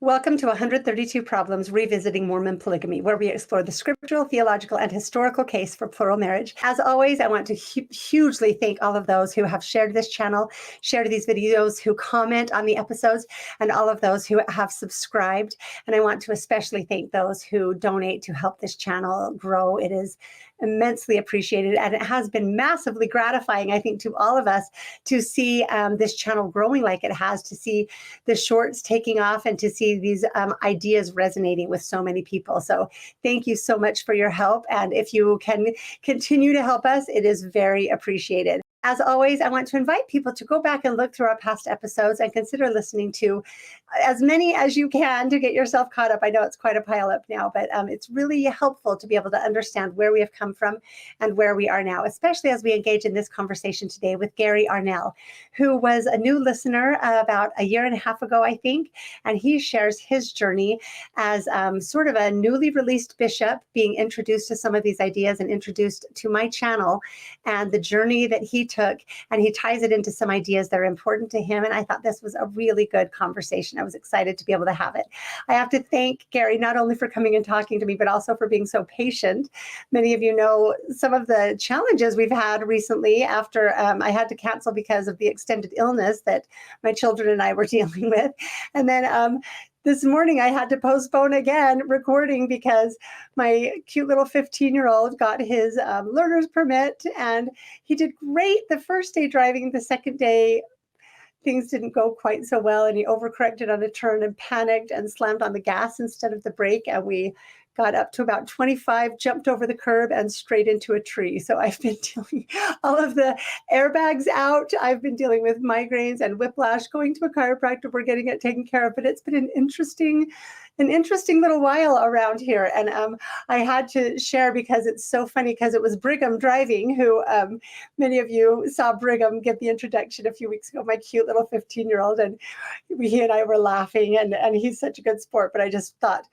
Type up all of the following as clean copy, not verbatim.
Welcome to 132 Problems Revisiting Mormon Polygamy, where we explore the scriptural, theological, and historical case for plural marriage. As always, I want to hugely thank all of those who have shared this channel, shared these videos, who comment on the episodes, and all of those who have subscribed. And I want to especially thank those who donate to help this channel grow. It is immensely appreciated, and it has been massively gratifying, I think, to all of us to see this channel growing like it has, to see the shorts taking off, and to see these ideas resonating with so many people. So thank you so much for your help, and if you can continue to help us, it is very appreciated. As always, I want to invite people to go back and look through our past episodes and consider listening to as many as you can to get yourself caught up. I know it's quite a pile up now, but it's really helpful to be able to understand where we have come from and where we are now, especially as we engage in this conversation today with Gary Arnell, who was a new listener about a year and a half ago, I think, and he shares his journey as sort of a newly released bishop being introduced to some of these ideas and introduced to my channel, and the journey that he took, and he ties it into some ideas that are important to him. And I thought this was a really good conversation. I was excited to be able to have it. I have to thank Gary not only for coming and talking to me, but also for being so patient. Many of you know some of the challenges we've had recently after I had to cancel because of the extended illness that my children and I were dealing with. And then this morning I had to postpone again recording because my cute little 15-year-old got his learner's permit, and he did great the first day driving. The second day, things didn't go quite so well, and he overcorrected on a turn and panicked and slammed on the gas instead of the brake, and we got up to about 25, jumped over the curb, and straight into a tree. So I've been dealing all of the airbags out. I've been dealing with migraines and whiplash, going to a chiropractor. We're getting it taken care of, but it's been an interesting little while around here. And I had to share because it's so funny, because it was Brigham driving, who many of you saw Brigham give the introduction a few weeks ago, my cute little 15-year-old, and he and I were laughing, and he's such a good sport, but I just thought,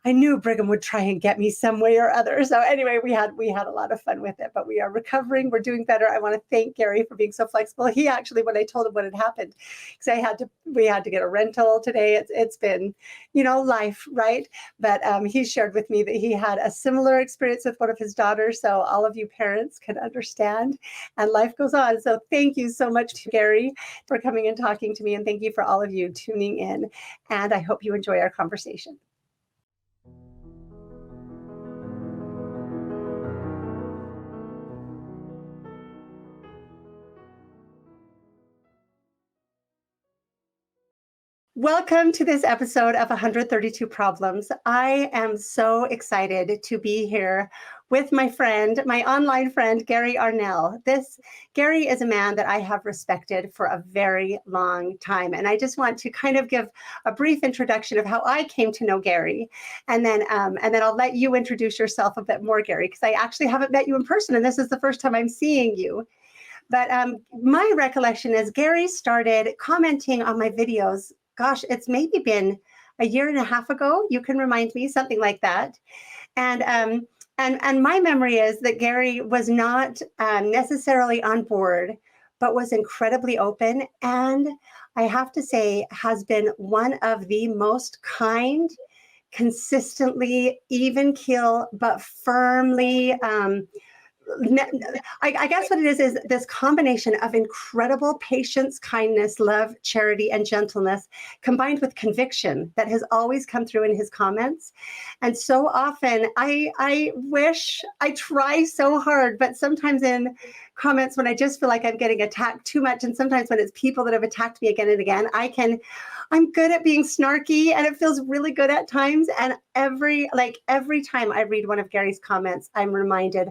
I knew Brigham would try and get me some way or other. So anyway, we had a lot of fun with it, but we are recovering. We're doing better. I want to thank Gary for being so flexible. He actually, when I told him what had happened, because we had to get a rental today. It's been, life, right? But he shared with me that he had a similar experience with one of his daughters. So all of you parents can understand, and life goes on. So thank you so much to Gary for coming and talking to me. And thank you for all of you tuning in. And I hope you enjoy our conversation. Welcome to this episode of 132 Problems. I am so excited to be here with my friend, my online friend, Gary Arnell. Gary is a man that I have respected for a very long time. And I just want to kind of give a brief introduction of how I came to know Gary. And then I'll let you introduce yourself a bit more, Gary, because I actually haven't met you in person, and this is the first time I'm seeing you. But my recollection is Gary started commenting on my videos. Gosh, it's maybe been a year and a half ago. You can remind me, something like that. And my memory is that Gary was not necessarily on board, but was incredibly open. And I have to say, has been one of the most kind, consistently even keel, but firmly I guess what it is this combination of incredible patience, kindness, love, charity, and gentleness, combined with conviction that has always come through in his comments. And so often, I wish, I try so hard, but sometimes in comments when I just feel like I'm getting attacked too much, and sometimes when it's people that have attacked me again and again, I'm good at being snarky, and it feels really good at times. And every time I read one of Gary's comments, I'm reminded,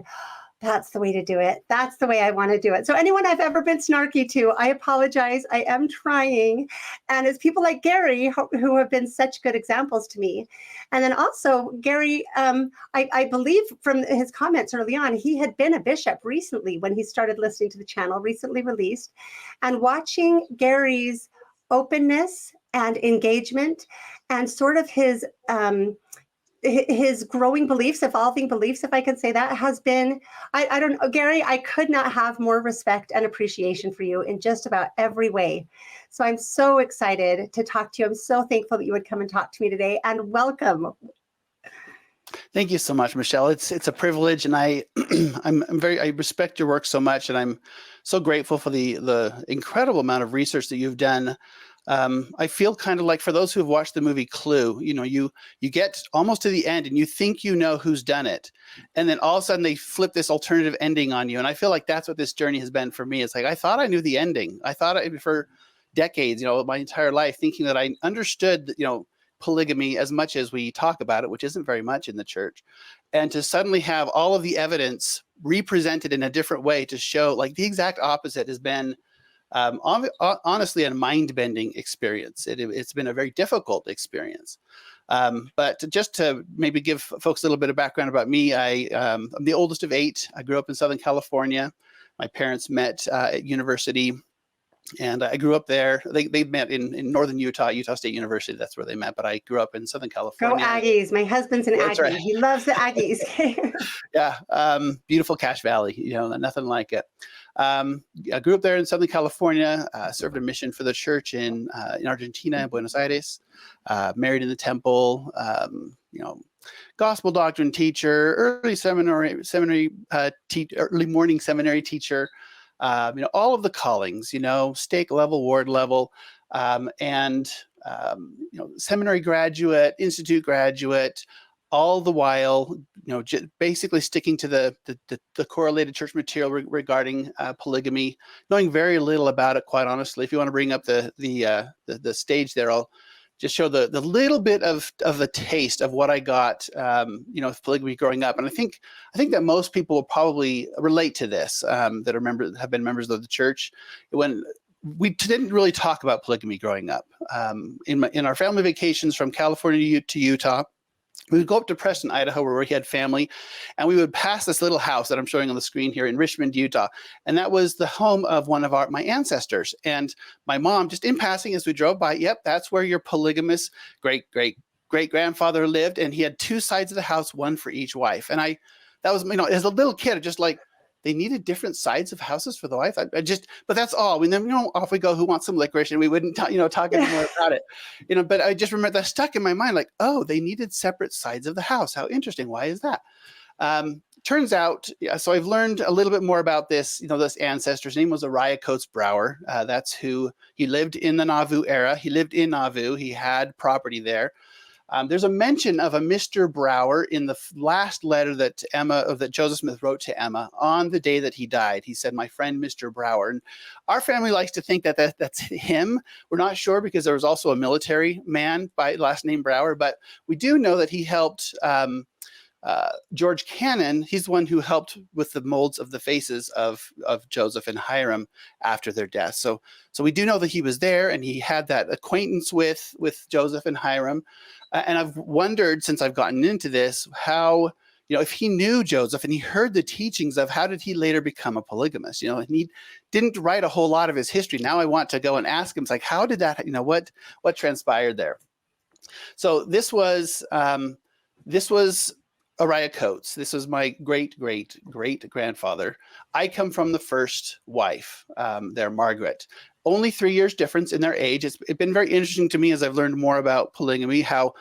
that's the way to do it. That's the way I want to do it. So anyone I've ever been snarky to, I apologize. I am trying. And it's people like Gary who have been such good examples to me. And then also Gary, I believe from his comments early on, he had been a bishop recently when he started listening to the channel, recently released. And watching Gary's openness and engagement and sort of his his growing beliefs, evolving beliefs, if I could say that, has been, I don't know, Gary, I could not have more respect and appreciation for you in just about every way. So I'm so excited to talk to you. I'm so thankful that you would come and talk to me today, and welcome. Thank you so much, Michelle. It's a privilege, and I respect your work so much, and I'm so grateful for the incredible amount of research that you've done. I feel kind of like, for those who have watched the movie Clue, you get almost to the end and you think you know who's done it, and then all of a sudden they flip this alternative ending on you. And I feel like that's what this journey has been for me. It's like, I thought I knew the ending. I thought for decades, my entire life, thinking that I understood, polygamy as much as we talk about it, which isn't very much in the church, and to suddenly have all of the evidence represented in a different way to show like the exact opposite has been honestly a mind-bending experience. It's been a very difficult experience. But just to maybe give folks a little bit of background about me, I'm the oldest of 8. I grew up in Southern California. My parents met at university, and I grew up there. They met in northern Utah State University. That's where they met. But I grew up in Southern California. Go Aggies. My husband's an Aggie. Right. He loves the Aggies. Yeah. Beautiful Cache Valley, nothing like it. I grew up there in Southern California, served a mission for the church in Argentina, in Buenos Aires, married in the temple, gospel doctrine teacher, early morning seminary teacher, all of the callings, stake level, ward level, and seminary graduate, institute graduate, all the while, basically sticking to the correlated church material regarding polygamy, knowing very little about it, quite honestly. If you want to bring up the stage there, I'll just show the little bit of the taste of what I got, with polygamy growing up. And I think that most people will probably relate to this, that have been members of the church. When we didn't really talk about polygamy growing up, in our family vacations from California to Utah, we would go up to Preston, Idaho, where we had family, and we would pass this little house that I'm showing on the screen here in Richmond, Utah. And that was the home of one of my ancestors. And my mom, just in passing as we drove by, yep, that's where your polygamous great-great-great-grandfather lived. And he had 2 sides of the house, one for each wife. And that was, as a little kid, just like, they needed different sides of houses for the wife. But that's all. And then, off we go. Who wants some licorice? And we wouldn't, talk anymore about it. But I just remember that stuck in my mind, like, oh, they needed separate sides of the house. How interesting. Why is that? Turns out, so I've learned a little bit more about this. This ancestor's name was Uriah Coates Brower. That's who he lived in the Nauvoo era. He lived in Nauvoo. He had property there. There's a mention of a Mr. Brower in the last letter that Joseph Smith wrote to Emma on the day that he died. He said, "My friend, Mr. Brower." And our family likes to think that that's him. We're not sure, because there was also a military man by last name Brower, but we do know that he helped George Cannon. He's the one who helped with the molds of the faces of Joseph and Hiram after their death. So we do know that he was there, and he had that acquaintance with Joseph and Hiram. And I've wondered, since I've gotten into this, how, if he knew Joseph and he heard the teachings of how did he later become a polygamist, and he didn't write a whole lot of his history. Now I want to go and ask him, it's like, how did that, what transpired there? So this was Uriah Coates. This was my great-great-great-grandfather. I come from the first wife, there, Margaret. Only 3 years difference in their age. It's been very interesting to me as I've learned more about polygamy, how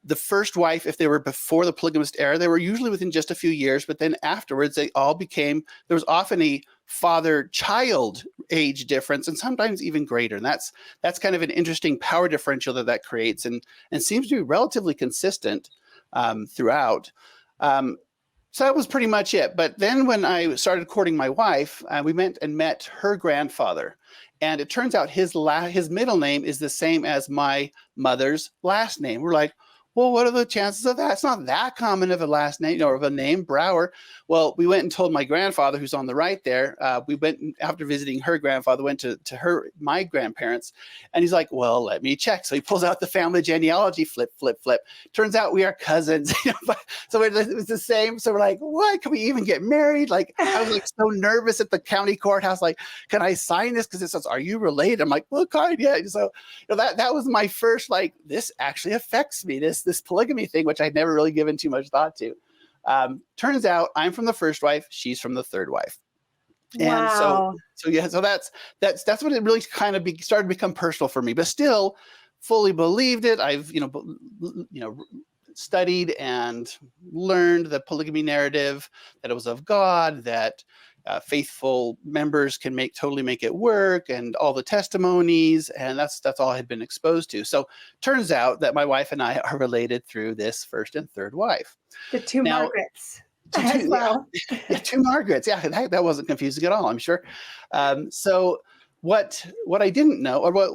the first wife, if they were before the polygamist era, they were usually within just a few years, but then afterwards they all became, there was often a father-child age difference, and sometimes even greater. And that's kind of an interesting power differential that creates, and seems to be relatively consistent throughout. So that was pretty much it. But then when I started courting my wife, we went and met her grandfather. And it turns out his middle name is the same as my mother's last name. We're like, well, what are the chances of that? It's not that common of a last name, or of a name, Brower. Well, we went and told my grandfather, who's on the right there. We went, after visiting her grandfather, went to my grandparents, and he's like, well, let me check. So he pulls out the family genealogy, flip. Turns out we are cousins. So it was the same. So we're like, what? Can we even get married? Like, I was like so nervous at the county courthouse. Like, can I sign this? Because it says, are you related? I'm like, well, kind, yeah. So that was my first, like, this actually affects me. This this polygamy thing, which I'd never really given too much thought to. Turns out I'm from the first wife, she's from the third wife. And Wow. so that's what it really kind of started to become personal for me, but still fully believed it. I've, studied and learned the polygamy narrative, that it was of God, that faithful members can totally make it work, and all the testimonies, and that's all I had been exposed to. So turns out that my wife and I are related through this first and third wife. The two Now, Margarets as well. yeah, two Margarets. Yeah, that wasn't confusing at all, I'm sure. So what I didn't know, or what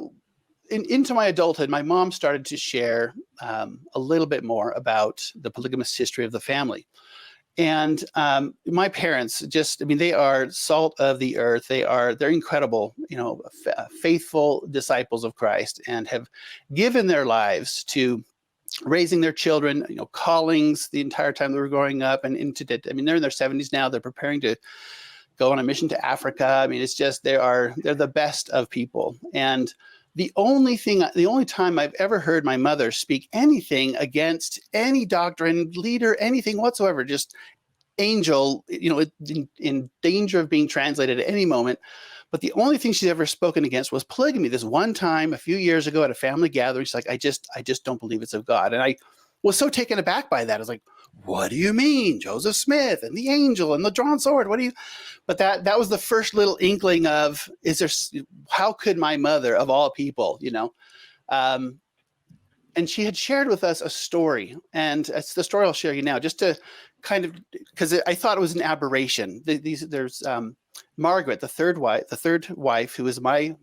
into my adulthood, my mom started to share a little bit more about the polygamous history of the family. And my parents they are salt of the earth. They're incredible, faithful disciples of Christ, and have given their lives to raising their children, callings the entire time they were growing up, and they're in their 70s now. They're preparing to go on a mission to Africa. I mean, it's just, they're the best of people. And the only time I've ever heard my mother speak anything against any doctrine, leader, anything whatsoever, just angel, in danger of being translated at any moment. But the only thing she's ever spoken against was polygamy. This one time a few years ago at a family gathering, she's like, I just don't believe it's of God. And I was so taken aback by that. I was like, what do you mean? Joseph Smith and the angel and the drawn sword. But that was the first little inkling of, how could my mother of all people, and she had shared with us a story, and it's the story I'll share you now, just to kind of, because I thought it was an aberration. There's Margaret, the third wife, who is my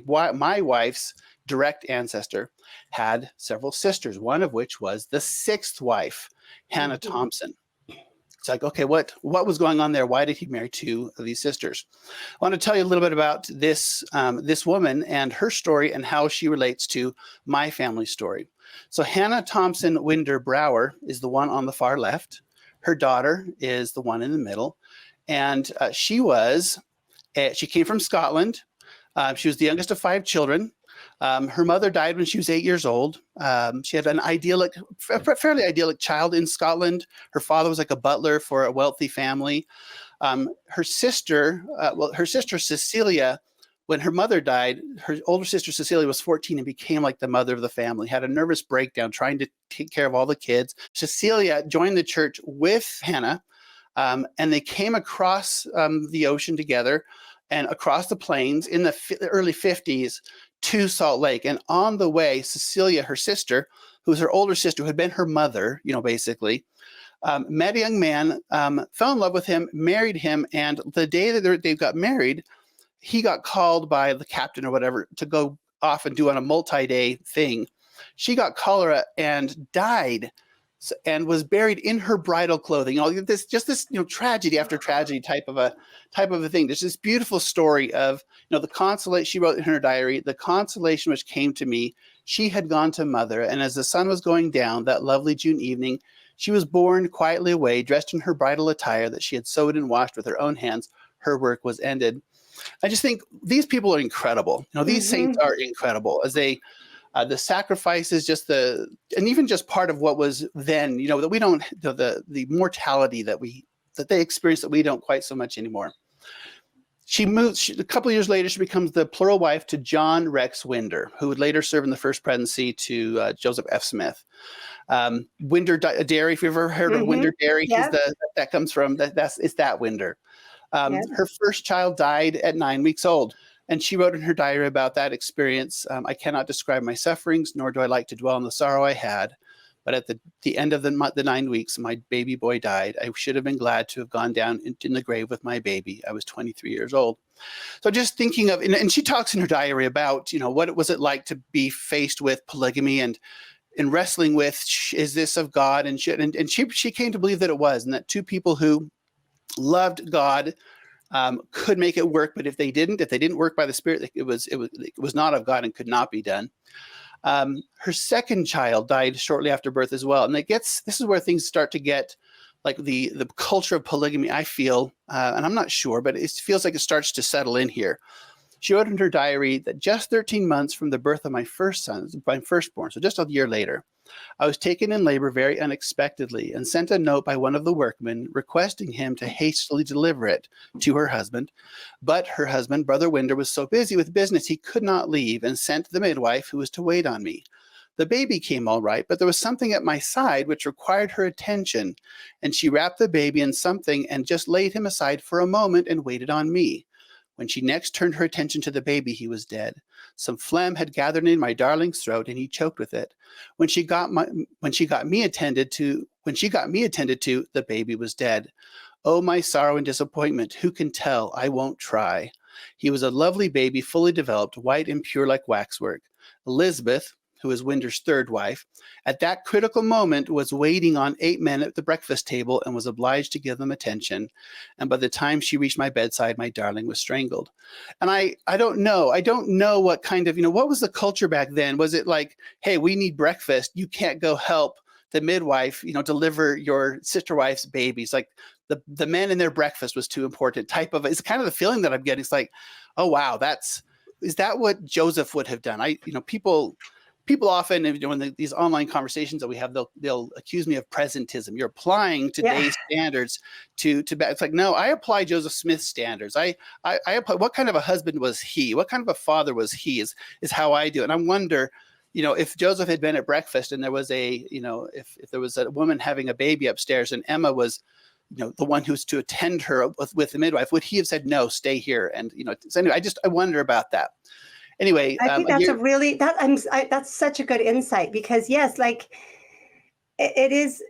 wife's direct ancestor, had several sisters, one of which was the sixth wife, Hannah Thompson. It's like, okay, what was going on there? Why did he marry two of these sisters? I want to tell you a little bit about this woman and her story, and how she relates to my family story. So Hannah Thompson Winder Brower is the one on the far left. Her daughter is the one in the middle. And she came from Scotland. She was the youngest of 5 children. Her mother died when she was 8 years old. She had a fairly idyllic child in Scotland. Her father was like a butler for a wealthy family. Her sister Cecilia, when her mother died, her older sister Cecilia was 14 and became like the mother of the family, had a nervous breakdown trying to take care of all the kids. Cecilia joined the church with Hannah, and they came across the ocean together and across the plains in the early 50s to Salt Lake. And on the way, Cecilia, her sister, who's her older sister, who had been her mother, basically, met a young man, fell in love with him, married him. And the day that they got married, he got called by the captain or whatever to go off and do on a multi-day thing. She got cholera and died, and was buried in her bridal clothing. This tragedy after tragedy type of a thing. There's this beautiful story of, the consolation she wrote in her diary, the consolation which came to me. She had gone to mother, and as the sun was going down that lovely June evening, she was borne quietly away, dressed in her bridal attire that she had sewed and washed with her own hands. Her work was ended. I just think these people are incredible. These saints are incredible, as they, the sacrifices, and even just part of what was then, that we don't, the mortality that they experience that we don't quite so much anymore. A couple of years later, she becomes the plural wife to John Rex Winder, who would later serve in the first presidency to Joseph F. Smith. Winder Dairy, if you've ever heard of Winder Dairy, Yep. that comes from, it's that Winder. Yep. Her first child died at 9 weeks old, and she wrote in her diary about that experience. I cannot describe my sufferings, nor do I like to dwell on the sorrow I had. But at the end of the 9 weeks, my baby boy died. I should have been glad to have gone down in the grave with my baby. I was 23 years old. So just thinking of, and she talks in her diary about, what was it like to be faced with polygamy and wrestling with, is this of God? And she came to believe that it was, and that two people who loved God could make it work. But if they didn't work by the Spirit, it was not of God and could not be done. Her second child died shortly after birth as well. And this is where things start to get like the culture of polygamy, I feel, and I'm not sure, but it feels like it starts to settle in here. She wrote in her diary that just 13 months from the birth of my firstborn, so just a year later, I was taken in labor very unexpectedly and sent a note by one of the workmen requesting him to hastily deliver it to her husband. But her husband, Brother Winder, was so busy with business he could not leave and sent the midwife who was to wait on me. The baby came all right, but there was something at my side which required her attention, and she wrapped the baby in something and just laid him aside for a moment and waited on me. When she next turned her attention to the baby, he was dead. Some phlegm had gathered in my darling's throat, and he choked with it. When she got me attended to, the baby was dead. Oh, my sorrow and disappointment! Who can tell? I won't try. He was a lovely baby, fully developed, white and pure like waxwork. Elizabeth, who was Winder's third wife, at that critical moment was waiting on 8 men at the breakfast table and was obliged to give them attention. And by the time she reached my bedside, my darling was strangled. And I don't know. I don't know what kind of, what was the culture back then? Was it like, hey, we need breakfast. You can't go help the midwife, deliver your sister wife's babies. Like the men in their breakfast was too important type of, it's kind of the feeling that I'm getting. It's like, oh, wow, is that what Joseph would have done? People often, in these online conversations that we have, they'll accuse me of presentism. You're applying today's standards to it's like, no, I apply Joseph Smith's standards. I apply, what kind of a husband was he? What kind of a father was he is how I do it. And I wonder, if Joseph had been at breakfast and there was if there was a woman having a baby upstairs and Emma was, the one who's to attend her with the midwife, would he have said, no, stay here? And, so anyway, I wonder about that. Anyway, I think that's that's such a good insight, because yes, like it is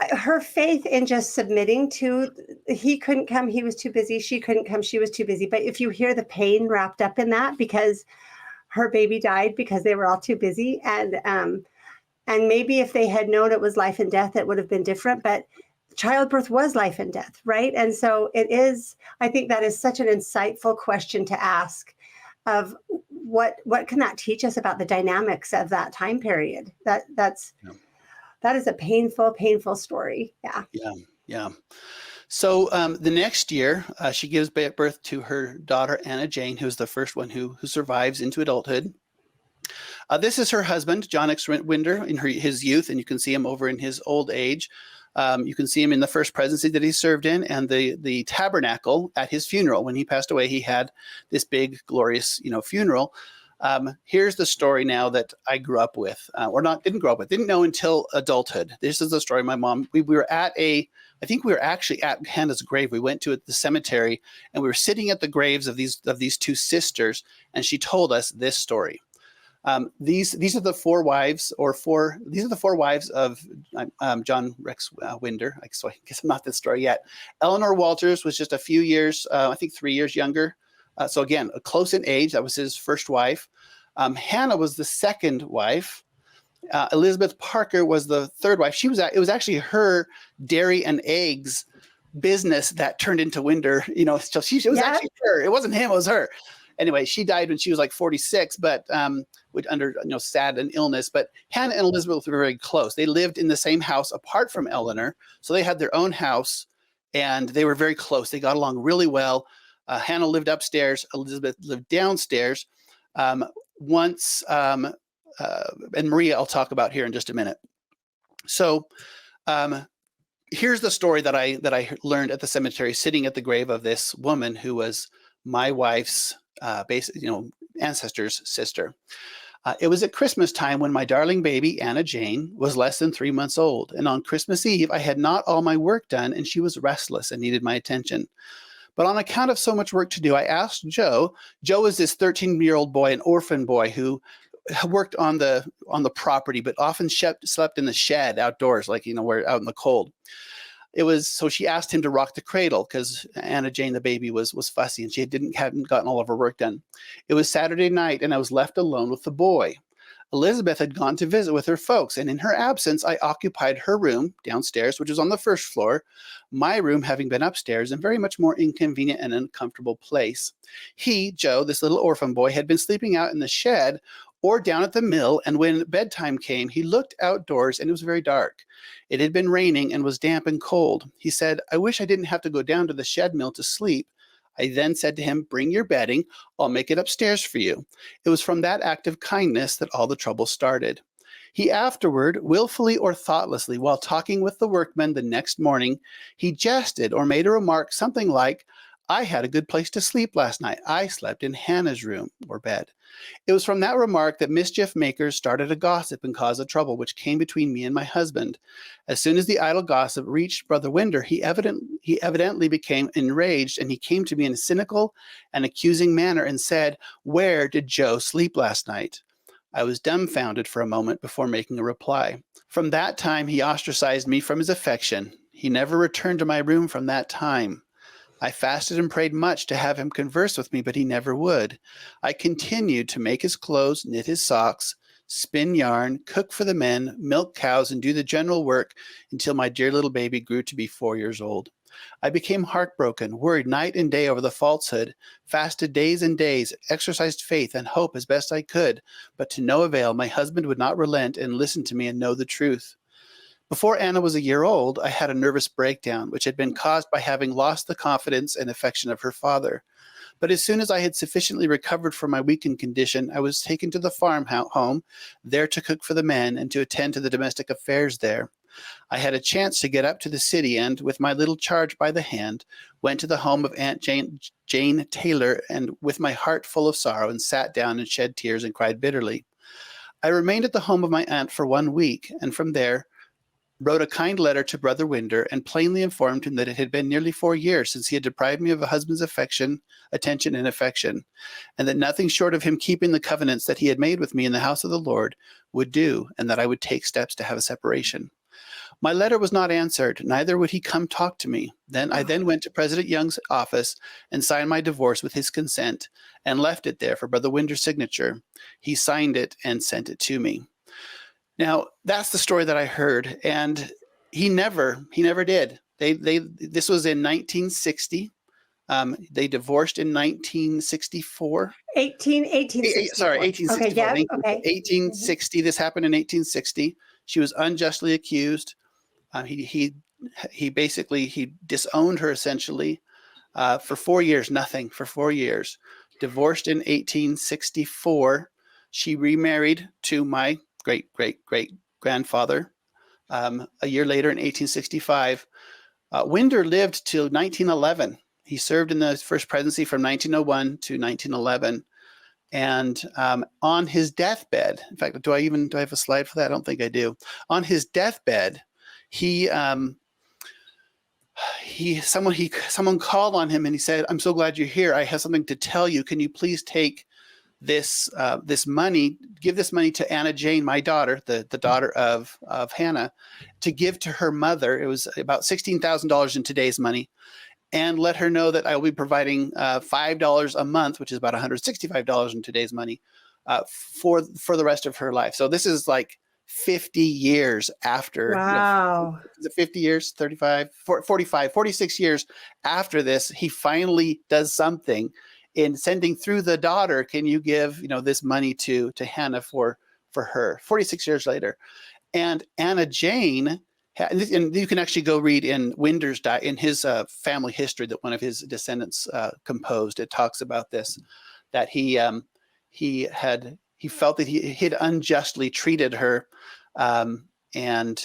her faith in just submitting to, he couldn't come, he was too busy, she couldn't come, she was too busy. But if you hear the pain wrapped up in that, because her baby died because they were all too busy, and maybe if they had known it was life and death, it would have been different. But childbirth was life and death, right? And so it is, I think that is such an insightful question to ask, of what can that teach us about the dynamics of that time period? That is a painful story. Yeah. So the next year, she gives birth to her daughter Anna Jane, who's the first one who survives into adulthood. This is her husband, John X. Winder, in his youth, and you can see him over in his old age. You can see him in the first presidency that he served in, and the tabernacle at his funeral. When he passed away, he had this big, glorious, funeral. Here's the story now that I grew up with, didn't know until adulthood. This is the story. My mom, we were I think we were actually at Hannah's grave. We went to the cemetery, and we were sitting at the graves of these two sisters, and she told us this story. These are the four wives of John Rex Winder. So I guess I'm not this story yet. Eleanor Walters was just a few years, I think 3 years younger. So again, close in age. That was his first wife. Hannah was the second wife. Elizabeth Parker was the third wife. It was actually her dairy and eggs business that turned into Winder. So it was actually her. It wasn't him. It was her. Anyway, she died when she was like 46, but under sad and illness. But Hannah and Elizabeth were very close. They lived in the same house apart from Eleanor, so they had their own house, and they were very close. They got along really well. Hannah lived upstairs. Elizabeth lived downstairs. And Maria, I'll talk about here in just a minute. So here's the story that I learned at the cemetery, sitting at the grave of this woman who was my wife's ancestor's sister. It was at Christmas time when my darling baby, Anna Jane, was less than 3 months old. And on Christmas Eve, I had not all my work done, and she was restless and needed my attention. But on account of so much work to do, I asked Joe. Joe was this 13-year-old boy, an orphan boy who worked on the property, but often slept in the shed outdoors, like, where out in the cold. So she asked him to rock the cradle because Anna Jane, the baby, was fussy and she hadn't gotten all of her work done. It was Saturday night and I was left alone with the boy. Elizabeth had gone to visit with her folks, and in her absence, I occupied her room downstairs, which was on the first floor, my room having been upstairs and very much more inconvenient and uncomfortable place. He, Joe, this little orphan boy, had been sleeping out in the shed or down at the mill, and when bedtime came, he looked outdoors and it was very dark. It had been raining and was damp and cold. He said, "I wish I didn't have to go down to the shed mill to sleep." I then said to him, "Bring your bedding. I'll make it upstairs for you." It was from that act of kindness that all the trouble started. He afterward, willfully or thoughtlessly, while talking with the workmen the next morning, he jested or made a remark something like, "I had a good place to sleep last night. I slept in Hannah's room or bed." It was from that remark that mischief makers started a gossip and caused a trouble which came between me and my husband. As soon as the idle gossip reached Brother Winder, he evidently became enraged, and he came to me in a cynical and accusing manner and said, "Where did Joe sleep last night?" I was dumbfounded for a moment before making a reply. From that time, he ostracized me from his affection. He never returned to my room from that time. I fasted and prayed much to have him converse with me, but he never would. I continued to make his clothes, knit his socks, spin yarn, cook for the men, milk cows, and do the general work until my dear little baby grew to be 4 years old. I became heartbroken, worried night and day over the falsehood, fasted days and days, exercised faith and hope as best I could, but to no avail. My husband would not relent and listen to me and know the truth. Before Anna was a year old, I had a nervous breakdown, which had been caused by having lost the confidence and affection of her father. But as soon as I had sufficiently recovered from my weakened condition, I was taken to the farm home, there to cook for the men and to attend to the domestic affairs there. I had a chance to get up to the city and, with my little charge by the hand, went to the home of Aunt Jane Taylor, and with my heart full of sorrow, and sat down and shed tears and cried bitterly. I remained at the home of my aunt for 1 week, and from there wrote a kind letter to Brother Winder, and plainly informed him that it had been nearly 4 years since he had deprived me of a husband's attention, and affection, and that nothing short of him keeping the covenants that he had made with me in the house of the Lord would do, and that I would take steps to have a separation. My letter was not answered, neither would he come talk to me. I then went to President Young's office and signed my divorce with his consent, and left it there for Brother Winder's signature. He signed it and sent it to me. Now, that's the story that I heard, and he never did. This was in 1960. They divorced in 1964. 1860. Sorry, 1864. Okay, yeah, okay. 1860. This happened in 1860. She was unjustly accused. He disowned her essentially for 4 years. Nothing for 4 years. Divorced in 1864. She remarried to my great-great-great-grandfather a year later in 1865. Winder lived till 1911. He served in the first presidency from 1901 to 1911. And on his deathbed, in fact, do I have a slide for that? I don't think I do. On his deathbed, someone called on him and he said, "I'm so glad you're here. I have something to tell you. Can you please take this money, give this money to Anna Jane, my daughter, the daughter of Hannah, to give to her mother." It was about $16,000 in today's money, and let her know that I will be providing $5 a month, which is about $165 in today's money, for the rest of her life. So this is like 50 years after. Wow. 50 years, 35, 45, 46 years after this, he finally does something in sending through the daughter. Can you give this money to Hannah for her? 46 years later, and Anna Jane, and you can actually go read in Winder's in his family history that one of his descendants composed. It talks about this, that he felt that he had unjustly treated her, and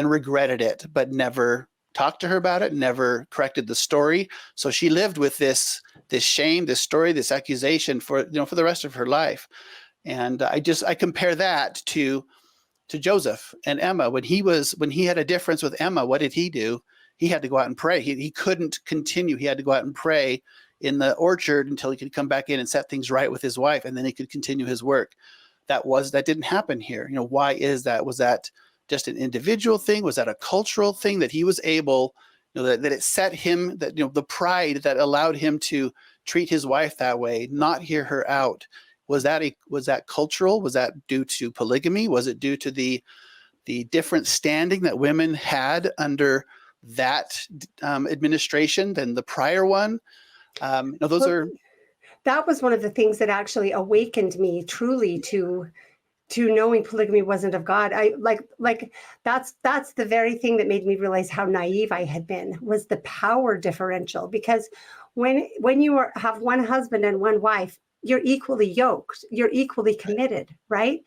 regretted it, but never talked to her about it, never corrected the story. So she lived with this shame, this story, this accusation for the rest of her life. And I compare that to Joseph and Emma. When he had a difference with Emma, what did he do? He had to go out and pray. He couldn't continue. He had to go out and pray in the orchard until he could come back in and set things right with his wife, and then he could continue his work. That didn't happen here. Why is that? Was that just an individual thing? Was that a cultural thing that he was able, that it set him, that the pride that allowed him to treat his wife that way, not hear her out? Was that cultural? Was that due to polygamy? Was it due to the different standing that women had under that administration than the prior one? That was one of the things that actually awakened me truly to knowing polygamy wasn't of God. I that's the very thing that made me realize how naive I had been, was the power differential. Because when you have one husband and one wife, you're equally yoked, you're equally committed, right?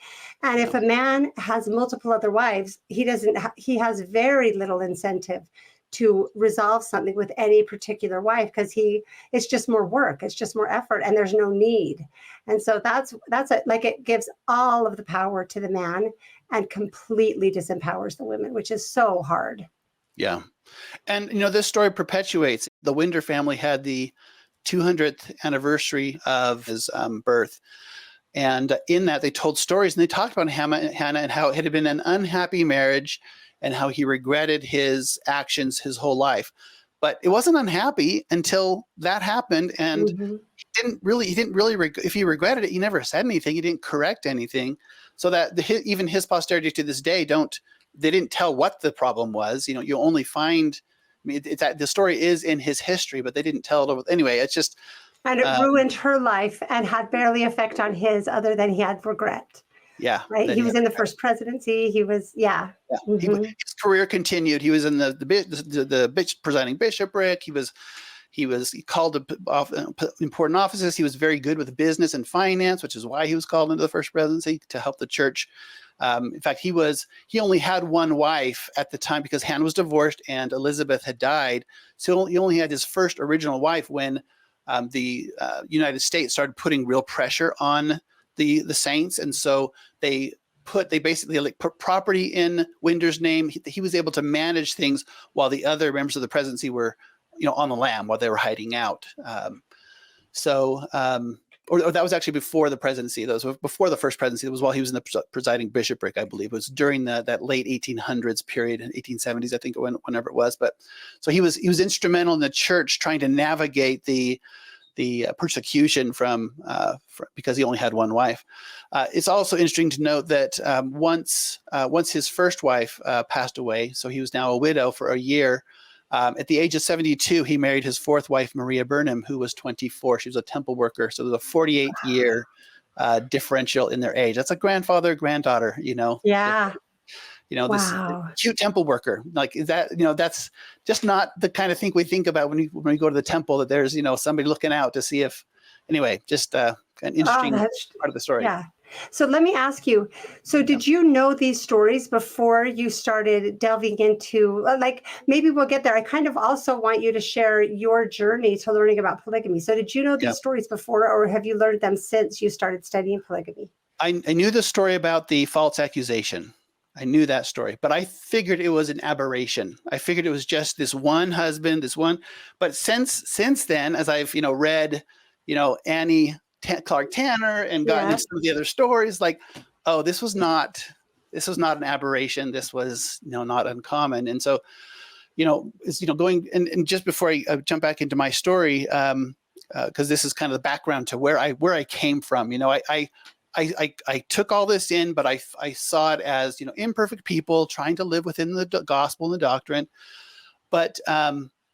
And if a man has multiple other wives, he has very little incentive to resolve something with any particular wife, because it's just more work, it's just more effort, and there's no need. And so that's it. Like, it gives all of the power to the man and completely disempowers the women, which is so hard. Yeah. And, this story perpetuates. The Winder family had the 200th anniversary of his birth. And in that, they told stories, and they talked about Hannah and how it had been an unhappy marriage and how he regretted his actions his whole life. But it wasn't unhappy until that happened. And Mm-hmm. he didn't really, if he regretted it, he never said anything. He didn't correct anything. So that even his posterity to this day they didn't tell what the problem was. You only find, it's that the story is in his history, but they didn't tell it over. Anyway, it's just. And it ruined her life and had barely effect on his, other than he had regret. Yeah. Right. He was in the first presidency. He was, yeah. Mm-hmm. His career continued. He was in the presiding bishopric. He called to important offices. He was very good with business and finance, which is why he was called into the first presidency, to help the church. In fact, he only had one wife at the time, because Hannah was divorced and Elizabeth had died. So he only had his first original wife when the United States started putting real pressure on the saints. And so they basically put property in Winder's name. He was able to manage things while the other members of the presidency were, on the lam while they were hiding out. Or that was actually before the presidency. That was before the first presidency. It was while he was in the presiding bishopric, I believe. It was during that late 1800s period, 1870s, I think, whenever it was. But so he was instrumental in the church trying to navigate the persecution from because he only had one wife. It's also interesting to note that once his first wife passed away, so he was now a widow for a year. At the age of 72, he married his fourth wife, Maria Burnham, who was 24. She was a temple worker. So there's a 48-year differential in their age. That's a grandfather, granddaughter, Yeah. This cute temple worker. Like, is that, that's just not the kind of thing we think about when we go to the temple, that there's, somebody looking out to see if, anyway, just an interesting part of the story. Yeah. So let me ask you, did you know these stories before you started delving into, maybe we'll get there. I kind of also want you to share your journey to learning about polygamy. So did you know these stories before, or have you learned them since you started studying polygamy? I knew the story about the false accusation. I knew that story, but I figured it was an aberration. I figured it was just this one husband, but since then, as I've, read, Annie Clark Tanner and gotten into some of the other stories, like, oh, this was not an aberration. This was, not uncommon. And so, it's, going, and just before I jump back into my story, because this is kind of the background to where I came from. I took all this in, but I saw it as, imperfect people trying to live within the gospel and the doctrine. But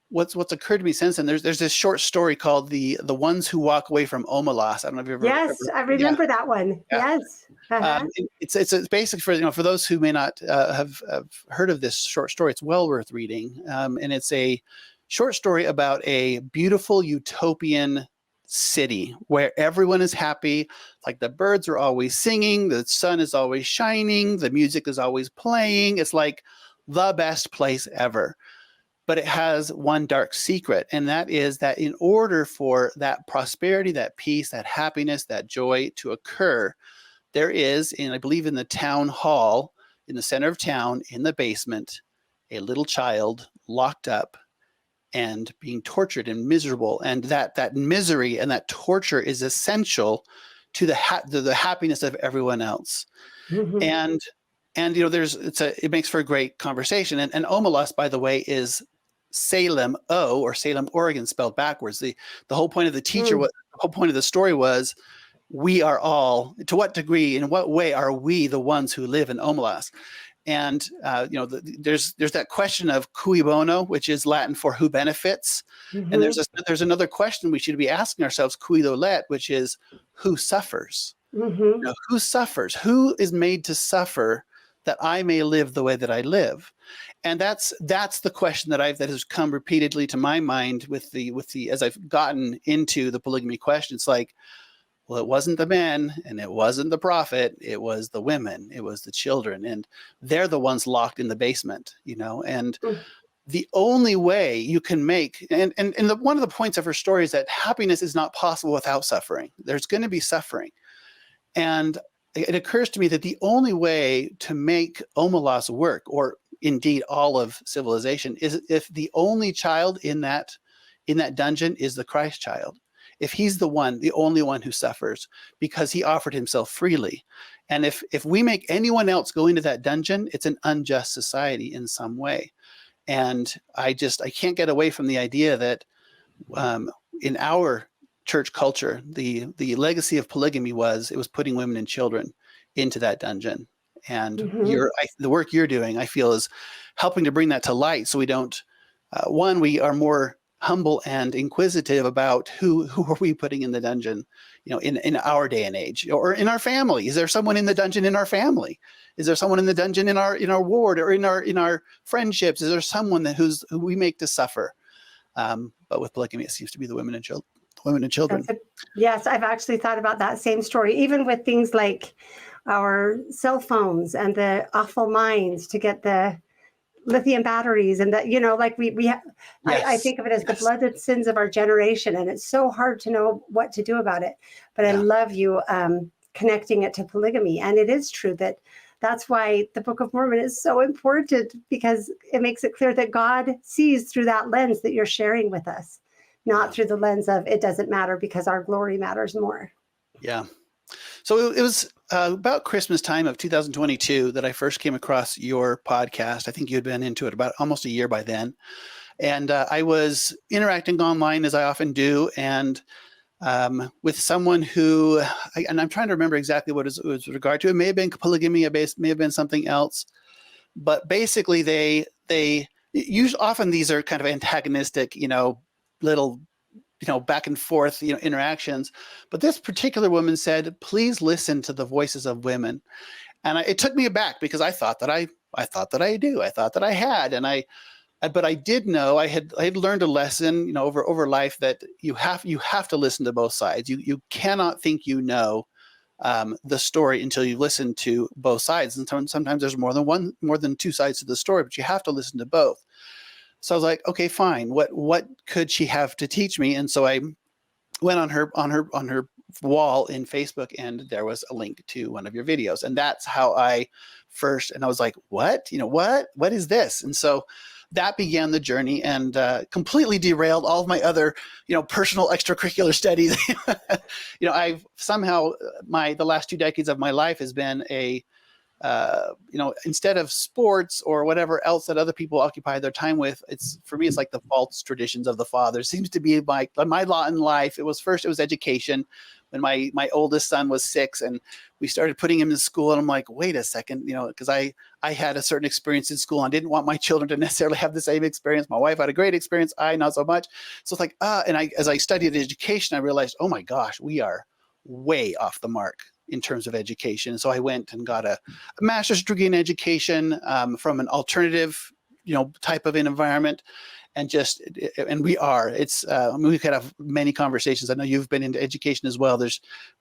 what's occurred to me since then, there's this short story called the Ones Who Walk Away from Omelas. I don't know if you've ever. Yes, I remember that one. Yeah. Yes. Uh-huh. It's basically for those who may not have heard of this short story. It's well worth reading, and it's a short story about a beautiful utopian city where everyone is happy. Like, the birds are always singing, the sun is always shining, the music is always playing. It's like the best place ever. But it has one dark secret, and that is that in order for that prosperity, that peace, that happiness, that joy to occur, there is, I believe in the town hall, in the center of town, in the basement, a little child locked up and being tortured and miserable. And that misery and that torture is essential to the happiness of everyone else. Mm-hmm. And it makes for a great conversation. And Omelas, by the way, is Salem, or Salem, Oregon, spelled backwards. The whole point of the teacher, the whole point of the story was, we are all, to what degree, in what way are we the ones who live in Omelas? And there's that question of cui bono, which is Latin for who benefits. Mm-hmm. And there's another question we should be asking ourselves, cui dolet, which is who suffers. Mm-hmm. Who suffers? Who is made to suffer that I may live the way that I live? And that's the question that has come repeatedly to my mind with the as I've gotten into the polygamy question. It's like, Well, it wasn't the men and it wasn't the prophet. It was the women. It was the children. And they're the ones locked in the basement, and Mm. the only way you can make, one of the points of her story is that happiness is not possible without suffering. There's going to be suffering. And it occurs to me that the only way to make Omelas work, or indeed all of civilization, is if the only child in that dungeon is the Christ child. If he's the only one who suffers because he offered himself freely. And if we make anyone else go into that dungeon, it's an unjust society in some way. And I can't get away from the idea that in our church culture, the legacy of polygamy was putting women and children into that dungeon. And the work you're doing, I feel, is helping to bring that to light, so we don't. We are more humble and inquisitive about who are we putting in the dungeon, in our day and age, or in our family. Is there someone in the dungeon in our family? Is there someone in the dungeon in our ward, or in our friendships? Is there someone who we make to suffer? But with polygamy, it seems to be the women and children. Yes, I've actually thought about that same story, even with things like our cell phones and the awful mines to get the lithium batteries, and that, like we have, Yes. I think of it as the blooded sins of our generation, and it's so hard to know what to do about it. But I love you connecting it to polygamy. And it is true that's why the Book of Mormon is so important, because it makes it clear that God sees through that lens that you're sharing with us, not through the lens of it doesn't matter because our glory matters more. Yeah. So it was about Christmas time of 2022 that I first came across your podcast. I think you had been into it about almost a year by then. And I was interacting online, as I often do, and with someone who, and I'm trying to remember exactly what it was with regard to. It may have been polygamy, it may have been something else. But basically, they usually, often these are kind of antagonistic, little back and forth, interactions. But this particular woman said, please listen to the voices of women. And it took me aback, because I thought that I thought that I had, but I did know, I had learned a lesson, over life, that you have to listen to both sides. You cannot think the story until you listen to both sides. And sometimes there's more than two sides to the story, but you have to listen to both. So I was like, okay, fine. What could she have to teach me? And so I went on her wall in Facebook, and there was a link to one of your videos. And that's how I was like, what? What is this? And so that began the journey, and completely derailed all of my other, personal extracurricular studies. I've somehow, the last 2 decades of my life has been instead of sports or whatever else that other people occupy their time with, for me, it's like the false traditions of the fathers. Seems to be my lot in life. It was education. When my oldest son was 6, and we started putting him in school, and I'm like, wait a second, because I had a certain experience in school, and I didn't want my children to necessarily have the same experience. My wife had a great experience, I not so much. So it's like, as I studied education, I realized, oh my gosh, we are way off the mark in terms of education. So I went and got a master's degree in education from an alternative, type of an environment. And we could have many conversations. I know you've been into education as well.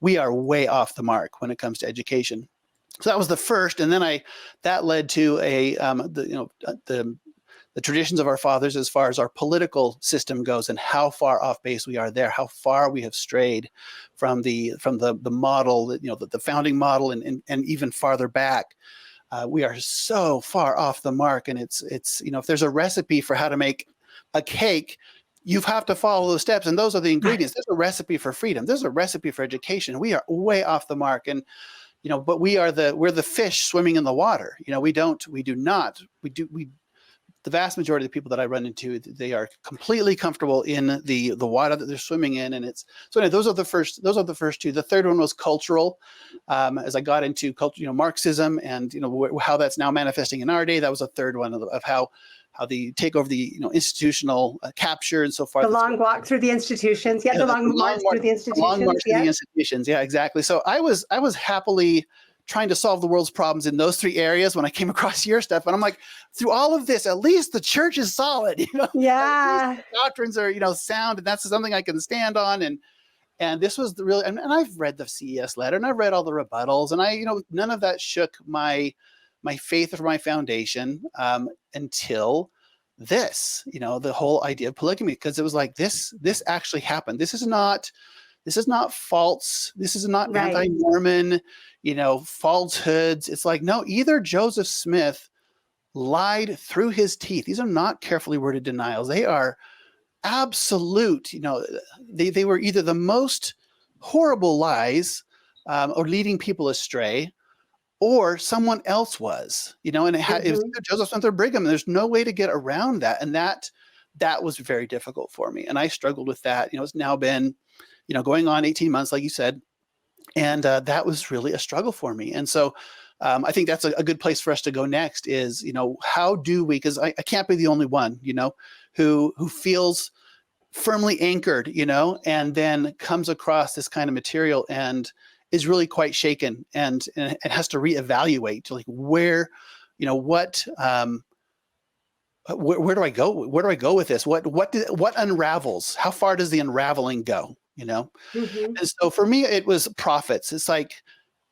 We are way off the mark when it comes to education. So that was the first. And then that led to the traditions of our fathers as far as our political system goes, and how far off base we are there, how far we have strayed from the model, the founding model, and even farther back. We are so far off the mark. And it's if there's a recipe for how to make a cake, you have to follow those steps, and those are the ingredients. There's a recipe for freedom. There's a recipe for education. We are way off the mark, and but we're the fish swimming in the water. The vast majority of the people that I run into, they are completely comfortable in the water that they're swimming in, and those are the first two. The third one was cultural. As I got into culture, Marxism, and how that's now manifesting in our day. That was a third one of how they take over the institutional capture and so forth. The long walk through the institutions. Yeah, the long march through the institutions. The long march through the institutions. Yeah, exactly. So I was happily trying to solve the world's problems in those 3 areas when I came across your stuff. And I'm like, through all of this, at least the church is solid. Yeah. Doctrines are, sound, and that's something I can stand on. And And this was the really, and I've read the CES letter and I've read all the rebuttals, and none of that shook my faith or my foundation until this, the whole idea of polygamy, because it was like this actually happened. This is not false. This is not Right. anti-Mormon, falsehoods. It's like, no, either Joseph Smith lied through his teeth. These are not carefully worded denials. They are absolute, they were either the most horrible lies or leading people astray, or someone else was, and it was either Joseph Smith or Brigham. There's no way to get around that. And that was very difficult for me. And I struggled with that. It's now been, going on 18 months, like you said. And that was really a struggle for me. And so I think that's a good place for us to go next is, how do we, because I can't be the only one, who feels firmly anchored, and then comes across this kind of material and is really quite shaken and has to reevaluate to like where, what, where do I go? Where do I go with this? What unravels? How far does the unraveling go? And so for me, it was prophets. It's like,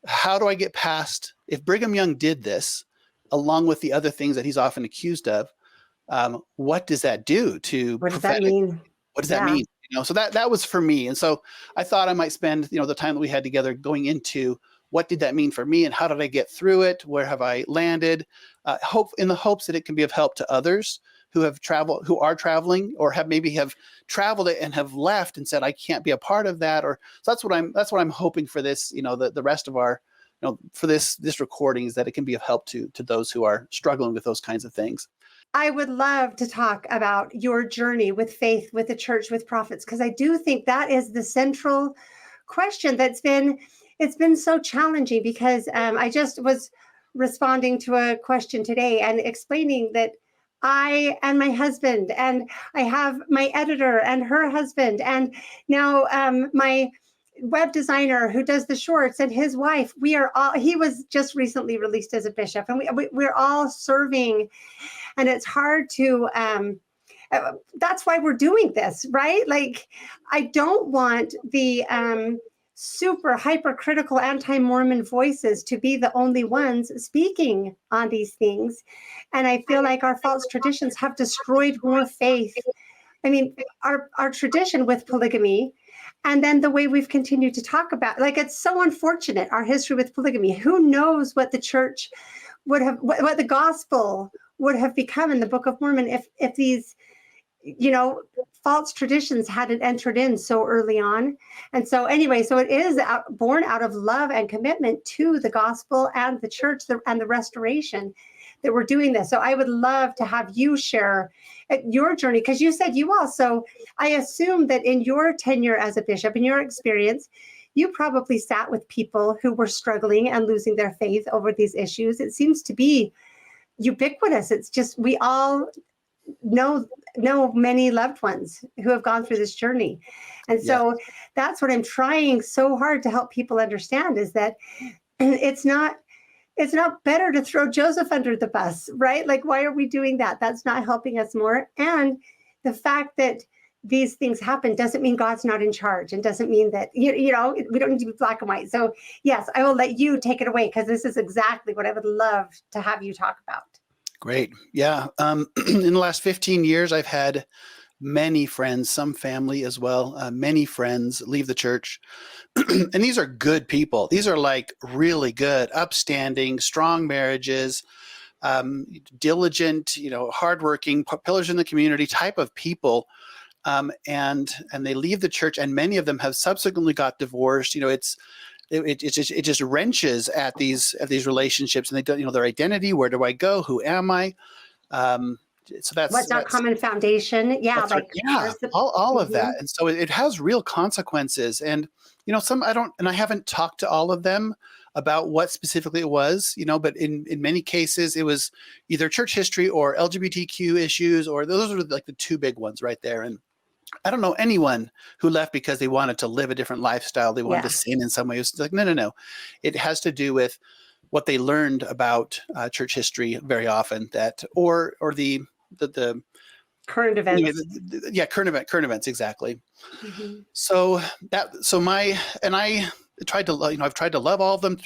how do I get past, if Brigham Young did this, along with the other things that he's often accused of, what does that do to what does that mean? What does that mean? So that was for me. And so I thought I might spend, the time that we had together going into what did that mean for me and how did I get through it? Where have I landed? In the hopes that it can be of help to others who are traveling, or have traveled it and have left and said, I can't be a part of that. Or so that's what I'm hoping for this, the rest of our, for this recording, is that it can be of help to those who are struggling with those kinds of things. I would love to talk about your journey with faith, with the church, with prophets, because I do think that is the central question it's been so challenging, because I just was responding to a question today and explaining that I and my husband, and I have my editor and her husband, and now my web designer who does the shorts and his wife, he was just recently released as a bishop, and we're all serving. And it's hard to, that's why we're doing this, right? Like, I don't want the super hypercritical anti-Mormon voices to be the only ones speaking on these things. And I feel like our false traditions have destroyed more faith. I mean, our tradition with polygamy, and then the way we've continued to talk about, like, it's so unfortunate, our history with polygamy. Who knows what the church would have, what the gospel would have become in the Book of Mormon if these, false traditions hadn't entered in so early on. And so anyway, so it is born out of love and commitment to the gospel and the church and the restoration that we're doing this. So I would love to have you share your journey, because you said I assume that in your tenure as a bishop, in your experience, you probably sat with people who were struggling and losing their faith over these issues. It seems to be ubiquitous. It's just, we all know many loved ones who have gone through this journey. And so that's what I'm trying so hard to help people understand, is that it's not better to throw Joseph under the bus, right? Like, why are we doing that? That's not helping us more. And the fact that these things happen doesn't mean God's not in charge, and doesn't mean that, we don't need to be black and white. So yes, I will let you take it away, because this is exactly what I would love to have you talk about. Great. Yeah. In the last 15 years, I've had many friends, some family as well, many friends leave the church. And these are good people. These are like really good, upstanding, strong marriages, diligent, hardworking, pillars in the community type of people. And they leave the church, and many of them have subsequently got divorced. It just wrenches at these relationships, and they don't, their identity. Where do I go? Who am I? So what's our common foundation? Yeah, all of that. And so it has real consequences. And I haven't talked to all of them about what specifically it was, but in many cases it was either church history or LGBTQ issues, or those are like the two big ones right there. And I don't know anyone who left because they wanted to live a different lifestyle. They wanted to sin in some way. It's like, no. It has to do with what they learned about church history very often, that or the Current Anyway, events. yeah, current events, exactly. Mhm. So I tried to, I've tried to love all of them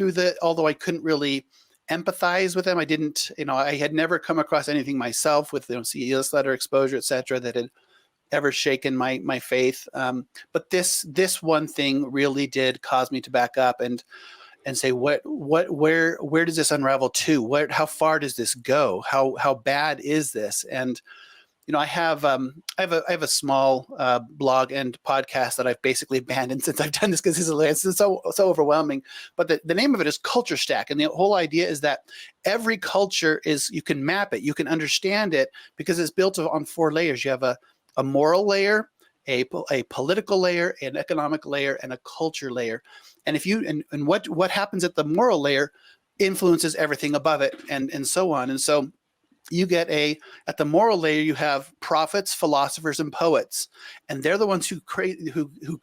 although I couldn't really empathize with them. I didn't, I had never come across anything myself with, CES letter exposure, et cetera, that had ever shaken my faith. But this one thing really did cause me to back up and say, where does this unravel to? How far does this go? How bad is this? And I have a small blog and podcast that I've basically abandoned since I've done this because it's so overwhelming. But the name of it is Culture Stack, and the whole idea is that every culture you can map it, you can understand it because it's built on 4 layers. You have a moral layer, a political layer, an economic layer, and a culture layer. And what happens at the moral layer influences everything above it, and so on. And so you get at the moral layer, you have prophets, philosophers, and poets, and they're the ones who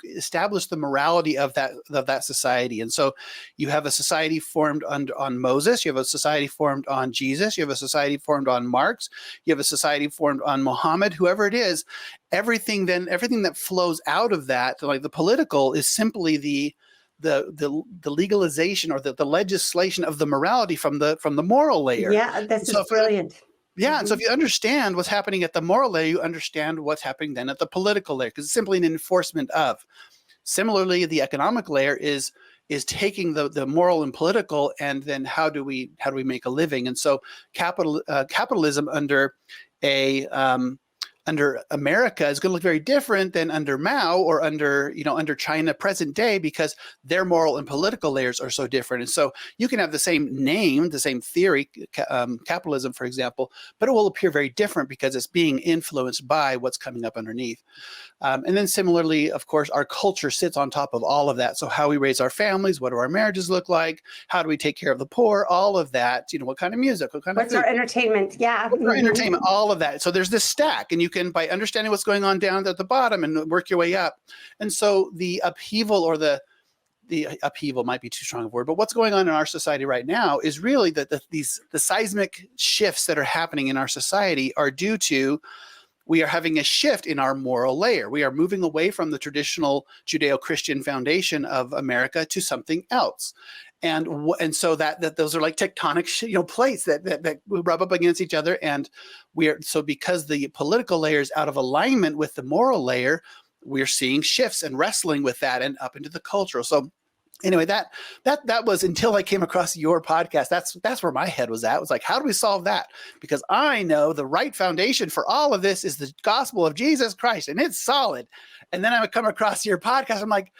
establish the morality of that society. And so you have a society formed on Moses, you have a society formed on Jesus, you have a society formed on Marx, you have a society formed on Muhammad, whoever it is. Everything that flows out of that, like the political, is simply the legalization or the legislation of the morality from the moral layer. Yeah, this is brilliant. Yeah, and so if you understand what's happening at the moral layer, you understand what's happening then at the political layer, because it's simply an enforcement of. Similarly, the economic layer is taking the moral and political, and then how do we make a living? And so capitalism under America is going to look very different than under Mao or under China present day, because their moral and political layers are so different. And so you can have the same name, the same theory, capitalism, for example, but it will appear very different because it's being influenced by what's coming up underneath. And then similarly, of course, our culture sits on top of all of that. So how we raise our families, what do our marriages look like? How do we take care of the poor? All of that, what kind of music, what kind of food? What's our entertainment? Yeah. What's our entertainment, all of that. So there's this stack, and you can, by understanding what's going on down at the bottom, and work your way up. And so the upheaval, or the upheaval might be too strong a word, but what's going on in our society right now is really that the seismic shifts that are happening in our society are due to, we are having a shift in our moral layer. We are moving away from the traditional Judeo-Christian foundation of America to something else. And so that those are like tectonic plates that rub up against each other. And because the political layer is out of alignment with the moral layer, we're seeing shifts and wrestling with that and up into the cultural. So anyway, that was, until I came across your podcast, that's where my head was at. It was like, how do we solve that? Because I know the right foundation for all of this is the gospel of Jesus Christ, and it's solid. And then I would come across your podcast. I'm like,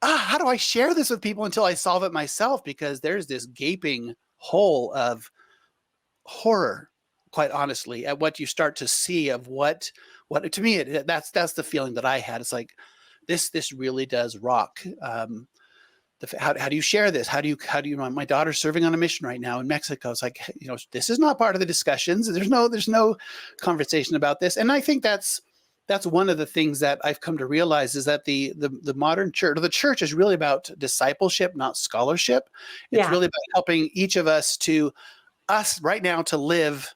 how do I share this with people until I solve it myself? Because there's this gaping hole of horror, quite honestly, at what you start to see of what to me, that's the feeling that I had. It's like, this really does rock. How do you share this? How do you my daughter's serving on a mission right now in Mexico. It's like, this is not part of the discussions. There's no conversation about this. And I think that's one of the things that I've come to realize, is that the modern church, or the church, is really about discipleship, not scholarship. It's really about helping each of us right now to live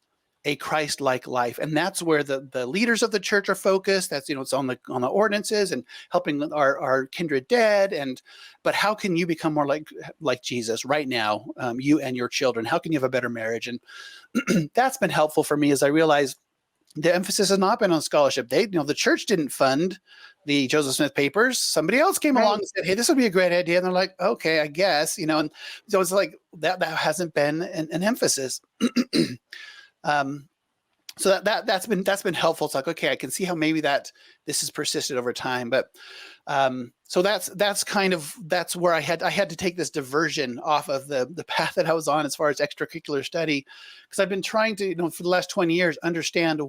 a Christ-like life. And that's where the leaders of the church are focused. That's, it's on the ordinances and helping our kindred dead. But how can you become more like Jesus right now, you and your children? How can you have a better marriage? And that's been helpful for me, as I realize the emphasis has not been on scholarship. The church didn't fund the Joseph Smith papers. Somebody else came along and said, hey, this would be a great idea. And they're like, okay, I guess, and so it's like that hasn't been an emphasis. So that's been helpful. It's like, okay, I can see how maybe this has persisted over time. But so that's where I had to take this diversion off of the path that I was on as far as extracurricular study, because I've been trying to, for the last 20 years, understand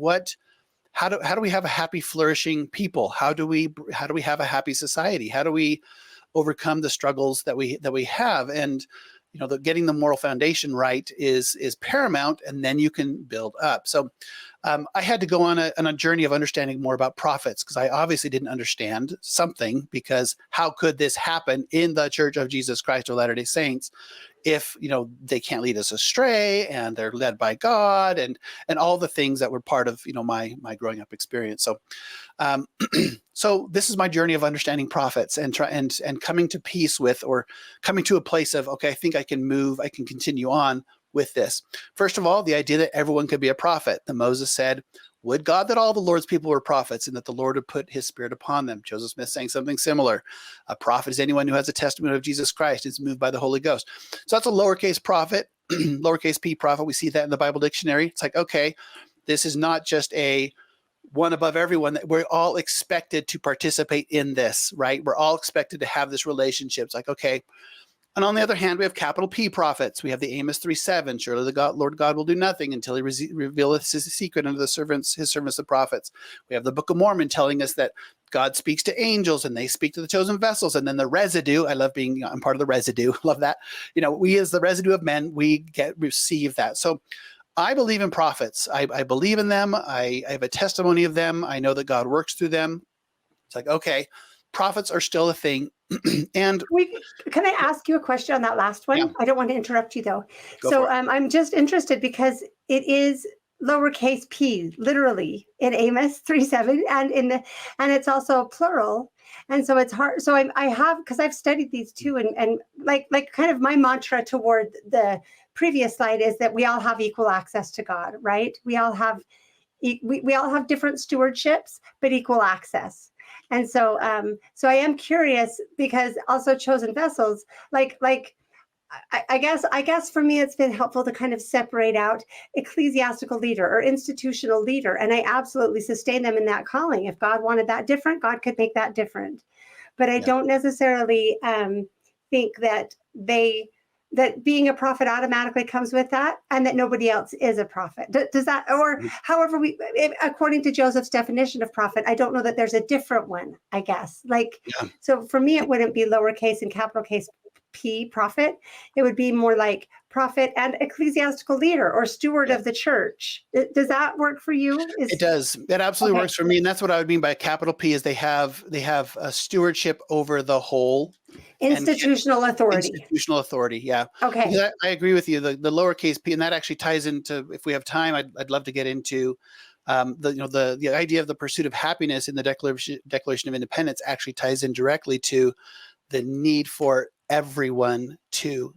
how do we have a happy, flourishing people? How do we have a happy society? How do we overcome the struggles that we have? And getting the moral foundation right is paramount, and then you can build up. So I had to go on a journey of understanding more about prophets, because I obviously didn't understand something, because how could this happen in the Church of Jesus Christ of Latter-day Saints? if, they can't lead us astray and they're led by God and all the things that were part of, my growing up experience. So, so this is my journey of understanding prophets and coming to peace with, or coming to a place of, okay, I think I can continue on with this. First of all, the idea that everyone could be a prophet. That Moses said, would God that all the Lord's people were prophets and that the Lord would put his spirit upon them. Joseph Smith saying something similar. A prophet is anyone who has a testimony of Jesus Christ, is moved by the Holy Ghost. So that's a lowercase prophet, lowercase p prophet. We see that in the Bible dictionary. It's like, okay, this is not just a one above everyone. That we're all expected to participate in this, right? We're all expected to have this relationship. It's like, okay. And on the other hand, we have capital P prophets. We have the Amos 3:7. Surely the Lord God will do nothing until he revealeth his secret unto his servants, the prophets. We have the Book of Mormon telling us that God speaks to angels and they speak to the chosen vessels. And then the residue, I love being, I'm part of the residue. Love that. We as the residue of men, we receive that. So I believe in prophets. I believe in them. I have a testimony of them. I know that God works through them. It's like, okay, prophets are still a thing. And can I ask you a question on that last one? Yeah. I don't want to interrupt you though. So I'm just interested because it is lowercase p, literally in Amos 3:7, and it's also plural, and so it's hard. So I have, because I've studied these two, and like kind of my mantra toward the previous slide is that we all have equal access to God, right? We all have different stewardships, but equal access. And so, so I am curious, because also chosen vessels, I guess for me, it's been helpful to kind of separate out ecclesiastical leader or institutional leader. And I absolutely sustain them in that calling. If God wanted that different, God could make that different. But I don't necessarily think that that being a prophet automatically comes with that, and that nobody else is a prophet. Does that, or however according to Joseph's definition of prophet, I don't know that there's a different one, I guess. So for me, it wouldn't be lowercase and capital case P prophet. It would be more like prophet and ecclesiastical leader or steward of the church. Does that work for you? It does. That absolutely works for me. And that's what I would mean by capital P, is they have a stewardship over the whole. Institutional authority. Institutional authority, yeah. Okay. Because I agree with you. The lowercase p, and that actually ties into, if we have time, I'd love to get into the idea of the pursuit of happiness in the Declaration of Independence actually ties in directly to the need for everyone to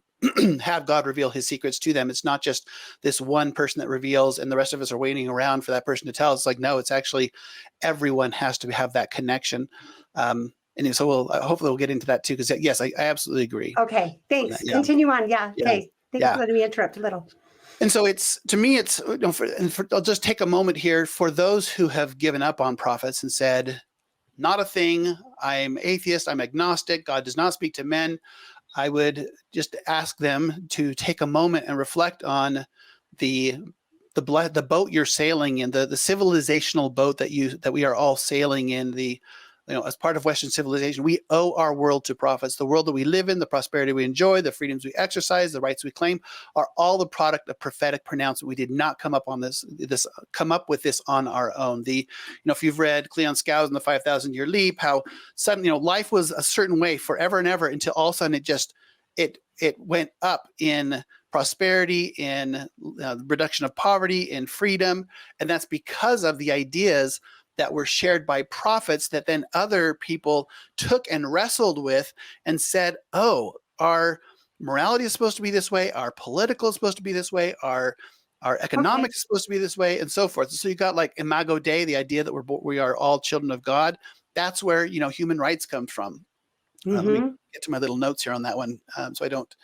have God reveal his secrets to them. It's not just this one person that reveals and the rest of us are waiting around for that person to tell. It's like, no, it's actually everyone has to have that connection. And so hopefully we'll get into that too, because yes, I absolutely agree. Okay, thanks. Continue on. Yeah. Okay. Thanks for letting me interrupt a little. And so to me, I'll just take a moment here for those who have given up on prophets and said, not a thing. I'm atheist. I'm agnostic. God does not speak to men. I would just ask them to take a moment and reflect on the boat you're sailing in, the civilizational boat that we are all sailing in, as part of Western civilization. We owe our world to prophets. The world that we live in, the prosperity we enjoy, the freedoms we exercise, the rights we claim, are all the product of prophetic pronouncement. We did not come up with this on our own. If you've read Cleon Skousen and the 5,000-Year Leap, how suddenly, life was a certain way forever and ever, until all of a sudden it went up in prosperity, in reduction of poverty, in freedom. And that's because of the ideas that were shared by prophets that then other people took and wrestled with and said, oh, our morality is supposed to be this way, our political is supposed to be this way, our economic is supposed to be this way, and so forth. So you got like Imago Dei, the idea that we are all children of God. That's where human rights come from. Let me get to my little notes here on that one, so I don't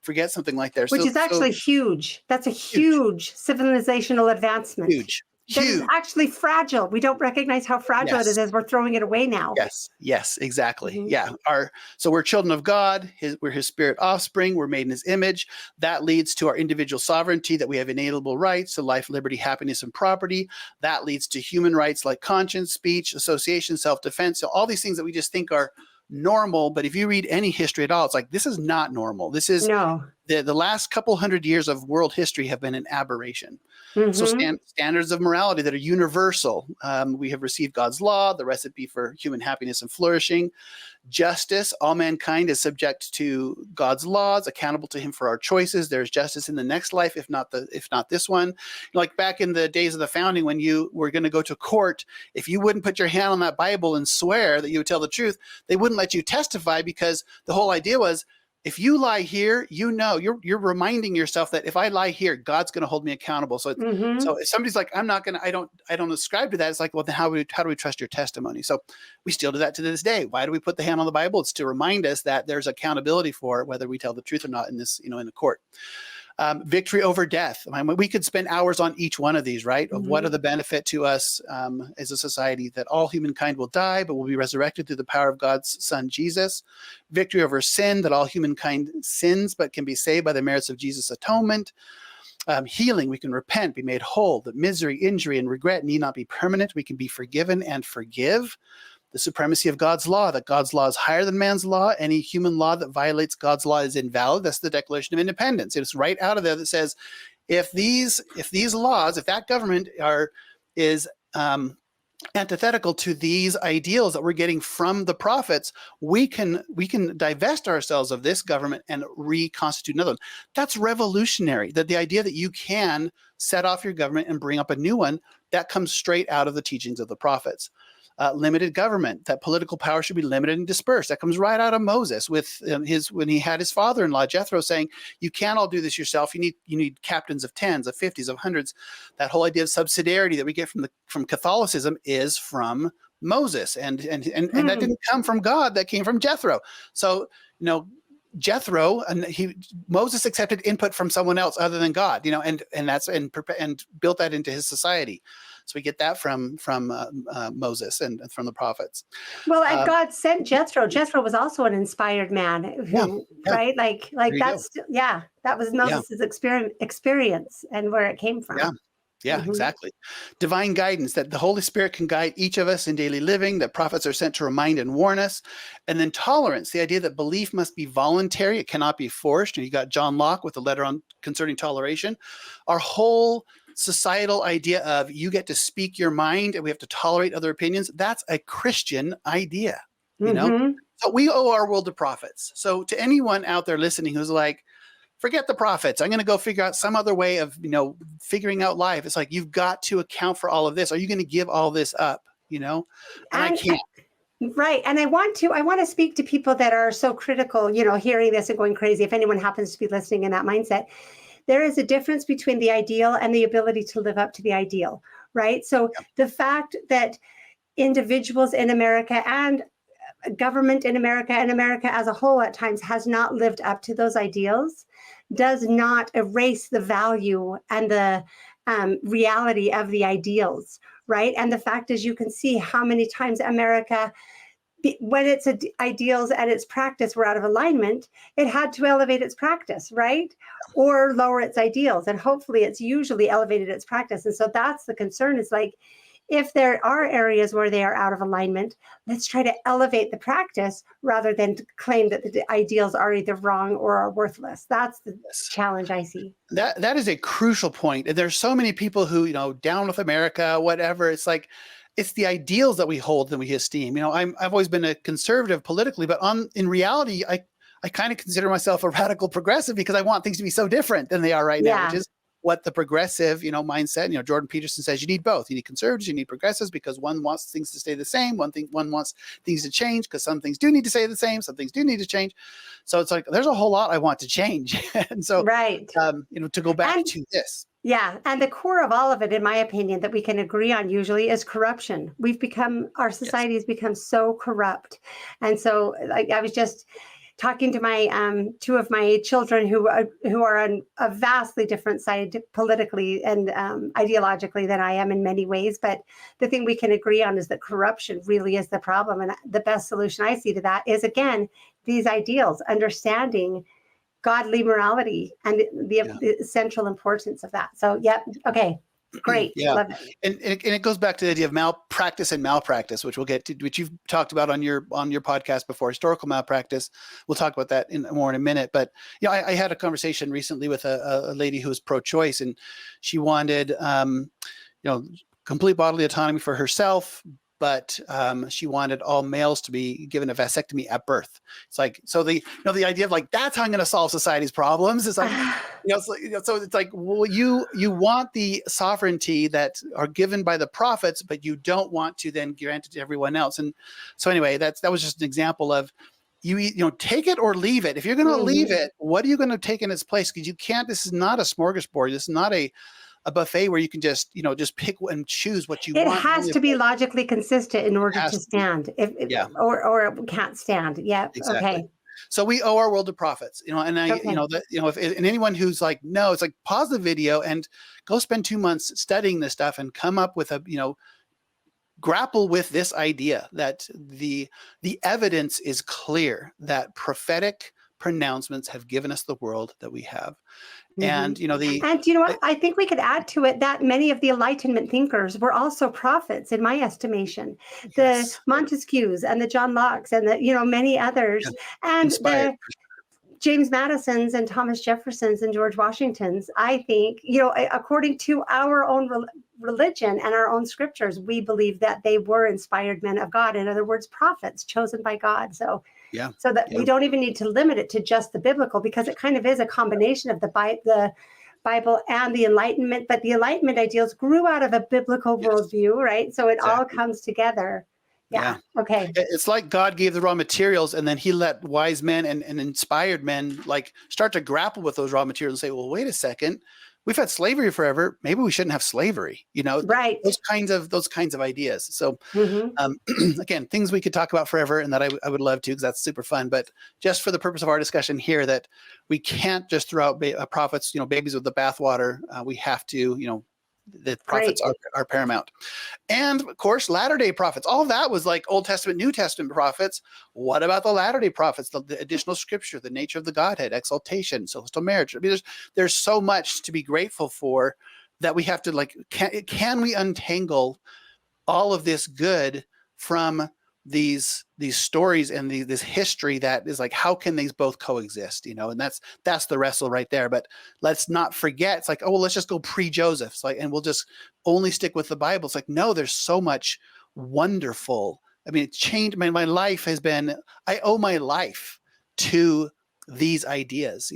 forget something like that. Which is actually huge. That's a huge civilizational advancement. Huge. That is actually fragile. We don't recognize how fragile it is as we're throwing it away now. Yes, exactly. Yeah. So we're children of God. We're his spirit offspring. We're made in his image. That leads to our individual sovereignty, that we have inalienable rights to life, liberty, happiness, and property. That leads to human rights like conscience, speech, association, self-defense. So all these things that we just think are normal, but if you read any history at all, it's like, this is not normal. This is the last couple hundred years of world history have been an aberration. So Mm-hmm. standards of morality that are universal. We have received God's law, the recipe for human happiness and flourishing. Justice, all mankind is subject to God's laws, accountable to him for our choices. There's justice in the next life, if not this one. Like back in the days of the founding, when you were going to go to court, if you wouldn't put your hand on that Bible and swear that you would tell the truth, they wouldn't let you testify, because the whole idea was, if you lie here, you're reminding yourself that if I lie here, God's going to hold me accountable. So Mm-hmm. if somebody's like, I don't ascribe to that, it's like, well, then how do we trust your testimony? So we still do that to this day. Why do we put the hand on the Bible? It's to remind us that there's accountability for whether we tell the truth or not in this, in the court. Victory over death. I mean, we could spend hours on each one of these, right? Of what are the benefit to us as a society, that all humankind will die, but will be resurrected through the power of God's Son, Jesus. Victory over sin, that all humankind sins, but can be saved by the merits of Jesus' atonement. Healing, we can repent, be made whole, that misery, injury, and regret need not be permanent. We can be forgiven and forgive. The supremacy of God's law, that God's law is higher than man's law. Any human law that violates God's law is invalid. That's the Declaration of Independence. It's right out of there that says, if that government is antithetical to these ideals that we're getting from the prophets, we can divest ourselves of this government and reconstitute another one. That's revolutionary. That the idea that you can set off your government and bring up a new one, that comes straight out of the teachings of the prophets. Limited government, that political power should be limited and dispersed. That comes right out of Moses with when he had his father-in-law Jethro saying, you can't all do this yourself. You need captains of tens, of 50s, of hundreds. That whole idea of subsidiarity that we get from Catholicism is from Moses, and that didn't come from God. That came from Jethro. So Jethro, Moses accepted input from someone else other than God, and built that into his society. So we get that from Moses and from the prophets. Well, and God sent Jethro. Jethro was also an inspired man who, yeah. right? Like that's, that was Moses's experience and where it came from. Yeah, exactly. Divine guidance, that the Holy Spirit can guide each of us in daily living, that prophets are sent to remind and warn us. And then tolerance, the idea that belief must be voluntary. It cannot be forced. And you got John Locke with the letter concerning toleration. Our whole societal idea of you get to speak your mind and we have to tolerate other opinions, that's a Christian idea, So we owe our world to prophets. So to anyone out there listening who's like, forget the prophets, I'm going to go figure out some other way of, figuring out life. It's like, you've got to account for all of this. Are you going to give all this up? And I can't. Right. And I want to speak to people that are so critical, hearing this and going crazy. If anyone happens to be listening in that mindset, there is a difference between the ideal and the ability to live up to the ideal. Right. So the fact that individuals in America and government in America and America as a whole at times has not lived up to those ideals does not erase the value and the reality of the ideals, right? And the fact is, you can see how many times America, when its ideals and its practice were out of alignment, it had to elevate its practice, right? Or lower its ideals. And hopefully it's usually elevated its practice. And so that's the concern, is like, if there are areas where they are out of alignment, let's try to elevate the practice rather than to claim that the ideals are either wrong or are worthless. That's the challenge I see. That is a crucial point. And there's so many people who, down with America, whatever. It's like, it's the ideals that we hold and we esteem. I've always been a conservative politically, but in reality, I kind of consider myself a radical progressive because I want things to be so different than they are right now, which is what the progressive, mindset, Jordan Peterson says, you need both. You need conservatives, you need progressives, because one wants things to stay the same. One wants things to change, because some things do need to stay the same. Some things do need to change. So it's like, there's a whole lot I want to change. And so, to go back to this. Yeah. And the core of all of it, in my opinion, that we can agree on usually is corruption. Our society has become so corrupt. And so I was just talking to my two of my children who are on a vastly different side politically and ideologically than I am in many ways. But the thing we can agree on is that corruption really is the problem. And the best solution I see to that is, again, these ideals, understanding godly morality and the central importance of that. So, okay. Great. Yeah, Love it. and it goes back to the idea of malpractice and malpractice, which we'll get to, which you've talked about on your podcast before. Historical malpractice. We'll talk about that more in a minute. But I had a conversation recently with a lady who was pro-choice, and she wanted complete bodily autonomy for herself, but she wanted all males to be given a vasectomy at birth. It's like, so the idea of like, that's how I'm going to solve society's problems. It's like, so it's like, well, you want the sovereignty that are given by the prophets, but you don't want to then grant it to everyone else. And so anyway, that was just an example of you take it or leave it. If you're going to leave it, what are you going to take in its place? Because you can't. This is not a smorgasbord. This is not a buffet where you can just pick and choose what you want. It has to be logically consistent in order to stand. Or it can't stand. Yeah. Exactly. Okay. So we owe our world to prophets, and anyone who's like, no, it's like, pause the video and go spend 2 months studying this stuff and come up with grapple with this idea that the evidence is clear that prophetic pronouncements have given us the world that we have. And you know what? I think we could add to it that many of the Enlightenment thinkers were also prophets, in my estimation. The Montesquieu's and the John Locke's and the many others, and inspired. the James Madison's and Thomas Jefferson's and George Washington's. I think according to our own religion and our own scriptures, we believe that they were inspired men of God. In other words, prophets chosen by God. So that we don't even need to limit it to just the biblical, because it kind of is a combination of the Bible and the Enlightenment. But the Enlightenment ideals grew out of a biblical worldview, right? So it all comes together. Yeah. Okay. It's like God gave the raw materials, and then he let wise men and inspired men like start to grapple with those raw materials and say, well, wait a second. We've had slavery forever. Maybe we shouldn't have slavery, right? Those kinds of ideas. So again, things we could talk about forever, and that I would love to, because that's super fun. But just for the purpose of our discussion here, that we can't just throw out prophets, babies with the bathwater. We have to, the prophets are paramount. And of course, Latter-day prophets, all of that was like Old Testament, New Testament prophets. What about the Latter-day prophets, the additional scripture, the nature of the Godhead, exaltation, celestial marriage? I mean, there's so much to be grateful for that we have to can we untangle all of this good from these stories and this history that is like, how can these both coexist? And that's the wrestle right there. But let's not forget, it's like, oh, well, let's just go pre-Joseph. It's like, and we'll just only stick with the Bible. It's like, no, there's so much wonderful. I mean, it changed. My life has been, I owe my life to these ideas.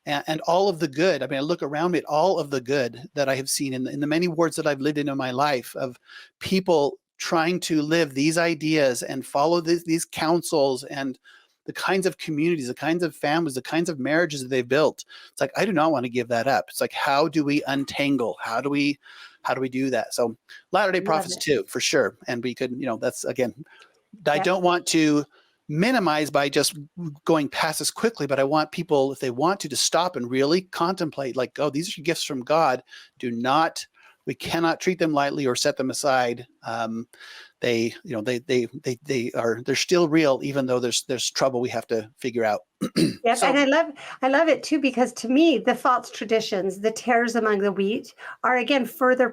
And all of the good. I mean, I look around me at all of the good that I have seen in the many wards that I've lived in my life, of people trying to live these ideas and follow these counsels and the kinds of communities, the kinds of families, the kinds of marriages that they've built. It's like, I do not want to give that up. It's like, how do we untangle? How do we do that? So Latter-day prophets too, for sure. And we could, that's again, I don't want to minimize by just going past this quickly, but I want people, if they want to stop and really contemplate, like, oh, these are gifts from God. We cannot treat them lightly or set them aside. They're still real, even though there's trouble we have to figure out. Yes, and I love it too, because to me, the false traditions, the tares among the wheat, are again further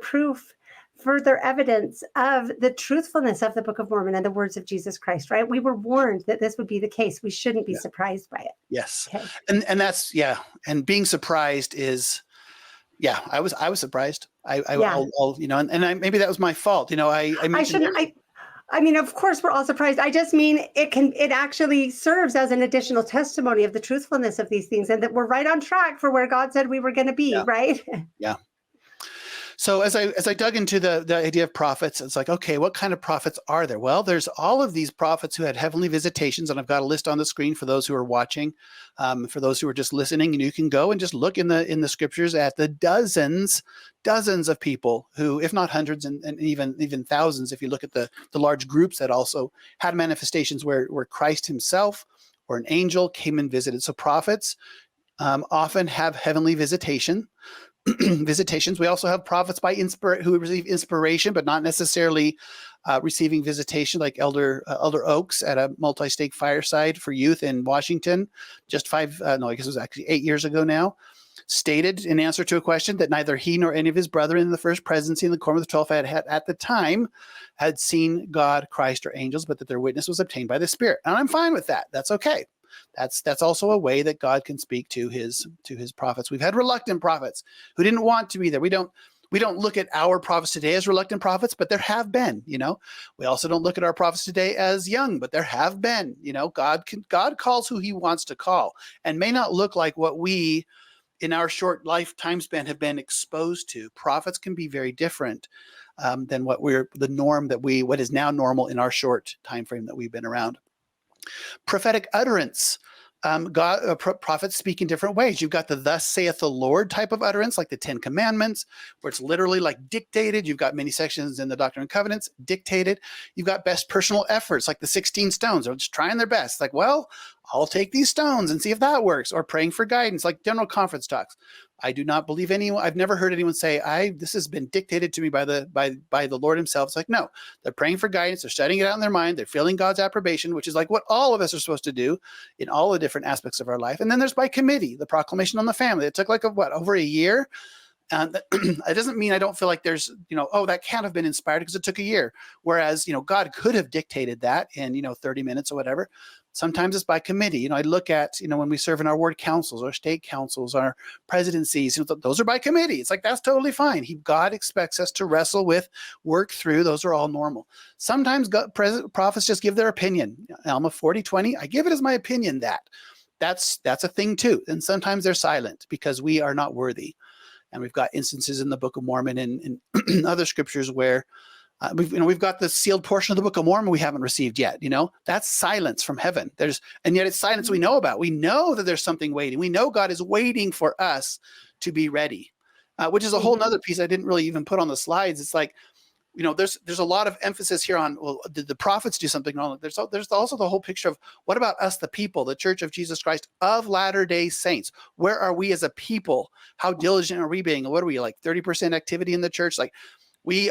evidence of the truthfulness of the Book of Mormon and the words of Jesus Christ, right? We were warned that this would be the case. We shouldn't be surprised by it. Yes. Okay. And that's, and being surprised is, I was surprised. Maybe that was my fault. I mean, of course, we're all surprised. I just mean it actually serves as an additional testimony of the truthfulness of these things, and that we're right on track for where God said we were going to be, right? Yeah. So as I dug into the idea of prophets, it's like, okay, what kind of prophets are there? Well, there's all of these prophets who had heavenly visitations, and I've got a list on the screen for those who are watching. For those who are just listening, and you can go and just look in the scriptures at the dozens of people who, if not hundreds and even thousands, if you look at the large groups that also had manifestations where Christ himself or an angel came and visited. So prophets often have heavenly visitations. We also have prophets who receive inspiration, but not necessarily receiving visitation, like Elder Oaks at a multi-stake fireside for youth in Washington, just 8 years ago now. stated in answer to a question that neither he nor any of his brethren in the first presidency in the quorum of the 12 had at the time had seen God, Christ, or angels, but that their witness was obtained by the Spirit. And I'm fine with that. That's okay. That's also a way that God can speak to his prophets. We've had reluctant prophets who didn't want to be there. We don't look at our prophets today as reluctant prophets, but there have been, We also don't look at our prophets today as young, but there have been, God calls who he wants to call, and may not look like what we in our short lifetime span have been exposed to. Prophets can be very different than what is now normal in our short time frame that we've been around. Prophetic utterance. Prophets speak in different ways. You've got the "Thus saith the Lord" type of utterance, like the Ten Commandments, where it's literally like dictated. You've got many sections in the Doctrine and Covenants dictated. You've got best personal efforts, like the 16 stones. They're just trying their best. Like, well, I'll take these stones and see if that works. Or praying for guidance, like general conference talks. I do not believe anyone. I've never heard anyone say, "This has been dictated to me by the Lord Himself." It's like, no, they're praying for guidance. They're studying it out in their mind. They're feeling God's approbation, which is like what all of us are supposed to do in all the different aspects of our life. And then there's by committee, the proclamation on the family. It took over a year. And it doesn't mean I don't feel like there's, that can't have been inspired because it took a year. Whereas, God could have dictated that in, 30 minutes or whatever. Sometimes it's by committee. I look at, when we serve in our ward councils, our state councils, our presidencies, those are by committee. It's like, that's totally fine. God expects us to wrestle with, work through. Those are all normal. Sometimes prophets just give their opinion. Alma 40:20, I give it as my opinion that's a thing too. And sometimes they're silent because we are not worthy. And we've got instances in the Book of Mormon and other scriptures where we've got the sealed portion of the Book of Mormon we haven't received yet. That's silence from heaven. And yet it's silence we know about. We know that there's something waiting. We know God is waiting for us to be ready, which is a whole nother piece I didn't really even put on the slides. It's like, there's a lot of emphasis here on, well, did the prophets do something wrong? There's also the whole picture of what about us, the people, the Church of Jesus Christ of Latter-day Saints? Where are we as a people? How diligent are we being? What are we, like 30% activity in the church? Like,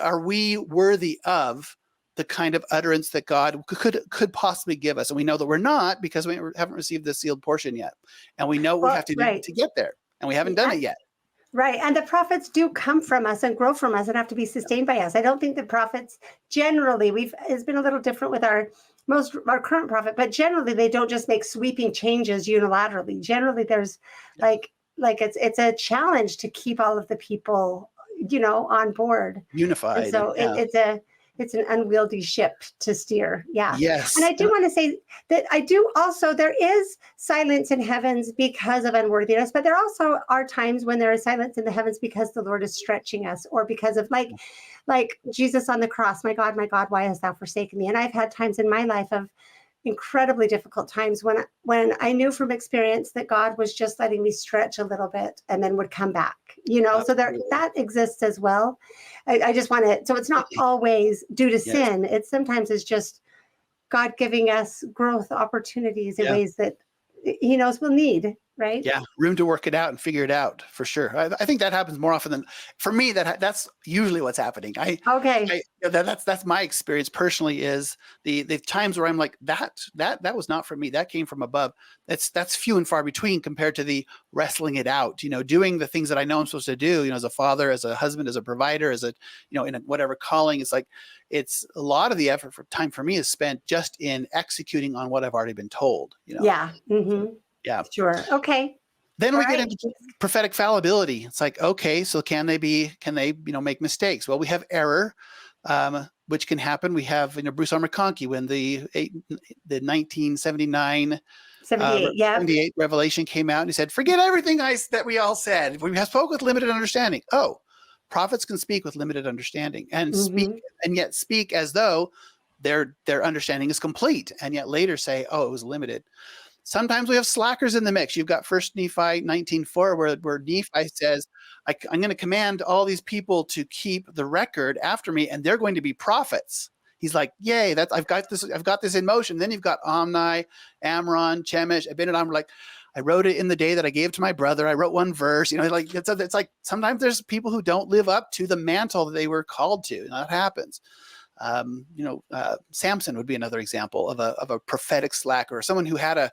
are we worthy of the kind of utterance that God could possibly give us? And we know that we're not, because we haven't received the sealed portion yet. And we know we have to do to get there, and we haven't done it yet. Right. And the prophets do come from us and grow from us and have to be sustained by us. I don't think the prophets generally, it's been a little different with our current prophet, but generally they don't just make sweeping changes unilaterally. Generally there's like it's a challenge to keep all of the people, on board. Unified. And so it's an unwieldy ship to steer. Yeah. Yes. And I do want to say that there is silence in heavens because of unworthiness, but there also are times when there is silence in the heavens because the Lord is stretching us, or because of like Jesus on the cross, my God, why hast thou forsaken me? And I've had times in my life of incredibly difficult times when I knew from experience that God was just letting me stretch a little bit and then would come back, so that exists as well. I just want to, so it's not always due to sin. It sometimes is just God giving us growth opportunities in ways that He knows we'll need. Right. Yeah. Room to work it out and figure it out, for sure. I think that happens more often than, for me, that's usually what's happening. That's my experience personally, is the times where I'm like, that was not for me. That came from above. That's few and far between compared to the wrestling it out, doing the things that I know I'm supposed to do, as a father, as a husband, as a provider, as a, in a whatever calling. It's like, it's a lot of the effort for time for me is spent just in executing on what I've already been told, Yeah. Mm-hmm. Yeah. Sure. Okay. Then we get into prophetic fallibility. It's like, okay, so can they make mistakes? Well, we have error, which can happen. We have, Bruce R. McConkie, when the 1979 78 revelation came out, and he said, forget everything that we all said. We have spoke with limited understanding. Oh, prophets can speak with limited understanding and speak as though their understanding is complete, and yet later say, oh, it was limited. Sometimes we have slackers in the mix. You've got 1 Nephi 19:4, where Nephi says, I'm going to command all these people to keep the record after me, and they're going to be prophets. He's like, yay, I've got this in motion. Then you've got Omni, Amron, Chemesh, Abinadab. Like, I wrote it in the day that I gave to my brother. I wrote one verse. It's like sometimes there's people who don't live up to the mantle that they were called to, and that happens. Samson would be another example of a prophetic slacker, or someone who had a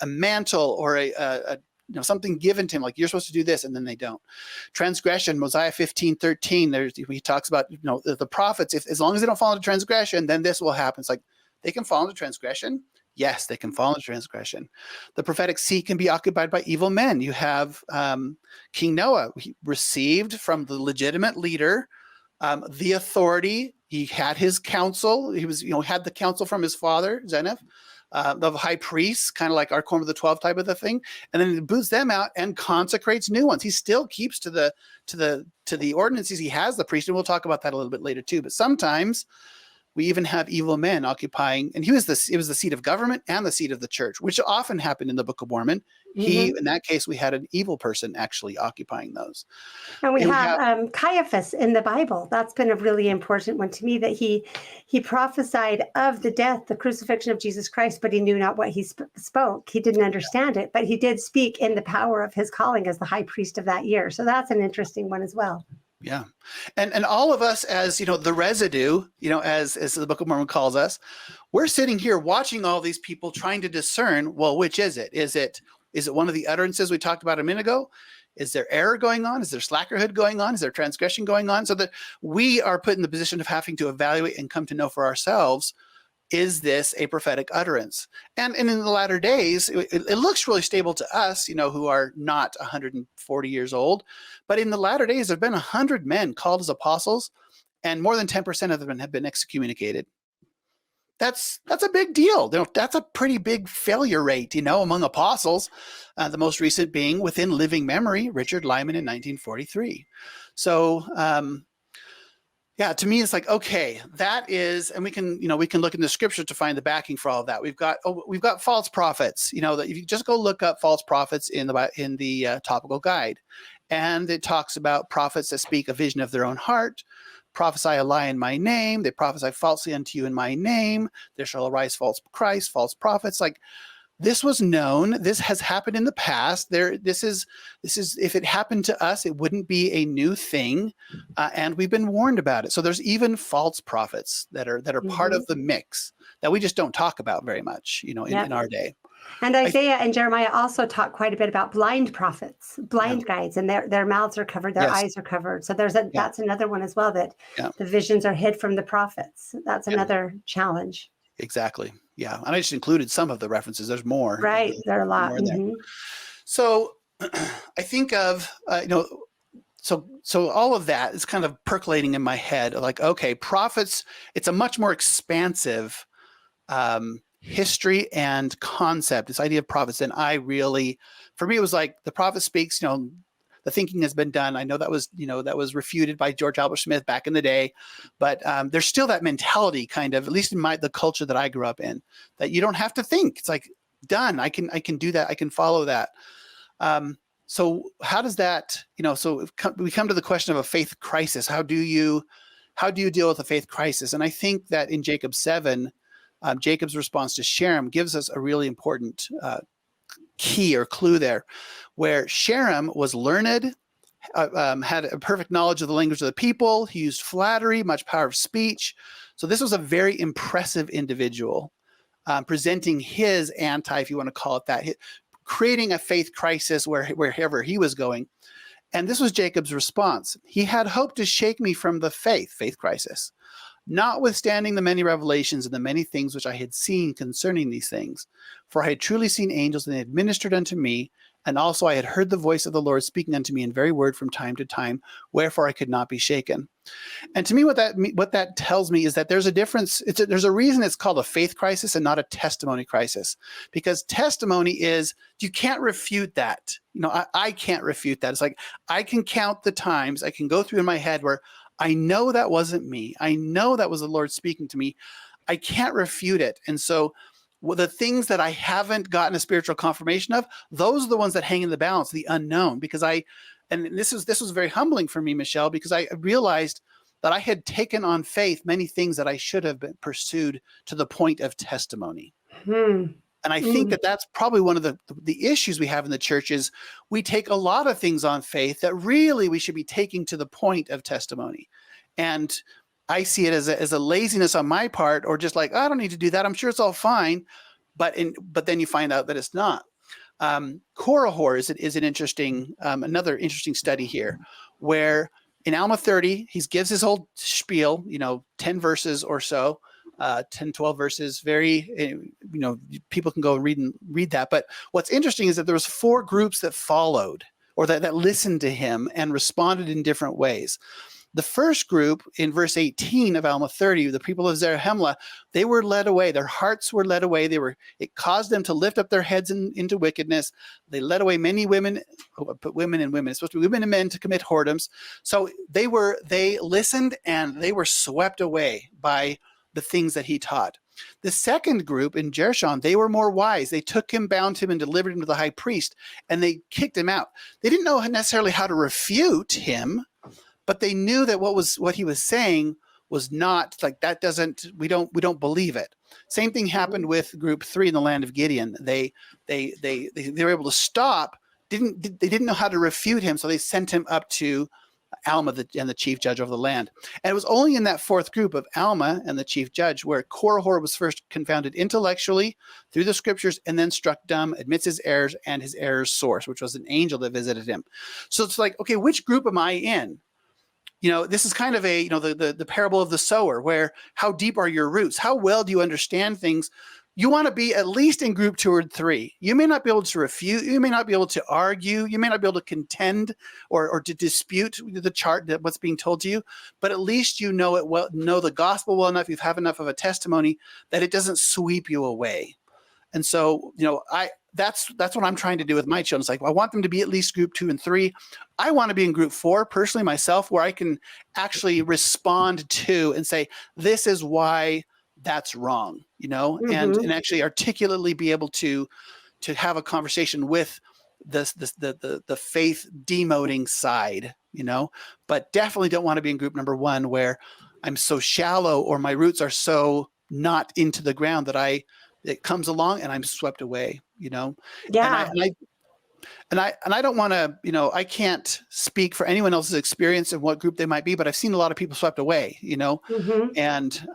mantle or something given to him, like you're supposed to do this, and then they don't. Transgression, Mosiah 15:13, he talks about, the prophets, if as long as they don't fall into transgression, then this will happen. It's like, they can fall into transgression. Yes, they can fall into transgression. The prophetic seat can be occupied by evil men. You have King Noah. He received from the legitimate leader the authority. He had his counsel. He was, had the counsel from his father, Zeniff, the high priests, kind of like our Quorum of the 12 type of the thing. And then he boots them out and consecrates new ones. He still keeps to the ordinances. He has the priest, and we'll talk about that a little bit later too. But sometimes we even have evil men occupying, and it was the seat of government and the seat of the church, which often happened in the Book of Mormon. In that case, we had an evil person actually occupying those. And we have Caiaphas in the Bible. That's been a really important one to me, that he prophesied of the death, the crucifixion of Jesus Christ, but he knew not what he spoke. He didn't understand it, but he did speak in the power of his calling as the high priest of that year. So that's an interesting one as well. Yeah. And all of us, as the residue, as the Book of Mormon calls us, we're sitting here watching all these people trying to discern, well, which is it? Is it one of the utterances we talked about a minute ago? Is there error going on? Is there slackerhood going on? Is there transgression going on? So that we are put in the position of having to evaluate and come to know for ourselves, is this a prophetic utterance? And in the latter days, it looks really stable to us, who are not 140 years old. But in the latter days, there have been 100 men called as apostles, and more than 10% of them have been excommunicated. That's a big deal. That's a pretty big failure rate, among apostles. The most recent being within living memory, Richard Lyman in 1943. So, yeah, to me, it's like, okay, that is, and we can look in the scripture to find the backing for all of that. We've got false prophets. That if you just go look up false prophets in the topical guide, and it talks about prophets that speak a vision of their own heart, prophesy a lie in my name, they prophesy falsely unto you in my name, there shall arise false Christ, false prophets. Like, this was known. This has happened in the past. This is if it happened to us, it wouldn't be a new thing, and we've been warned about it. So there's even false prophets that are part of the mix that we just don't talk about very much, in our day. And Isaiah and Jeremiah also talk quite a bit about blind prophets, blind guides, and their mouths are covered, their eyes are covered. So that's another one as well, that the visions are hid from the prophets. That's another challenge. Exactly. Yeah. And I just included some of the references. There's more. Right. There are a lot. So I think of, so all of that is kind of percolating in my head. Like, okay, prophets, it's a much more expansive history and concept, this idea of prophets, than for me, it was like the prophet speaks, the thinking has been done. I know that was refuted by George Albert Smith back in the day, but there's still that mentality, kind of, at least in the culture that I grew up in, that you don't have to think. It's like, done. I can do that. I can follow that. So how does that, so we come to the question of a faith crisis. How do you deal with a faith crisis? And I think that in Jacob 7, Jacob's response to Sherem gives us a really important key or clue there, where Sherem was learned, had a perfect knowledge of the language of the people. He used flattery, much power of speech. So this was a very impressive individual, presenting his if you want to call it that, creating a faith crisis wherever he was going. And this was Jacob's response. He had hoped to shake me from the faith crisis, notwithstanding the many revelations and the many things which I had seen concerning these things. For I had truly seen angels, and they had ministered unto me, and also I had heard the voice of the Lord speaking unto me in very word from time to time, wherefore I could not be shaken. And to me, what that tells me is that there's a difference. There's a reason it's called a faith crisis and not a testimony crisis, because testimony is, you can't refute that. I can't refute that. It's like, I can count the times, I can go through in my head where I know that wasn't me. I know that was the Lord speaking to me. I can't refute it. And so the things that I haven't gotten a spiritual confirmation of, those are the ones that hang in the balance, the unknown. Because this was very humbling for me, Michelle, because I realized that I had taken on faith many things that I should have been pursued to the point of testimony. And I think that that's probably one of the issues we have in the church is we take a lot of things on faith that really we should be taking to the point of testimony. And I see it as a laziness on my part, or just like, I don't need to do that. I'm sure it's all fine. But then you find out that it's not. Korihor is an interesting, another interesting study here, where in Alma 30, he gives his whole spiel, 10 verses or so, 10, 12 verses, people can go read that. But what's interesting is that there was 4 groups that followed, or that listened to him and responded in different ways. The first group in verse 18 of Alma 30, the people of Zarahemla, they were led away. Their hearts were led away. It caused them to lift up their heads into wickedness. They led away many women, put women and women. It's supposed to be women and men to commit whoredoms. So they listened and they were swept away by the things that he taught. The second group in Jershon, they were more wise. They took him, bound him, and delivered him to the high priest, and they kicked him out. They didn't know necessarily how to refute him, but they knew that what he was saying was not like that. We don't believe it. Same thing happened with group 3 in the land of Gideon. They were able to stop. They didn't know how to refute him, so they sent him up to Alma and the chief judge over the land. And it was only in that 4th group of Alma and the chief judge where Korihor was first confounded intellectually through the scriptures and then struck dumb, admits his errors and his errors' source, which was an angel that visited him. So it's like, okay, which group am I in? This is kind of the parable of the sower, where how deep are your roots? How well do you understand things? You want to be at least in group 2 or 3. You may not be able to refute. You may not be able to argue. You may not be able to contend or to dispute what's being told to you. But at least you know it well, know the gospel well enough. You have enough of a testimony that it doesn't sweep you away. And so, that's what I'm trying to do with my children. It's like, I want them to be at least group 2 and 3. I want to be in group 4 personally myself, where I can actually respond to and say, this is why that's wrong, and actually articulately be able to have a conversation with the faith demoting side, but definitely don't want to be in group number 1 where I'm so shallow or my roots are so not into the ground that it comes along and I'm swept away, Yeah. And I don't want to, I can't speak for anyone else's experience of what group they might be, but I've seen a lot of people swept away, and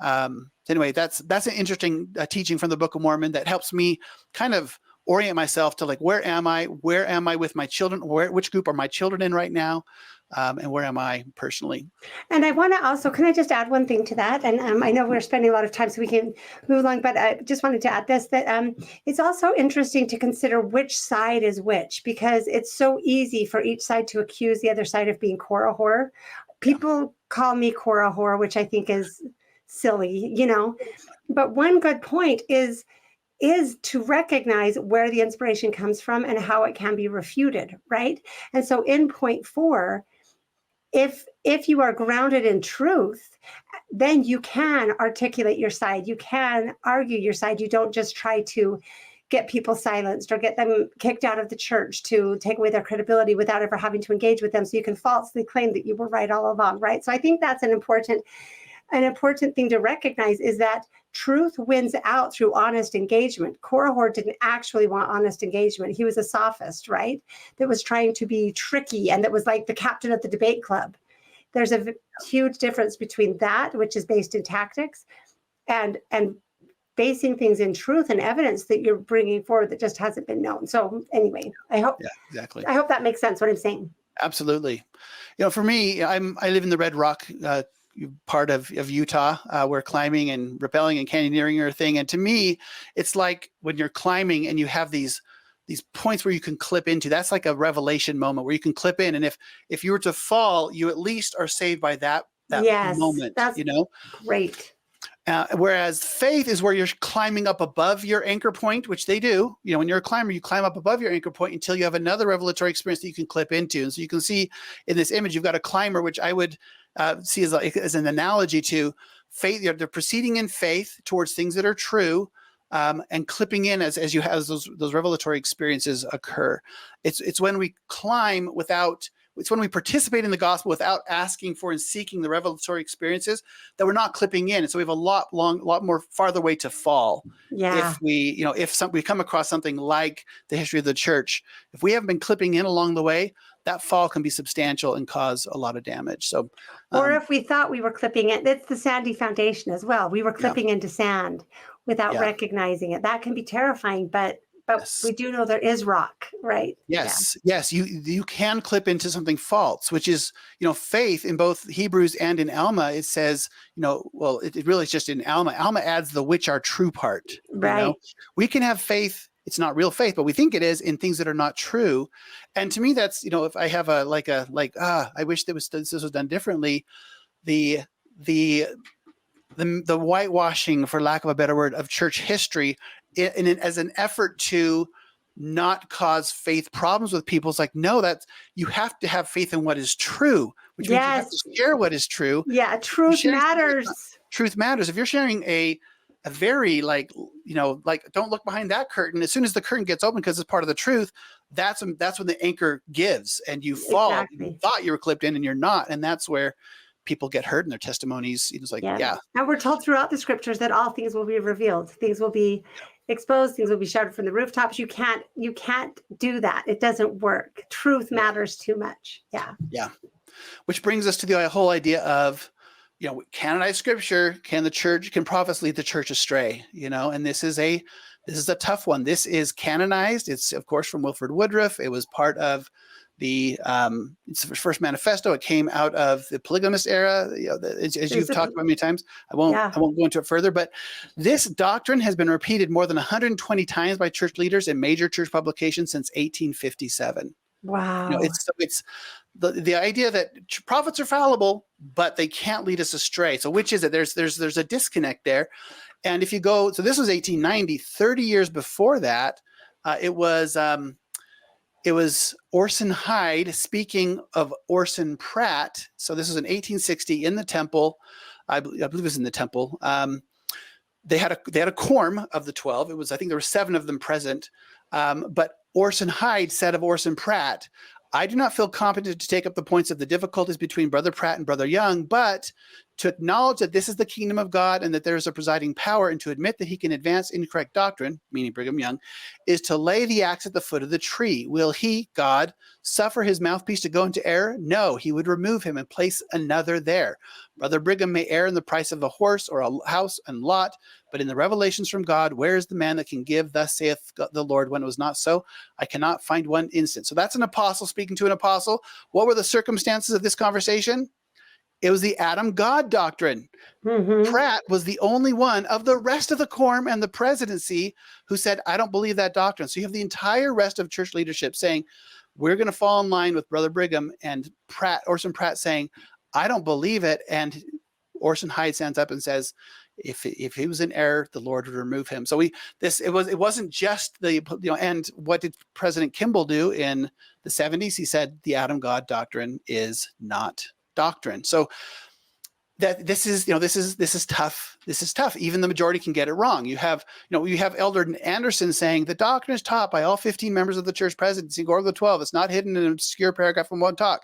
anyway, that's an interesting teaching from the Book of Mormon that helps me kind of orient myself to like, where am I with my children? Which group are my children in right now? And where am I personally? And I want to also, can I just add one thing to that? And I know we're spending a lot of time, so we can move along, but I just wanted to add this, that it's also interesting to consider which side is which, because it's so easy for each side to accuse the other side of being Korihor. People call me Korihor, which I think is silly, but one good point is to recognize where the inspiration comes from and how it can be refuted, right? And so in point 4, if you are grounded in truth, then you can articulate your side. You can argue your side. You don't just try to get people silenced or get them kicked out of the church to take away their credibility without ever having to engage with them. So you can falsely claim that you were right all along, right? So I think that's an important thing to recognize, is that truth wins out through honest engagement. Korihor didn't actually want honest engagement. He was a sophist, right? That was trying to be tricky, and that was like the captain of the debate club. There's a huge difference between that, which is based in tactics, and basing things in truth and evidence that you're bringing forward that just hasn't been known. So anyway, I hope that makes sense what I'm saying. Absolutely. For me, I live in the Red Rock part of Utah, where climbing and rappelling and canyoneering are a thing. And to me, it's like when you're climbing and you have these points where you can clip into, that's like a revelation moment where you can clip in. And if you were to fall, you at least are saved by that moment, that's great. Whereas faith is where you're climbing up above your anchor point, which they do. When you're a climber, you climb up above your anchor point until you have another revelatory experience that you can clip into. And so you can see in this image, you've got a climber, which I would see as an analogy to faith. They're proceeding in faith towards things that are true, and clipping in as those revelatory experiences occur. It's when we climb it's when we participate in the gospel without asking for and seeking the revelatory experiences that we're not clipping in. And so we have a lot more farther way to fall. Yeah. If we come across something like the history of the church, if we haven't been clipping in along the way, that fall can be substantial and cause a lot of damage. So, or if we thought we were clipping it, that's the sandy foundation as well. We were clipping into sand without recognizing it. That can be terrifying, but but Yes. we do know there is rock, right? Yes, yes, you can clip into something false, which is, faith in both Hebrews and in Alma. It says, well, it really is just in Alma. Alma adds the which are true part. Right. We can have faith. It's not real faith, but we think it is in things that are not true. And to me, that's, if I have I wish this was done differently. The the the whitewashing, for lack of a better word, of church history as an effort to not cause faith problems with people. It's like, no, that you have to have faith in what is true, which means you have to Yes. share what is true. Yeah. You're Truth sharing something that's not- matters. Truth matters. If you're sharing a very don't look behind that curtain. As soon as the curtain gets open, because it's part of the truth, that's when the anchor gives and you fall. You Exactly. thought you were clipped in and you're not. And that's where people get hurt in their testimonies. It's like, Yeah. yeah. And we're told throughout the scriptures that all things will be revealed. Things will be exposed. Things will be shouted from the rooftops. You can't do that. It doesn't work. Truth matters too much. Yeah. Yeah. Which brings us to the whole idea of, canonized scripture. Can prophets lead the church astray? And this is a tough one. This is canonized. It's of course from Wilford Woodruff. It was part of the it's the first manifesto. It came out of the polygamist era. As you've talked about many times. I won't go into it further. But this doctrine has been repeated more than 120 times by church leaders in major church publications since 1857. Wow. It's the idea that prophets are fallible, but they can't lead us astray. So which is it? There's a disconnect there. And if you go, so this was 1890, 30 years before that, it was Orson Hyde speaking of Orson Pratt. So this was in 1860 in the temple. I believe it was in the temple. They had a quorum of the 12. I think there were 7 of them present. But Orson Hyde said of Orson Pratt, I do not feel competent to take up the points of the difficulties between Brother Pratt and Brother Young, but to acknowledge that this is the kingdom of God and that there is a presiding power, and to admit that he can advance incorrect doctrine, meaning Brigham Young, is to lay the axe at the foot of the tree. Will he, God, suffer his mouthpiece to go into error? No, he would remove him and place another there. Brother Brigham may err in the price of a horse or a house and lot, but in the revelations from God, where is the man that can give, thus saith the Lord, when it was not so? I cannot find one instant. So that's an apostle speaking to an apostle. What were the circumstances of this conversation? It was the Adam God doctrine. Mm-hmm. Pratt was the only one of the rest of the quorum and the presidency who said, I don't believe that doctrine. So you have the entire rest of church leadership saying, we're going to fall in line with Brother Brigham, and Orson Pratt saying, I don't believe it. And Orson Hyde stands up and says, if he was in error, the Lord would remove him. So it wasn't just and what did President Kimball do in the 70s? He said the Adam God doctrine is not doctrine. So that this is tough. This is tough. Even the majority can get it wrong. You have Elder Anderson saying the doctrine is taught by all 15 members of the church presidency, or the 12. It's not hidden in an obscure paragraph from one talk.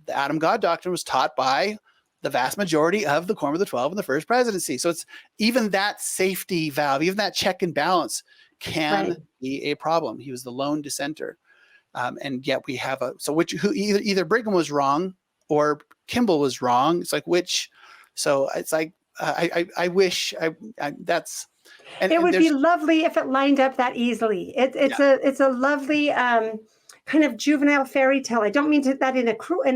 The Adam God doctrine was taught by the vast majority of the quorum of the 12 in the first presidency. So it's even that safety valve, even that check and balance can be a problem. He was the lone dissenter. And yet we have either Brigham was wrong or Kimball was wrong. It's like which, so it's like I wish that's. And it would be lovely if it lined up that easily. It's a lovely kind of juvenile fairy tale. I don't mean that in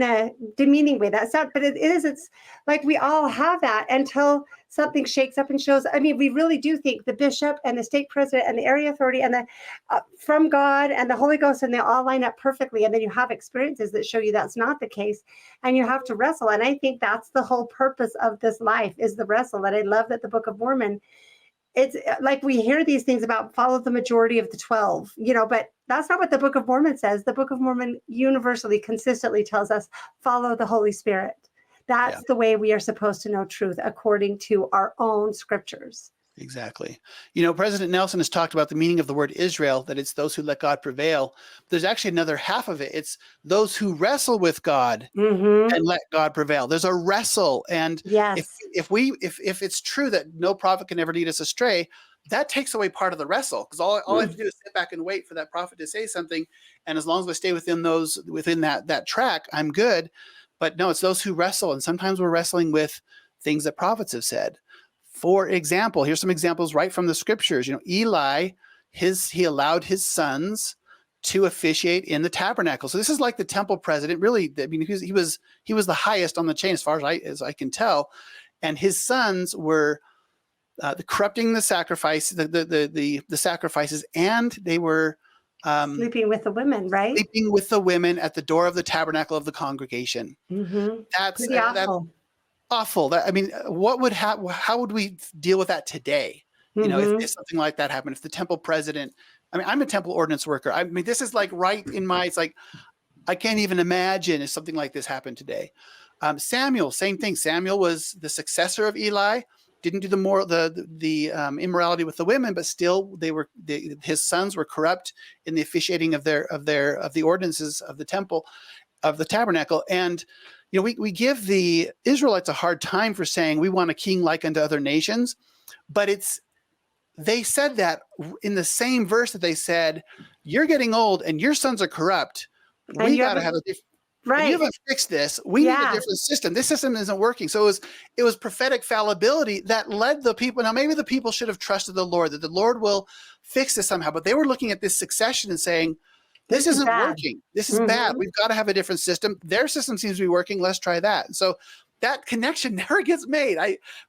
a demeaning way. That's not, but it is. It's like we all have that until something shakes up and shows. I mean, we really do think the bishop and the stake president and the area authority and the from God and the Holy Ghost, and they all line up perfectly. And then you have experiences that show you that's not the case, and you have to wrestle. And I think that's the whole purpose of this life, is the wrestle. And I love that the Book of Mormon, it's like we hear these things about follow the majority of the 12, but that's not what the Book of Mormon says. The Book of Mormon universally, consistently tells us, follow the Holy Spirit. That's the way we are supposed to know truth according to our own scriptures. Exactly. President Nelson has talked about the meaning of the word Israel, that it's those who let God prevail. There's actually another half of it. It's those who wrestle with God and let God prevail. There's a wrestle. And if it's true that no prophet can ever lead us astray, that takes away part of the wrestle, because all I have to do is sit back and wait for that prophet to say something. And as long as I stay within that track, I'm good. But no, it's those who wrestle. And sometimes we're wrestling with things that prophets have said. For example, here's some examples right from the scriptures. Eli he allowed his sons to officiate in the tabernacle. So this is like the temple president. Really, I mean, he was the highest on the chain as far as I can tell, and his sons were corrupting the sacrifice, the sacrifices, and they were Sleeping with the women, right? sleeping with the women at the door of the tabernacle of the congregation. That's Pretty awful. awful. I mean, how would we deal with that today? You know, if something like that happened, if the temple president, I mean, I'm a temple ordinance worker. I mean, this is like right in my, it's like, I can't even imagine if something like this happened today. Samuel, same thing. Samuel was the successor of Eli, didn't do the immorality with the women, but still his sons were corrupt in the officiating of the ordinances of the temple, of the tabernacle. And you know, we give the Israelites a hard time for saying we want a king like unto other nations, but they said that in the same verse that they said, you're getting old and your sons are corrupt. We got to have a different, right. You haven't fixed this. We need a different system. This system isn't working. So it was prophetic fallibility that led the people. Now, maybe the people should have trusted the Lord, that the Lord will fix this somehow. But they were looking at this succession and saying, this isn't working. This is bad. We've got to have a different system. Their system seems to be working. Let's try that. And so that connection never gets made.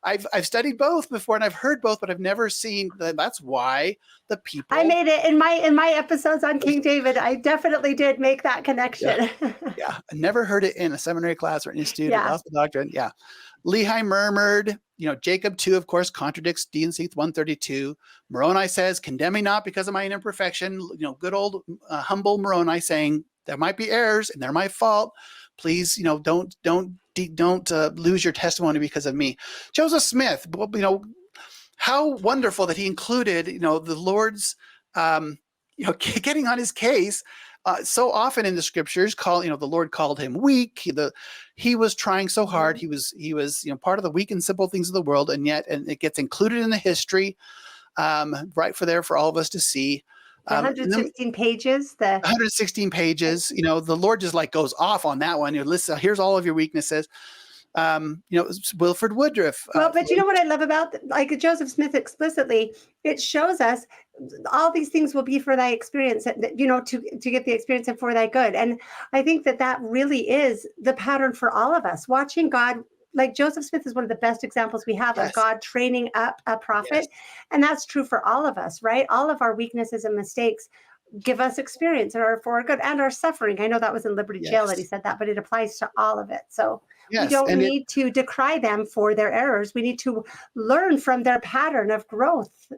I've studied both before and I've heard both, but I've never seen that. That's why the people. I made it in my episodes on King David. I definitely did make that connection. Yeah. I never heard it in a seminary class or institute or gospel doctrine. Yeah. Lehi murmured. You know, Jacob 2, of course, contradicts D&C 132. Moroni says, condemn me not because of my imperfection. You know, good old humble Moroni saying there might be errors and they're my fault. Please, you know, don't lose your testimony because of me. Joseph Smith, you know, how wonderful that he included, you know, the Lord's, you know, getting on his case. So often in the scriptures, the Lord called him weak. He was trying so hard. He was, you know, part of the weak and simple things of the world, and it gets included in the history, right for all of us to see. 116 pages. 116 pages. You know, the Lord just like goes off on that one. You know, listen, here's all of your weaknesses. You know, Wilford Woodruff. Well, but you know what I love about like Joseph Smith explicitly, it shows us all these things will be for thy experience, you know, to get the experience and for thy good. And I think that really is the pattern for all of us. Watching God, like Joseph Smith is one of the best examples we have of God training up a prophet. And that's true for all of us, right? All of our weaknesses and mistakes give us experience and are for our good and our suffering. I know that was in Liberty Jail that he said that, but it applies to all of it. So we don't need to decry them for their errors. We need to learn from their pattern of growth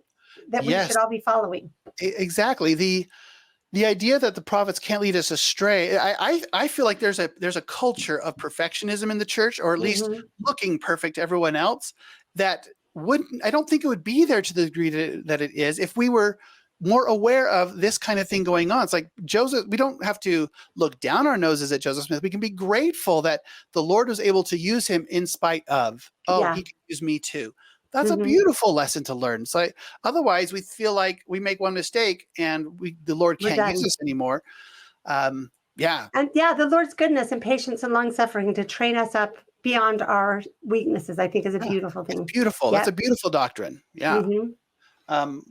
that we should all be following. Exactly. The idea that the prophets can't lead us astray. I feel like there's a culture of perfectionism in the church, or at least looking perfect to everyone else, that I don't think it would be there to the degree that it is if we were more aware of this kind of thing going on. It's like Joseph, we don't have to look down our noses at Joseph Smith. We can be grateful that the Lord was able to use him in spite of, he can use me too. That's a beautiful lesson to learn. So otherwise we feel like we make one mistake and the Lord can't use us anymore. And the Lord's goodness and patience and long suffering to train us up beyond our weaknesses, I think is a beautiful thing. It's beautiful. That's a beautiful doctrine. Yeah.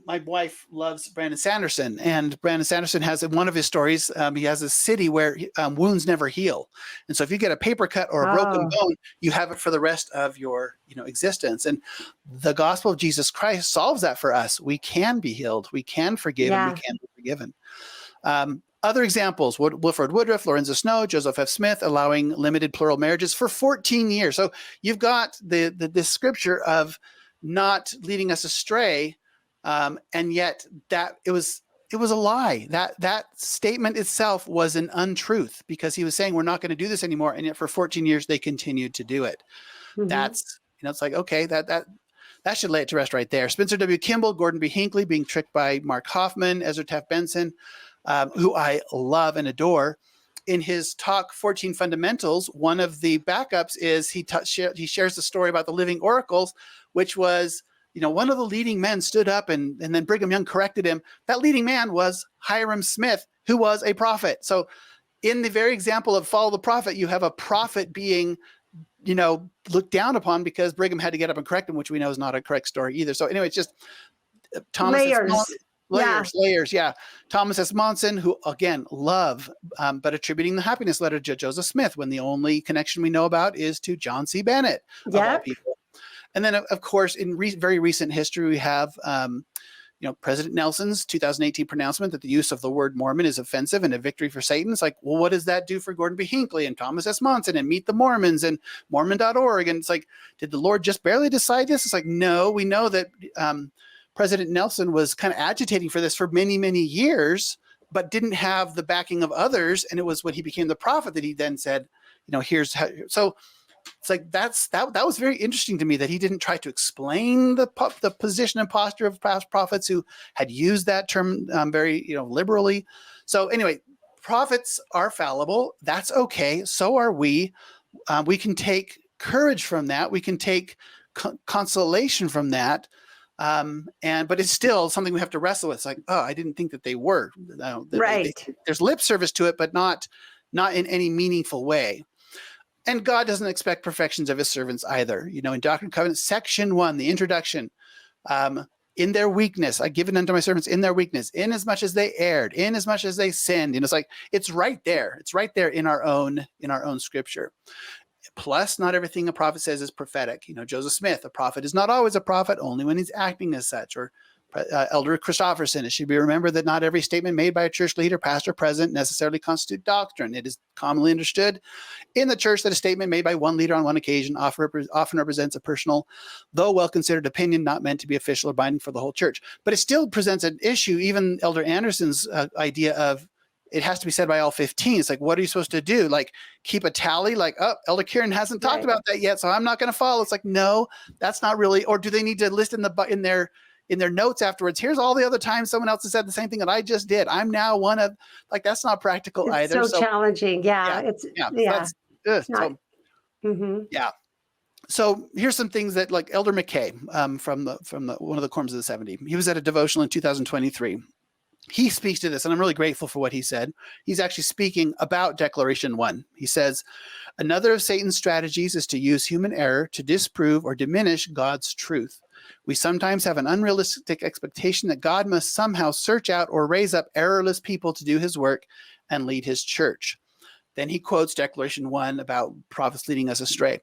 My wife loves Brandon Sanderson, and Brandon Sanderson has in one of his stories, he has a city where wounds never heal. And so if you get a paper cut or a broken bone, you have it for the rest of your, you know, existence. And the gospel of Jesus Christ solves that for us. We can be healed. We can forgive and we can be forgiven. Other examples, Wilford Woodruff, Lorenzo Snow, Joseph F. Smith, allowing limited plural marriages for 14 years. So you've got this scripture of not leading us astray, and yet that it was a lie. That statement itself was an untruth, because he was saying we're not going to do this anymore, and yet for 14 years they continued to do it. That's, you know, it's like, okay, that should lay it to rest right there. Spencer W. Kimball, Gordon B. Hinckley being tricked by Mark Hoffman, Ezra Taft Benson, who I love and adore. In his talk, 14 Fundamentals, one of the backups is he shares the story about the living oracles, which was, you know, one of the leading men stood up and then Brigham Young corrected him. That leading man was Hiram Smith, who was a prophet. So in the very example of follow the prophet, you have a prophet being, you know, looked down upon because Brigham had to get up and correct him, which we know is not a correct story either. So anyway, it's just Thomas. Yeah. layers. Yeah. Thomas S. Monson, who again, love, but attributing the happiness letter to Joseph Smith when the only connection we know about is to John C. Bennett, of all Yep. people. And then, of course, in very recent history, we have President Nelson's 2018 pronouncement that the use of the word Mormon is offensive and a victory for Satan. It's like, well, what does that do for Gordon B. Hinckley and Thomas S. Monson and Meet the Mormons and Mormon.org? And it's like, did the Lord just barely decide this? It's like, no, we know that President Nelson was kind of agitating for this for many, many years, but didn't have the backing of others. And it was when he became the prophet that he then said, here's how. So it's like that was very interesting to me that he didn't try to explain the position and posture of past prophets who had used that term very liberally. So anyway, prophets are fallible. That's okay. So are we. We can take courage from that. We can take consolation from that. But it's still something we have to wrestle with. It's like, oh, I didn't think that they were. Right. There's lip service to it, but not in any meaningful way. And God doesn't expect perfections of his servants either. In Doctrine and Covenants, section 1, the introduction, in their weakness, I give it unto my servants in their weakness, in as much as they erred, in as much as they sinned. It's like, it's right there. It's right there in our own scripture. Plus, not everything a prophet says is prophetic. Joseph Smith, a prophet is not always a prophet, only when he's acting as such. Or Elder Christofferson, it should be remembered that not every statement made by a church leader, pastor, president necessarily constitute doctrine. It is commonly understood in the church that a statement made by one leader on one occasion often represents a personal, though well-considered opinion, not meant to be official or binding for the whole church. But it still presents an issue. Even Elder Anderson's idea of it has to be said by all 15. It's like, what are you supposed to do? Like, keep a tally? Like, oh, Elder Kieran hasn't talked about that yet, so I'm not going to follow. It's like, no, that's not really. Or do they need to list in their notes afterwards, here's all the other times someone else has said the same thing that I just did. I'm now one of, like, that's not practical It's either. so challenging. Yeah. Yeah. So here's some things that, like, Elder McKay from the one of the quorums of the 70, he was at a devotional in 2023. He speaks to this, and I'm really grateful for what he said. He's actually speaking about Declaration 1. He says, another of Satan's strategies is to use human error to disprove or diminish God's truth. We sometimes have an unrealistic expectation that God must somehow search out or raise up errorless people to do his work and lead his church. Then he quotes Declaration 1 about prophets leading us astray.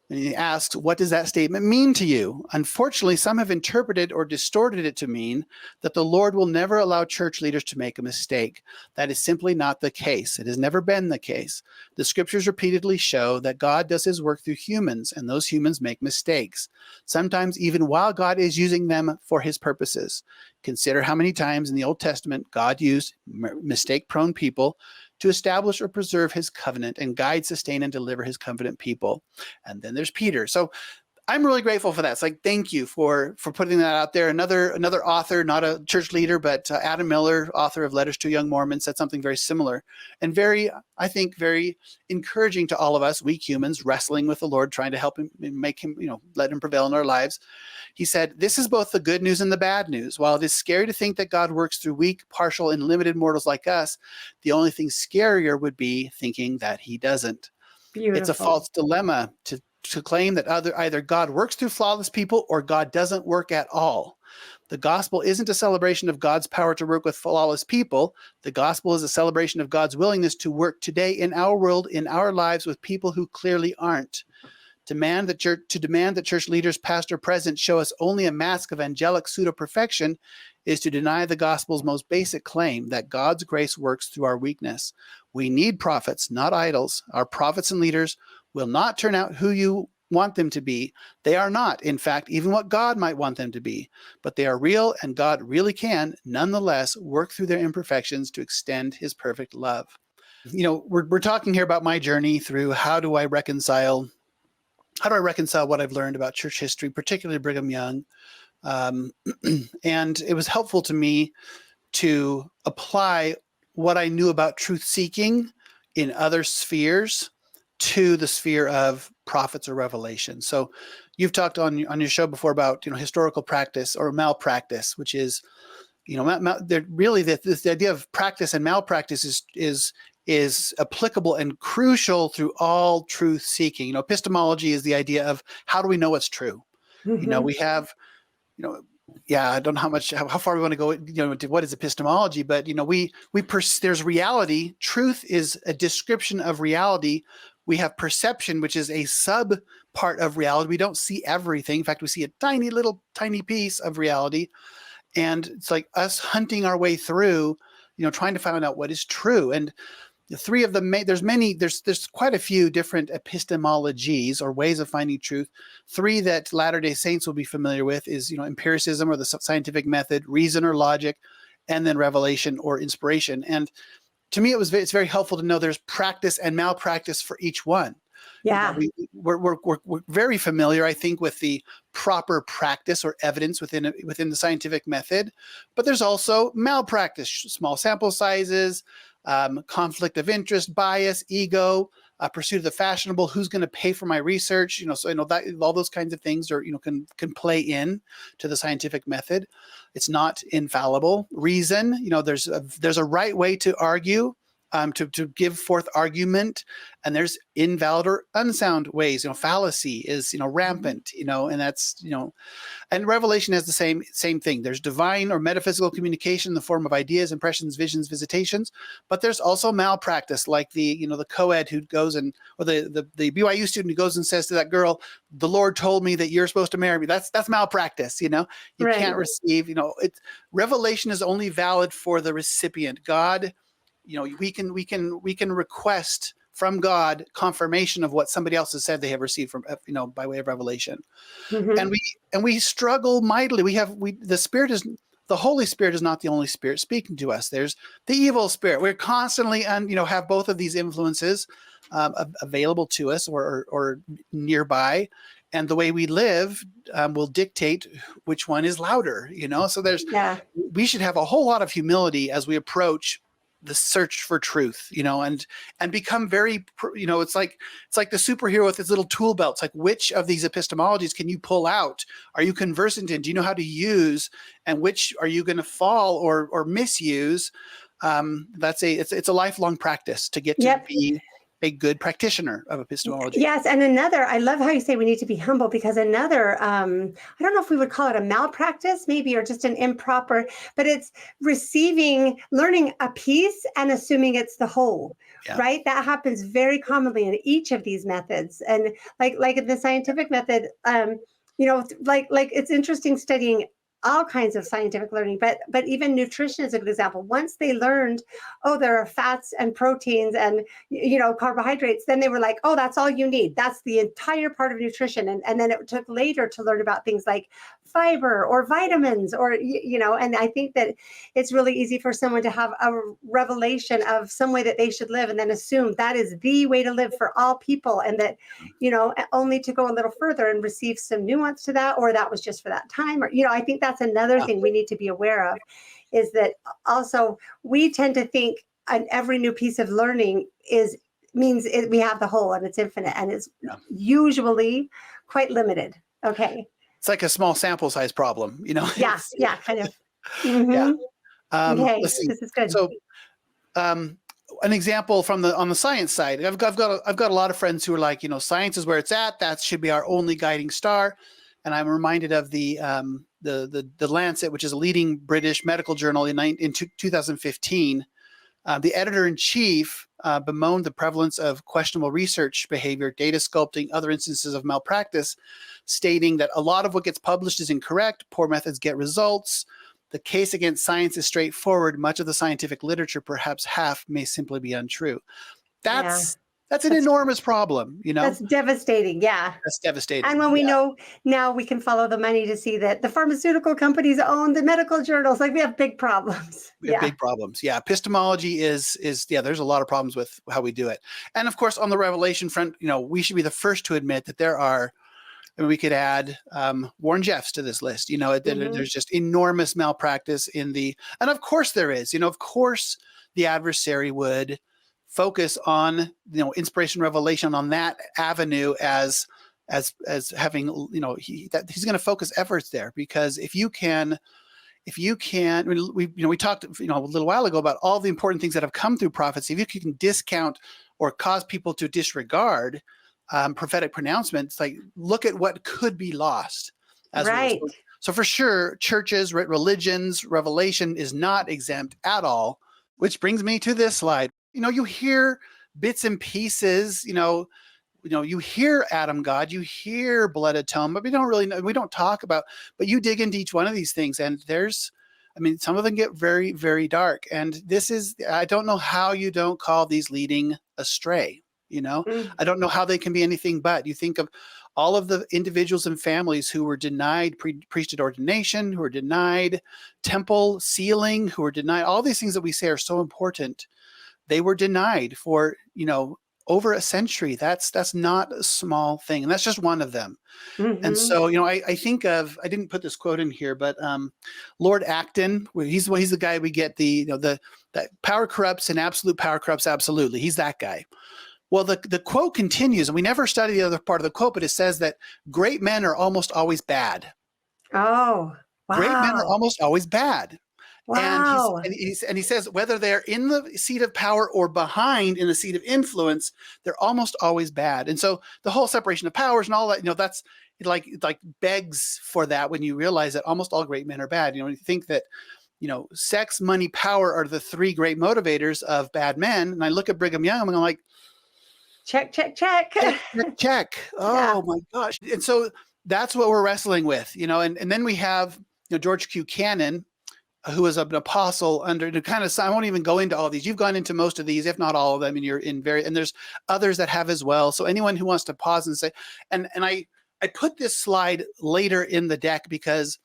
And he asks, what does that statement mean to you? Unfortunately, some have interpreted or distorted it to mean that the Lord will never allow church leaders to make a mistake. That is simply not the case. It has never been the case. The scriptures repeatedly show that God does his work through humans, and those humans make mistakes, sometimes even while God is using them for his purposes. Consider how many times in the Old Testament God used mistake-prone people to establish or preserve his covenant and guide, sustain, and deliver his covenant people. And then there's Peter. So I'm really grateful for that. It's like, thank you for putting that out there. Another author, not a church leader, but Adam Miller, author of Letters to a Young Mormon, said something very similar and I think very encouraging to all of us, weak humans, wrestling with the Lord, trying to help him, make him, let him prevail in our lives. He said, this is both the good news and the bad news. While it is scary to think that God works through weak, partial, and limited mortals like us, the only thing scarier would be thinking that he doesn't. Beautiful. It's a false dilemma to claim that either God works through flawless people or God doesn't work at all. The gospel isn't a celebration of God's power to work with flawless people. The gospel is a celebration of God's willingness to work today in our world, in our lives, with people who clearly aren't. To demand that church leaders, past or present, show us only a mask of angelic pseudo-perfection is to deny the gospel's most basic claim that God's grace works through our weakness. We need prophets, not idols. Our prophets and leaders will not turn out who you want them to be. They are not, in fact, even what God might want them to be. But they are real, and God really can, nonetheless, work through their imperfections to extend his perfect love. We're talking here about my journey through how do I reconcile what I've learned about church history, particularly Brigham Young. And it was helpful to me to apply what I knew about truth seeking in other spheres to the sphere of prophets or revelation. So you've talked on your show before about, historical practice or malpractice, which is, really this idea of practice and malpractice is applicable and crucial through all truth seeking. Epistemology is the idea of how do we know what's true? Mm-hmm. We have, Yeah, I don't know how far we want to go, to what is epistemology, but there's reality. Truth is a description of reality. We have perception, which is a sub part of reality. We don't see everything. In fact, we see a tiny piece of reality. And it's like us hunting our way through, trying to find out what is true. And the three of them, there's quite a few different epistemologies or ways of finding truth. Three that Latter-day Saints will be familiar with is, empiricism or the scientific method, reason or logic, and then revelation or inspiration. And to me, it's very helpful to know there's practice and malpractice for each one. Yeah. We're very familiar, I think, with the proper practice or evidence within the scientific method, but there's also malpractice, small sample sizes, conflict of interest, bias, ego, pursuit of the fashionable, who's going to pay for my research, so that all those kinds of things are, can play in to the scientific method. It's not infallible. Reason, there's a right way to argue, to give forth argument, and there's invalid or unsound ways. Fallacy is rampant, and that's and revelation has the same thing. There's divine or metaphysical communication in the form of ideas, impressions, visions, visitations, but there's also malpractice, like the co-ed who goes or the BYU student who goes and says to that girl, "The Lord told me that you're supposed to marry me." That's malpractice. You Right. can't receive. Revelation is only valid for the recipient. God. We can request from God confirmation of what somebody else has said they have received from, by way of revelation. Mm-hmm. And we struggle mightily. The Holy Spirit is not the only spirit speaking to us. There's the evil spirit. We're constantly, have both of these influences available to us or nearby. And the way we live will dictate which one is louder, So we should have a whole lot of humility as we approach the search for truth, and become very, it's like the superhero with his little tool belt. It's like, which of these epistemologies can you pull out? Are you conversant in? Do you know how to use? And which are you going to fall or misuse? It's a lifelong practice to get to be a good practitioner of epistemology. Yes. And I love how you say we need to be humble, because I don't know if we would call it a malpractice, maybe, or just an improper, but it's learning a piece and assuming it's the whole, right? That happens very commonly in each of these methods. And like in the scientific method, it's interesting studying all kinds of scientific learning, but even nutrition is a good example. Once they learned, there are fats and proteins and carbohydrates, then they were like, oh, that's all you need. That's the entire part of nutrition. And then it took later to learn about things like fiber or vitamins, or and I think that it's really easy for someone to have a revelation of some way that they should live and then assume that is the way to live for all people, and that only to go a little further and receive some nuance to that, or that was just for that time, or I think that's another thing we need to be aware of, is that also we tend to think every new piece of learning means we have the whole and it's infinite, and it's usually quite limited. Okay. It's like a small sample size problem, Yeah, kind of. Mm-hmm. Yeah. Okay, Let's see. this is good. So, an example on the science side, I've got a lot of friends who are like, science is where it's at. That should be our only guiding star. And I'm reminded of the Lancet, which is a leading British medical journal in 2015. The editor-in-chief bemoaned the prevalence of questionable research behavior, data sculpting, other instances of malpractice, stating that a lot of what gets published is incorrect, poor methods get results, the case against science is straightforward, much of the scientific literature, perhaps half, may simply be untrue. That's an enormous problem, That's devastating. Yeah. That's devastating. And when we know now, we can follow the money to see that the pharmaceutical companies own the medical journals. Like, we have big problems. We have big problems. Yeah. Epistemology is there's a lot of problems with how we do it. And of course, on the revelation front, we should be the first to admit that there are, we could add Warren Jeffs to this list. There's just enormous malpractice and of course there is, of course the adversary would focus on, inspiration, revelation on that avenue as having, he's going to focus efforts there, because if you can, we talked, a little while ago about all the important things that have come through prophecy. If you can discount or cause people to disregard prophetic pronouncements, like, look at what could be lost. Right. So for sure, churches, religions, revelation is not exempt at all, which brings me to this slide. You hear bits and pieces, you hear Adam God, you hear blood atonement, but we don't really know, we don't talk about, but you dig into each one of these things and some of them get very, very dark. And I don't know how you don't call these leading astray. Mm. I don't know how they can be anything but. You think of all of the individuals and families who were denied priesthood ordination, who were denied temple sealing, who were denied all these things that we say are so important. They were denied for, over a century. That's not a small thing. And that's just one of them. Mm-hmm. And so, I think of, I didn't put this quote in here, but Lord Acton, he's the guy we get that power corrupts and absolute power corrupts absolutely. He's that guy. Well, the quote continues, and we never study the other part of the quote, but it says that great men are almost always bad. Oh, wow. Great men are almost always bad. Wow. And he says whether they're in the seat of power or behind in the seat of influence, they're almost always bad. And so the whole separation of powers and all that, that's like begs for that when you realize that almost all great men are bad. You think that, sex, money, power are the three great motivators of bad men. And I look at Brigham Young, I'm like, check. Check. Oh my gosh. And so that's what we're wrestling with, and then we have, George Q. Cannon, who is an apostle under the kind of, I won't even go into all these. You've gone into most of these, if not all of them, and and there's others that have as well. So anyone who wants to pause and say, and I put this slide later in the deck because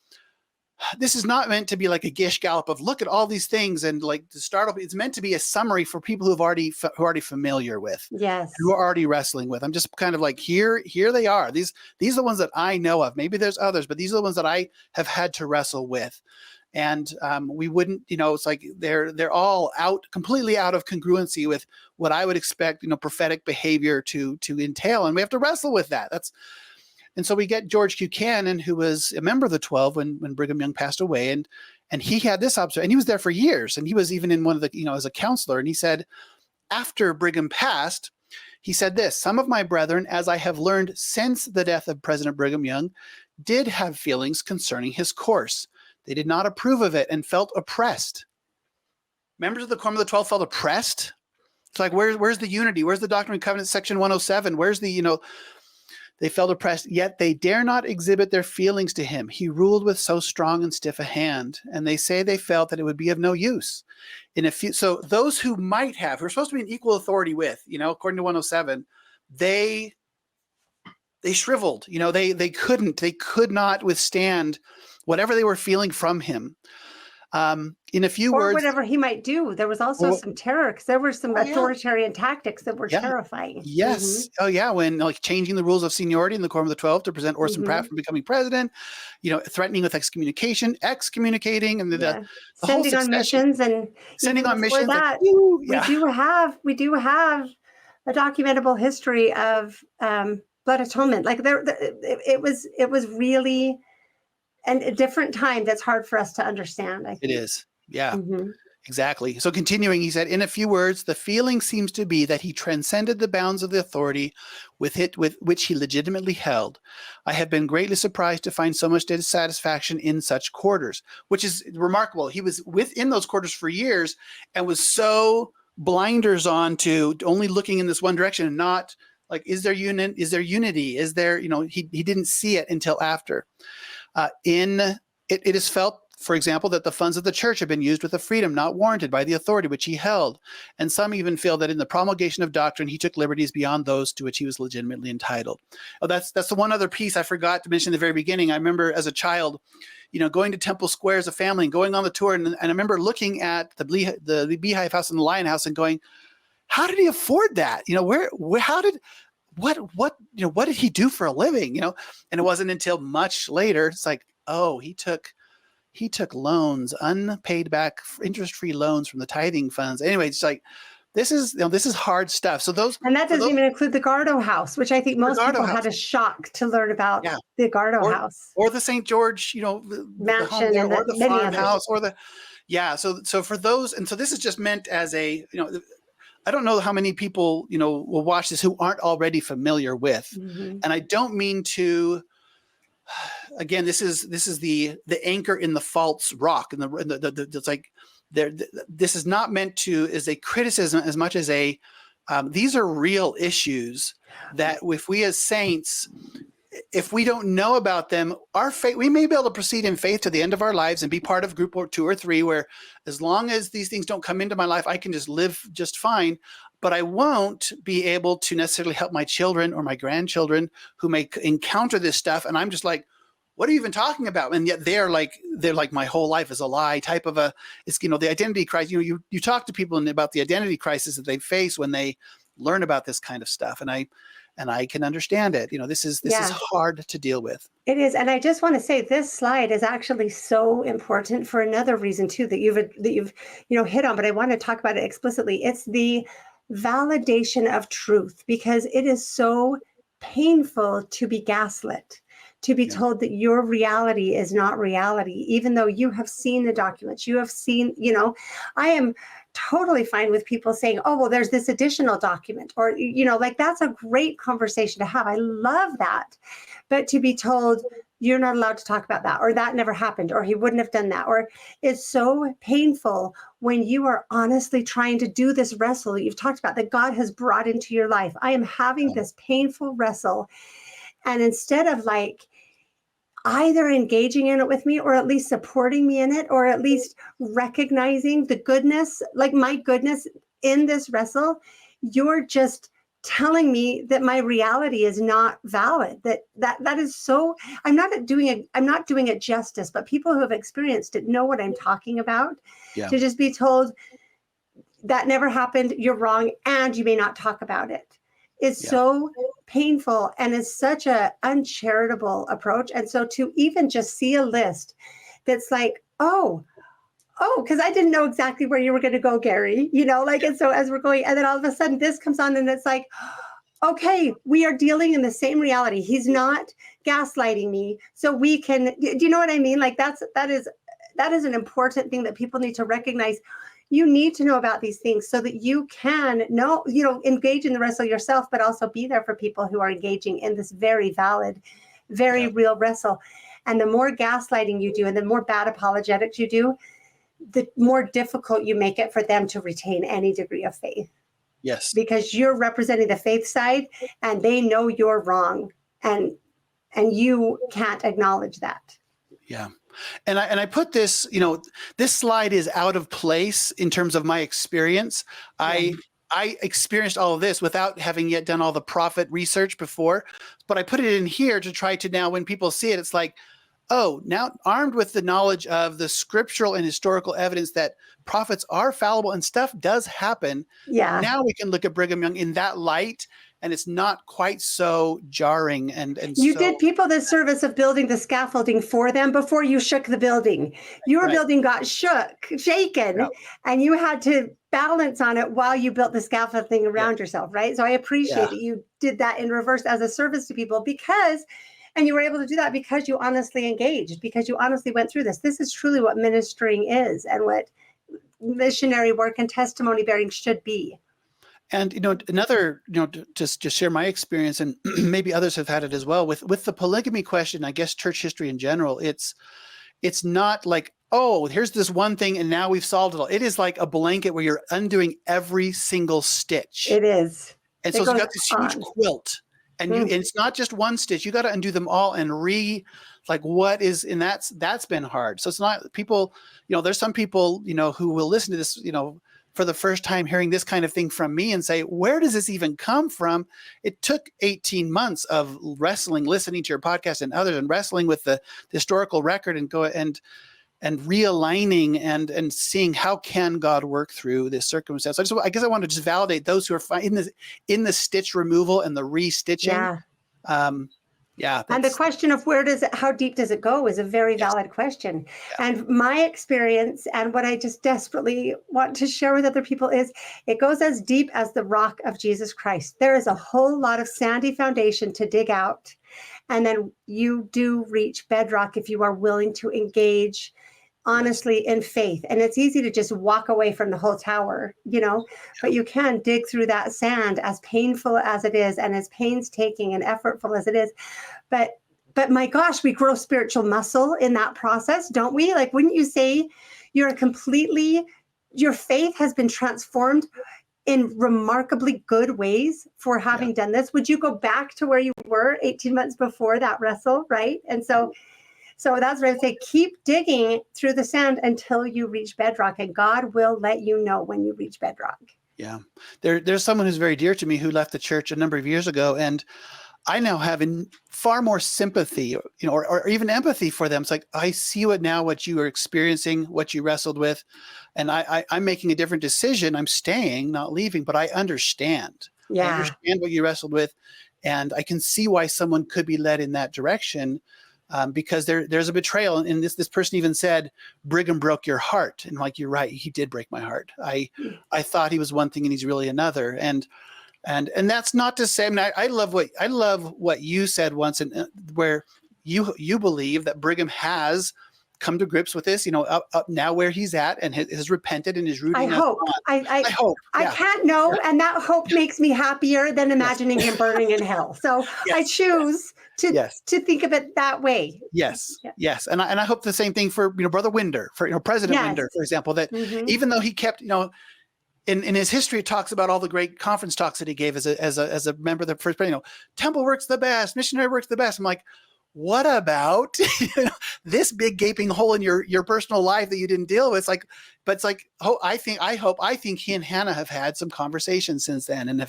this is not meant to be like a gish gallop of look at all these things and like to start off. It's meant to be a summary for people who are already familiar with, yes, who are already wrestling with. I'm just kind of like, here they are. These are the ones that I know of. Maybe there's others, but these are the ones that I have had to wrestle with. And we wouldn't, it's like they're all completely out of congruency with what I would expect, prophetic behavior to entail, and we have to wrestle with that. And so we get George Q. Cannon, who was a member of the 12 when Brigham Young passed away, and he had this observation, and he was there for years, and he was even in one of the, as a counselor, and he said, after Brigham passed, he said this: some of my brethren, as I have learned since the death of President Brigham Young, did have feelings concerning his course. They did not approve of it and felt oppressed. Members of the Quorum of the 12 felt oppressed. It's like, where's the unity? Where's the Doctrine and Covenants, section 107? Where's the, they felt oppressed, yet they dare not exhibit their feelings to him. He ruled with so strong and stiff a hand. And they say they felt that it would be of no use. So those who might have, who are supposed to be in equal authority with, according to 107, they shriveled, they could not withstand whatever they were feeling from him. In a few words, whatever he might do. There was also some terror because there were some authoritarian tactics that were terrifying. Yes. Mm-hmm. Oh yeah. When changing the rules of seniority in the Quorum of the 12 to prevent Orson Pratt from becoming president, threatening with excommunicating, and the sending on missions and sending on missions. That, we do have a documentable history of blood atonement. Like it was really a different time that's hard for us to understand. I think. It is. Yeah, exactly. So continuing, he said, in a few words, the feeling seems to be that he transcended the bounds of the authority with which he legitimately held. I have been greatly surprised to find so much dissatisfaction in such quarters, which is remarkable. He was within those quarters for years and was so blinders on to only looking in this one direction and not like, is there unity? Is there, he didn't see it until after. It is felt, for example, that the funds of the church have been used with a freedom not warranted by the authority which he held. And some even feel that in the promulgation of doctrine, he took liberties beyond those to which he was legitimately entitled. Oh, that's the one other piece I forgot to mention in the very beginning. I remember as a child, going to Temple Square as a family and going on the tour. And I remember looking at the Beehive House and the Lion House and going, how did he afford that? What did he do for a living? And it wasn't until much later, it's like, oh, he took loans, unpaid back interest-free loans from the tithing funds. Anyway, it's like, this is hard stuff. So and that doesn't even include the Gardo House, which I think most people had a shock to learn about. Yeah. The Gardo House or the St. George, mansion there, or the farmhouse or the, So for those, and so this is just meant as a, I don't know how many people, will watch this who aren't already familiar with, and I don't mean to again, this is the anchor in the false rock, and it's like there. This is not meant to as a criticism as much as a these are real issues that if we as saints, if we don't know about them, our faith, we may be able to proceed in faith to the end of our lives and be part of group or 2 or 3, where as long as these things don't come into my life, I can just live just fine. But I won't be able to necessarily help my children or my grandchildren who may encounter this stuff. And I'm just like, what are you even talking about? And yet they're like, my whole life is a lie type of it's, the identity crisis. You talk to people about the identity crisis that they face when they learn about this kind of stuff. And I can understand it. This is hard to deal with. It is. And I just want to say this slide is actually so important for another reason too, that you've hit on, but I want to talk about it explicitly. It's the validation of truth, because it is so painful to be gaslit, to be told that your reality is not reality, even though you have seen the documents, you have seen, I am totally fine with people saying, oh, well, there's this additional document, or, that's a great conversation to have. I love that. But to be told you're not allowed to talk about that, or that never happened, or he wouldn't have done that, or it's so painful when you are honestly trying to do this wrestle that you've talked about, that God has brought into your life. I am having this painful wrestle. And instead of either engaging in it with me, or at least supporting me in it, or at least recognizing the goodness, my goodness in this wrestle, you're just telling me that my reality is not valid. That is so, I'm not doing it justice, but people who have experienced it know what I'm talking about. Yeah. To just be told that never happened, you're wrong, and you may not talk about it is so painful, and is such a uncharitable approach. And so to even just see a list that's like, oh, because I didn't know exactly where you were going to go, Gary, and so as we're going, and then all of a sudden this comes on, and it's like, okay, we are dealing in the same reality. He's not gaslighting me. So we can, do you know what I mean? That is an important thing that people need to recognize. You need to know about these things so that you can engage in the wrestle yourself, but also be there for people who are engaging in this very valid, very real wrestle. And the more gaslighting you do, and the more bad apologetics you do, the more difficult you make it for them to retain any degree of faith. Yes. Because you're representing the faith side, and they know you're wrong, and you can't acknowledge that. Yeah. And I put this, this slide is out of place in terms of my experience. I experienced all of this without having yet done all the prophet research before, but I put it in here to try to, now when people see it, it's like, oh, now armed with the knowledge of the scriptural and historical evidence that prophets are fallible and stuff does happen. Yeah. Now we can look at Brigham Young in that light, and it's not quite so jarring. And you so, did people the service of building the scaffolding for them before you shook the building. Your building got shaken, and you had to balance on it while you built the scaffolding around yourself, right? So I appreciate that you did that in reverse as a service to people, and you were able to do that because you honestly engaged, because you honestly went through this. This is truly what ministering is, and what missionary work and testimony bearing should be. And, another, just share my experience, and maybe others have had it as well with the polygamy question, I guess church history in general, it's not like, oh, here's this one thing and now we've solved it all. It is like a blanket where you're undoing every single stitch. It is. And so you've got this huge quilt, and and it's not just one stitch. You got to undo them all and what is, and that's been hard. So it's not people, there's some people, who will listen to this, for the first time hearing this kind of thing from me and say, where does this even come from? It took 18 months of wrestling, listening to your podcast and others, and wrestling with the historical record, and and realigning and seeing how can God work through this circumstance. I guess I want to just validate those who are in the stitch removal and the restitching. And the question of how deep does it go is a very valid question. Yeah. And my experience, and what I just desperately want to share with other people, is it goes as deep as the rock of Jesus Christ. There is a whole lot of sandy foundation to dig out. And then you do reach bedrock if you are willing to engage honestly in faith. And it's easy to just walk away from the whole tower, but you can dig through that sand, as painful as it is, and as painstaking and effortful as it is. But but my gosh, we grow spiritual muscle in that process, don't we? Like, wouldn't you say your faith has been transformed in remarkably good ways for having done this? Would you go back to where you were 18 months before that wrestle, right? And so that's what I would say. Keep digging through the sand until you reach bedrock, and God will let you know when you reach bedrock. Yeah. There's someone who's very dear to me who left the church a number of years ago, and I now have far more sympathy, or even empathy for them. It's like, I see what you are experiencing, what you wrestled with, and I'm making a different decision. I'm staying, not leaving, but I understand. Yeah. I understand what you wrestled with, and I can see why someone could be led in that direction, because there's a betrayal. And this person even said, Brigham broke your heart. And like, you're right, he did break my heart. I thought he was one thing and he's really another. And that's not to say, I mean, I love what you said once, and where you believe that Brigham has come to grips with this, up now where he's at, and has repented and is rooting. I hope. I hope. I can't know, and that hope makes me happier than imagining him burning in hell. So I choose to think of it that way. Yes. And I hope the same thing for Brother Winder, for President Winder, for example, that even though he kept in his history, it talks about all the great conference talks that he gave as a member of the first, temple works the best, missionary works the best. I'm like, what about this big gaping hole in your personal life that you didn't deal with? I think he and Hannah have had some conversations since then, and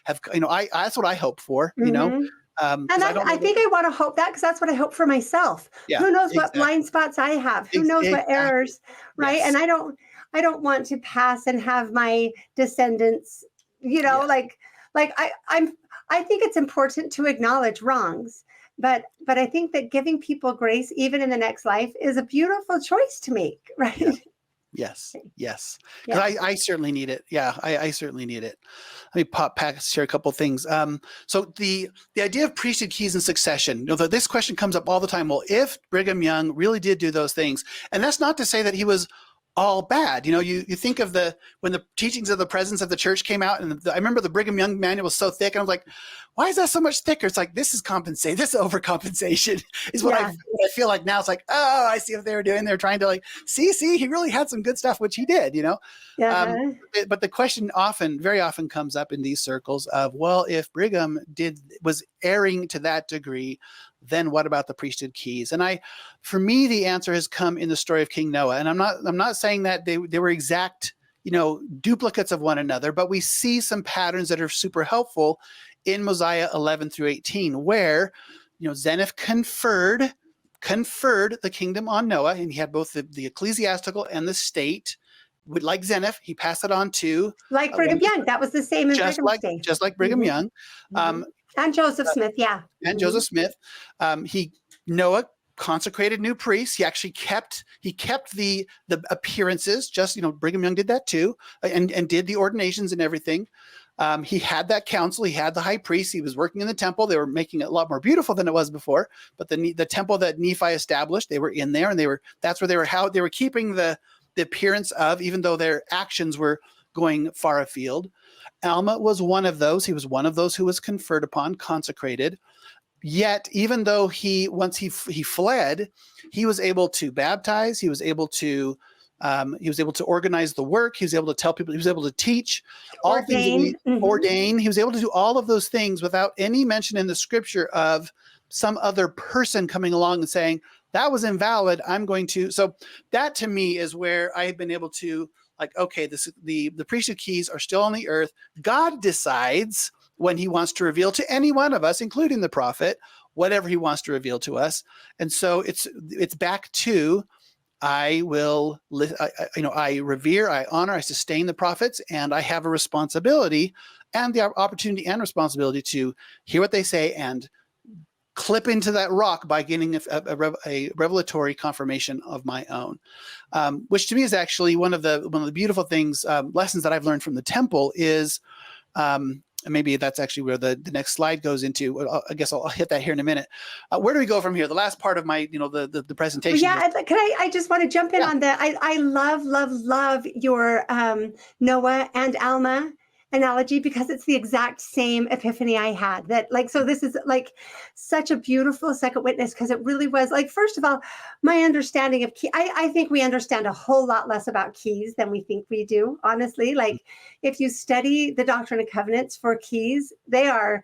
have that's what I hope for, And I think I want to hope that, because that's what I hope for myself. Yeah, who knows what blind spots I have? Who knows what errors, right? Yes. And I don't want to pass and have my descendants, I think it's important to acknowledge wrongs. But I think that giving people grace, even in the next life, is a beautiful choice to make, right? Yeah. Yes. Because I certainly need it. Yeah, I certainly need it. Let me share a couple of things. So the idea of priesthood keys and succession, this question comes up all the time. Well, if Brigham Young really did do those things, and that's not to say that he was all bad. You think of when the teachings of the presence of the church came out, and I remember the Brigham Young manual was so thick, and I was like, why is that so much thicker? It's like, this is overcompensation is what I feel like now. It's like, oh, I see what they were doing. They're trying to see, he really had some good stuff, which he did, but the question very often comes up in these circles of, well, if Brigham was erring to that degree, then what about the priesthood keys? And for me, the answer has come in the story of King Noah. And I'm not saying that they were exact, duplicates of one another, but we see some patterns that are super helpful in Mosiah 11 through 18, where, Zeniff conferred the kingdom on Noah, and he had both the ecclesiastical and the state. Like Zeniff, he passed it on to Brigham Young. That was the same in Brigham's day. Just like Brigham Young. And Joseph Smith, yeah. And Joseph Smith. Noah consecrated new priests. He actually kept the appearances. Just, Brigham Young did that too, and did the ordinations and everything. He had that council. He had the high priest. He was working in the temple. They were making it a lot more beautiful than it was before. But the temple that Nephi established, they were in there, and that's where they were keeping the appearance of, even though their actions were going far afield. Alma was one of those. He was one of those who was conferred upon, consecrated. Yet, even though once he fled, he was able to baptize. He was able to organize the work. He was able to tell people. He was able to teach. Ordain. He was able to do all of those things without any mention in the scripture of some other person coming along and saying, that was invalid. I'm going to. So that to me is where I've been able to, okay, the priesthood keys are still on the earth. God decides when he wants to reveal to any one of us, including the prophet, whatever he wants to reveal to us. And so it's back to, I revere, I honor, I sustain the prophets, and I have a responsibility and the opportunity and responsibility to hear what they say and clip into that rock by getting a revelatory confirmation of my own, which to me is actually one of the beautiful things, lessons that I've learned from the temple is, and maybe that's actually where the next slide goes into. I guess I'll hit that here in a minute. Where do we go from here? The last part of my, the presentation. Yeah, I just want to jump in on that. I love your Noah and Alma analogy because it's the exact same epiphany I had. That like, so this is like such a beautiful second witness, because it really was like, first of all, my understanding of key, I think we understand a whole lot less about keys than we think we do, honestly. Like if you study the Doctrine and Covenants for keys, they are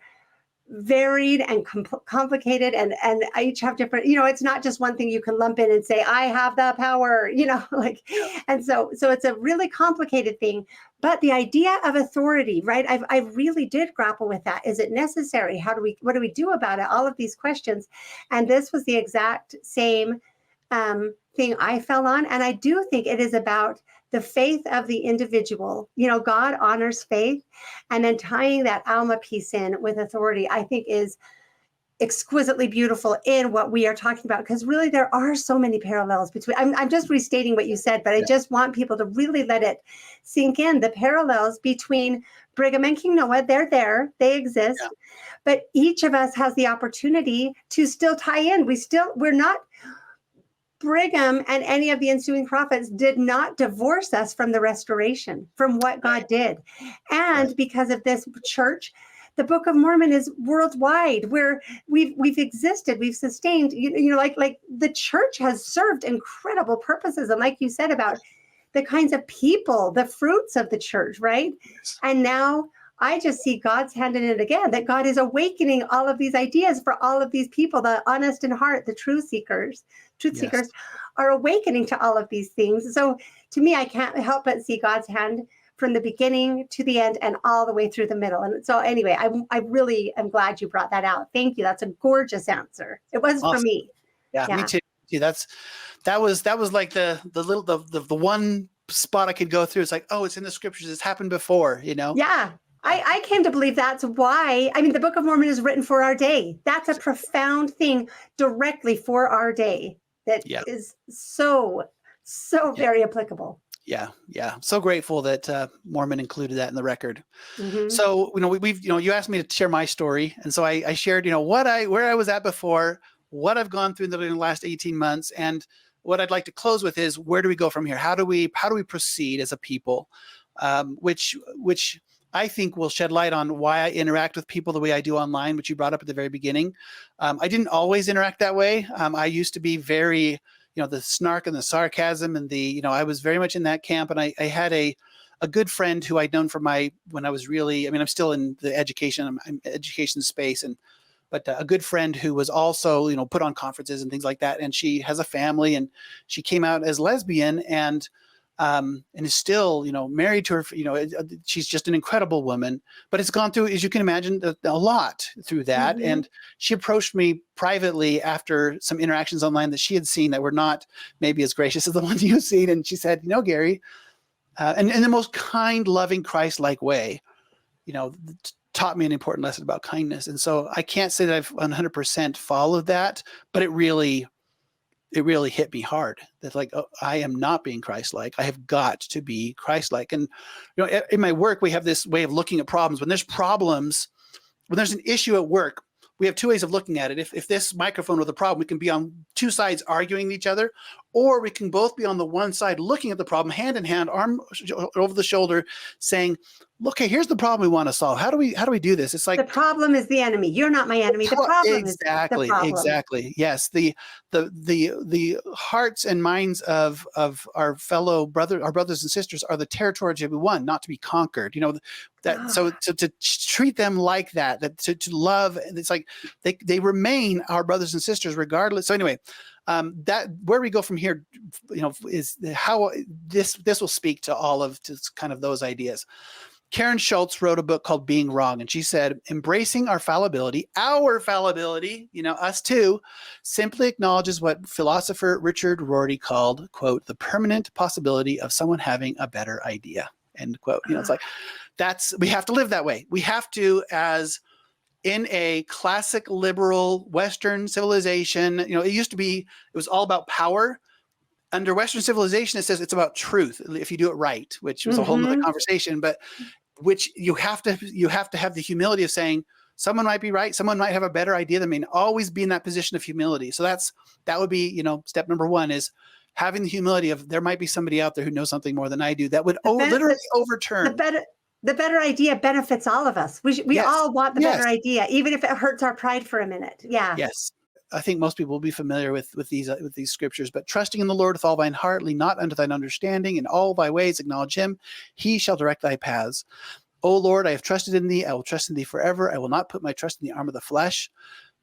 varied and complicated, and each have different, it's not just one thing you can lump in and say I have the power, like. And so it's a really complicated thing. But the idea of authority, right, I really did grapple with that. Is it necessary? What do we do about it? All of these questions. And this was the exact same thing I fell on. And I do think it is about the faith of the individual. God honors faith, and then tying that alma piece in with authority, I think is exquisitely beautiful in what we are talking about, because really there are so many parallels between, I'm just restating what you said, but I just want people to really let it sink in, the parallels between Brigham and King Noah. They're there, they exist, but each of us has the opportunity to still tie in. We're not, Brigham and any of the ensuing prophets did not divorce us from the restoration, from what God did. And because of this church, the Book of Mormon is worldwide, where we've existed, we've sustained, like the church has served incredible purposes. And like you said about the kinds of people, the fruits of the church, right? Yes. And now I just see God's hand in it again, that God is awakening all of these ideas for all of these people, the honest in heart, the truth seekers are awakening to all of these things. So to me, I can't help but see God's hand from the beginning to the end and all the way through the middle. And so anyway, I really am glad you brought that out. Thank you. That's a gorgeous answer. It was awesome. For me. Yeah, me too. That was like the one spot I could go through. It's like, oh, it's in the scriptures. It's happened before, Yeah. I came to believe that's why. I mean, the Book of Mormon is written for our day. That's a profound thing directly for our day that is so very applicable. Yeah. So grateful that Mormon included that in the record. Mm-hmm. So, we've you asked me to share my story. And so I shared, where I was at before, what I've gone through in the last 18 months. And what I'd like to close with is, where do we go from here? How do we proceed as a people? Which I think will shed light on why I interact with people the way I do online, which you brought up at the very beginning. I didn't always interact that way. I used to be very, the snark and the sarcasm and I was very much in that camp. And I had a good friend who I'd known from when I was really, I'm still in the education space, but a good friend who was also, put on conferences and things like that. And she has a family, and she came out as lesbian and is still, married to her, she's just an incredible woman, but it's gone through, as you can imagine, a lot through that. Mm-hmm. And she approached me privately after some interactions online that she had seen that were not maybe as gracious as the ones you've seen. And she said, Gary, and in the most kind, loving, Christ-like way, taught me an important lesson about kindness. And so I can't say that I've 100% followed that, but it really hit me hard that I am not being Christ-like. I have got to be Christ-like. And, in my work, we have this way of looking at problems. When there's an issue at work, we have two ways of looking at it. If this microphone was a problem, we can be on two sides arguing with each other, or we can both be on the one side looking at the problem, hand in hand, arm over the shoulder, saying, look, hey, here's the problem we want to solve. How do we do this? It's like, the problem is the enemy. You're not my enemy. The problem is the problem. Exactly. Yes. The hearts and minds of our brothers and sisters are the territory to be won, not to be conquered. So to treat them like that to love, it's like they remain our brothers and sisters regardless. So anyway, that where we go from here, is how this will speak to all of kind of those ideas. Karen Schultz wrote a book called Being Wrong, and she said, embracing our fallibility, us too, simply acknowledges what philosopher Richard Rorty called, quote, the permanent possibility of someone having a better idea, end quote. It's like, we have to live that way. We have to, as in a classic liberal Western civilization, it was all about power. Under Western civilization, it says it's about truth if you do it right, which was a whole nother conversation, but which you have to have the humility of saying someone might be right, someone might have a better idea than me, and always be in that position of humility. So that would be, step number one, is having the humility of there might be somebody out there who knows something more than I do that would literally overturn. the better idea benefits all of us. We Yes. all want the Yes. better idea, even if it hurts our pride for a minute. Yeah. Yes. I think most people will be familiar with these scriptures, but trusting in the Lord with all thine heart, lean not unto thine understanding, in all thy ways acknowledge him, he shall direct thy paths. O Lord, I have trusted in thee, I will trust in thee forever. I will not put my trust in the arm of the flesh.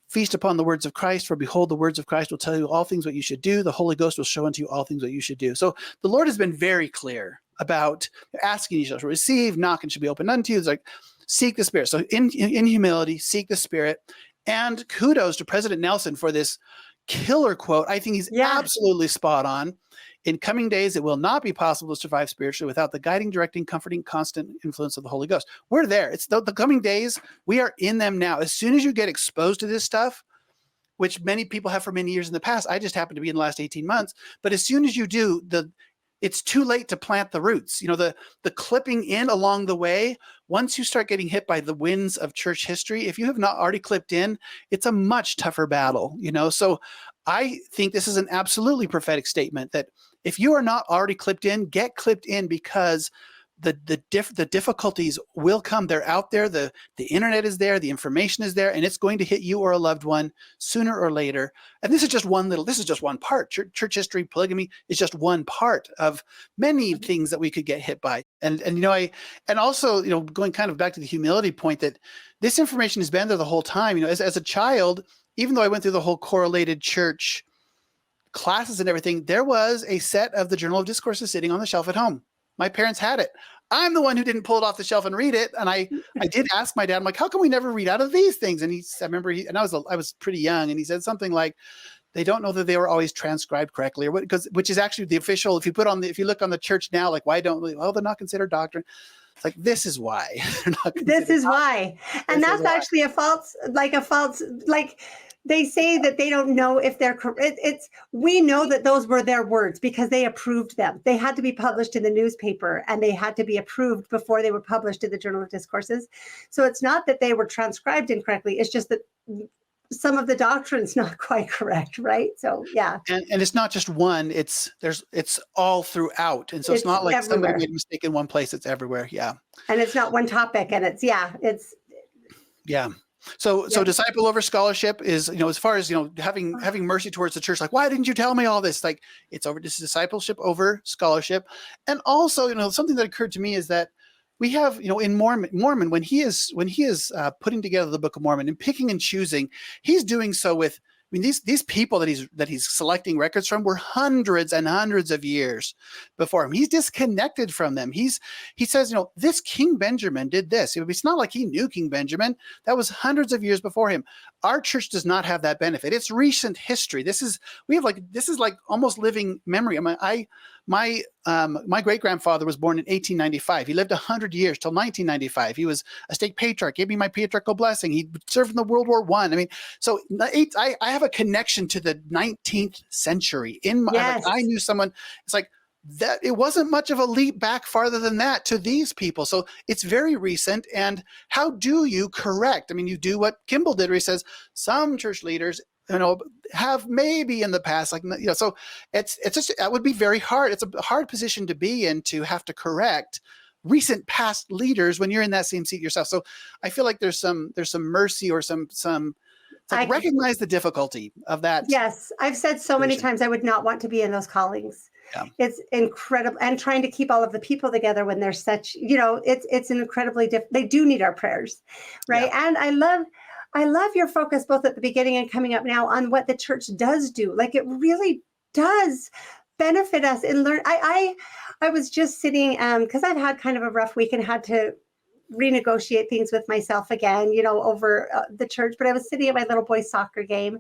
Feast upon the words of Christ, for behold, the words of Christ will tell you all things what you should do. The Holy Ghost will show unto you all things what you should do. So the Lord has been very clear about asking, you shall receive, knock and shall be opened unto you. It's like, seek the Spirit. So in humility, seek the Spirit. And kudos to President Nelson for this killer quote. I think he's absolutely spot on. In coming days, it will not be possible to survive spiritually without the guiding, directing, comforting, constant influence of the Holy Ghost. We're there. It's the coming days. We are in them now. As soon as you get exposed to this stuff, which many people have for many years in the past, I just happened to be in the last 18 months. But as soon as you do, it's too late to plant the roots. The clipping in along the way, once you start getting hit by the winds of church history, if you have not already clipped in, it's a much tougher battle, So I think this is an absolutely prophetic statement that if you are not already clipped in, get clipped in, because the difficulties will come. They're out there. The internet is there. The information is there, and it's going to hit you or a loved one sooner or later. And this is just one part. Church history, polygamy is just one part of many things that we could get hit by. And also going kind of back to the humility point, that this information has been there the whole time. As a child, even though I went through the whole correlated church classes and everything, there was a set of the Journal of Discourses sitting on the shelf at home. My parents had it. I'm the one who didn't pull it off the shelf and read it. And I did ask my dad, I'm like, how come we never read out of these things? And I was pretty young, and he said something like, they don't know that they were always transcribed correctly, which is actually the official. If you look on the church now, like, why don't we? Oh, they're not considered doctrine. It's like, this is why. This is why. And that's actually a false, they say that they don't know if they're correct. We know that those were their words because they approved them. They had to be published in the newspaper, and they had to be approved before they were published in the Journal of Discourses. So it's not that they were transcribed incorrectly. It's just that some of the doctrine's not quite correct, right? So yeah. And it's not just one, it's all throughout. And so it's not like everywhere. Somebody made a mistake in one place, it's everywhere. Yeah. And it's not one topic, and So disciple over scholarship is, as far as, having mercy towards the church, like, why didn't you tell me all this? Like, it's over, this is discipleship over scholarship. And also, something that occurred to me is that we have, in Mormon, when he is putting together the Book of Mormon and picking and choosing, he's doing so with, these people that he's selecting records from were hundreds and hundreds of years before him. He's disconnected from them. He says, this King Benjamin did this. It's not like he knew King Benjamin. That was hundreds of years before him. Our church does not have that benefit. It's recent history. This is like almost living memory. My great-grandfather was born in 1895. He lived 100 years till 1995. He was a stake patriarch, gave me my patriarchal blessing. He served in the World War I. So I have a connection to the 19th century. I knew someone, it's like that. It wasn't much of a leap back farther than that to these people. So it's very recent. And how do you correct? You do what Kimball did, where he says some church leaders have maybe in the past, so it's just, that would be very hard. It's a hard position to be in, to have to correct recent past leaders when you're in that same seat yourself. So I feel like there's some mercy, or some recognize the difficulty of that. Yes. I've said so many times, I would not want to be in those callings. Yeah. It's incredible. And trying to keep all of the people together when there's such, it's an incredibly they do need our prayers. Right. Yeah. And I love your focus both at the beginning and coming up now on what the church does do. Like, it really does benefit us in learn. I was just sitting, because I've had kind of a rough week and had to renegotiate things with myself again, over the church. But I was sitting at my little boy's soccer game,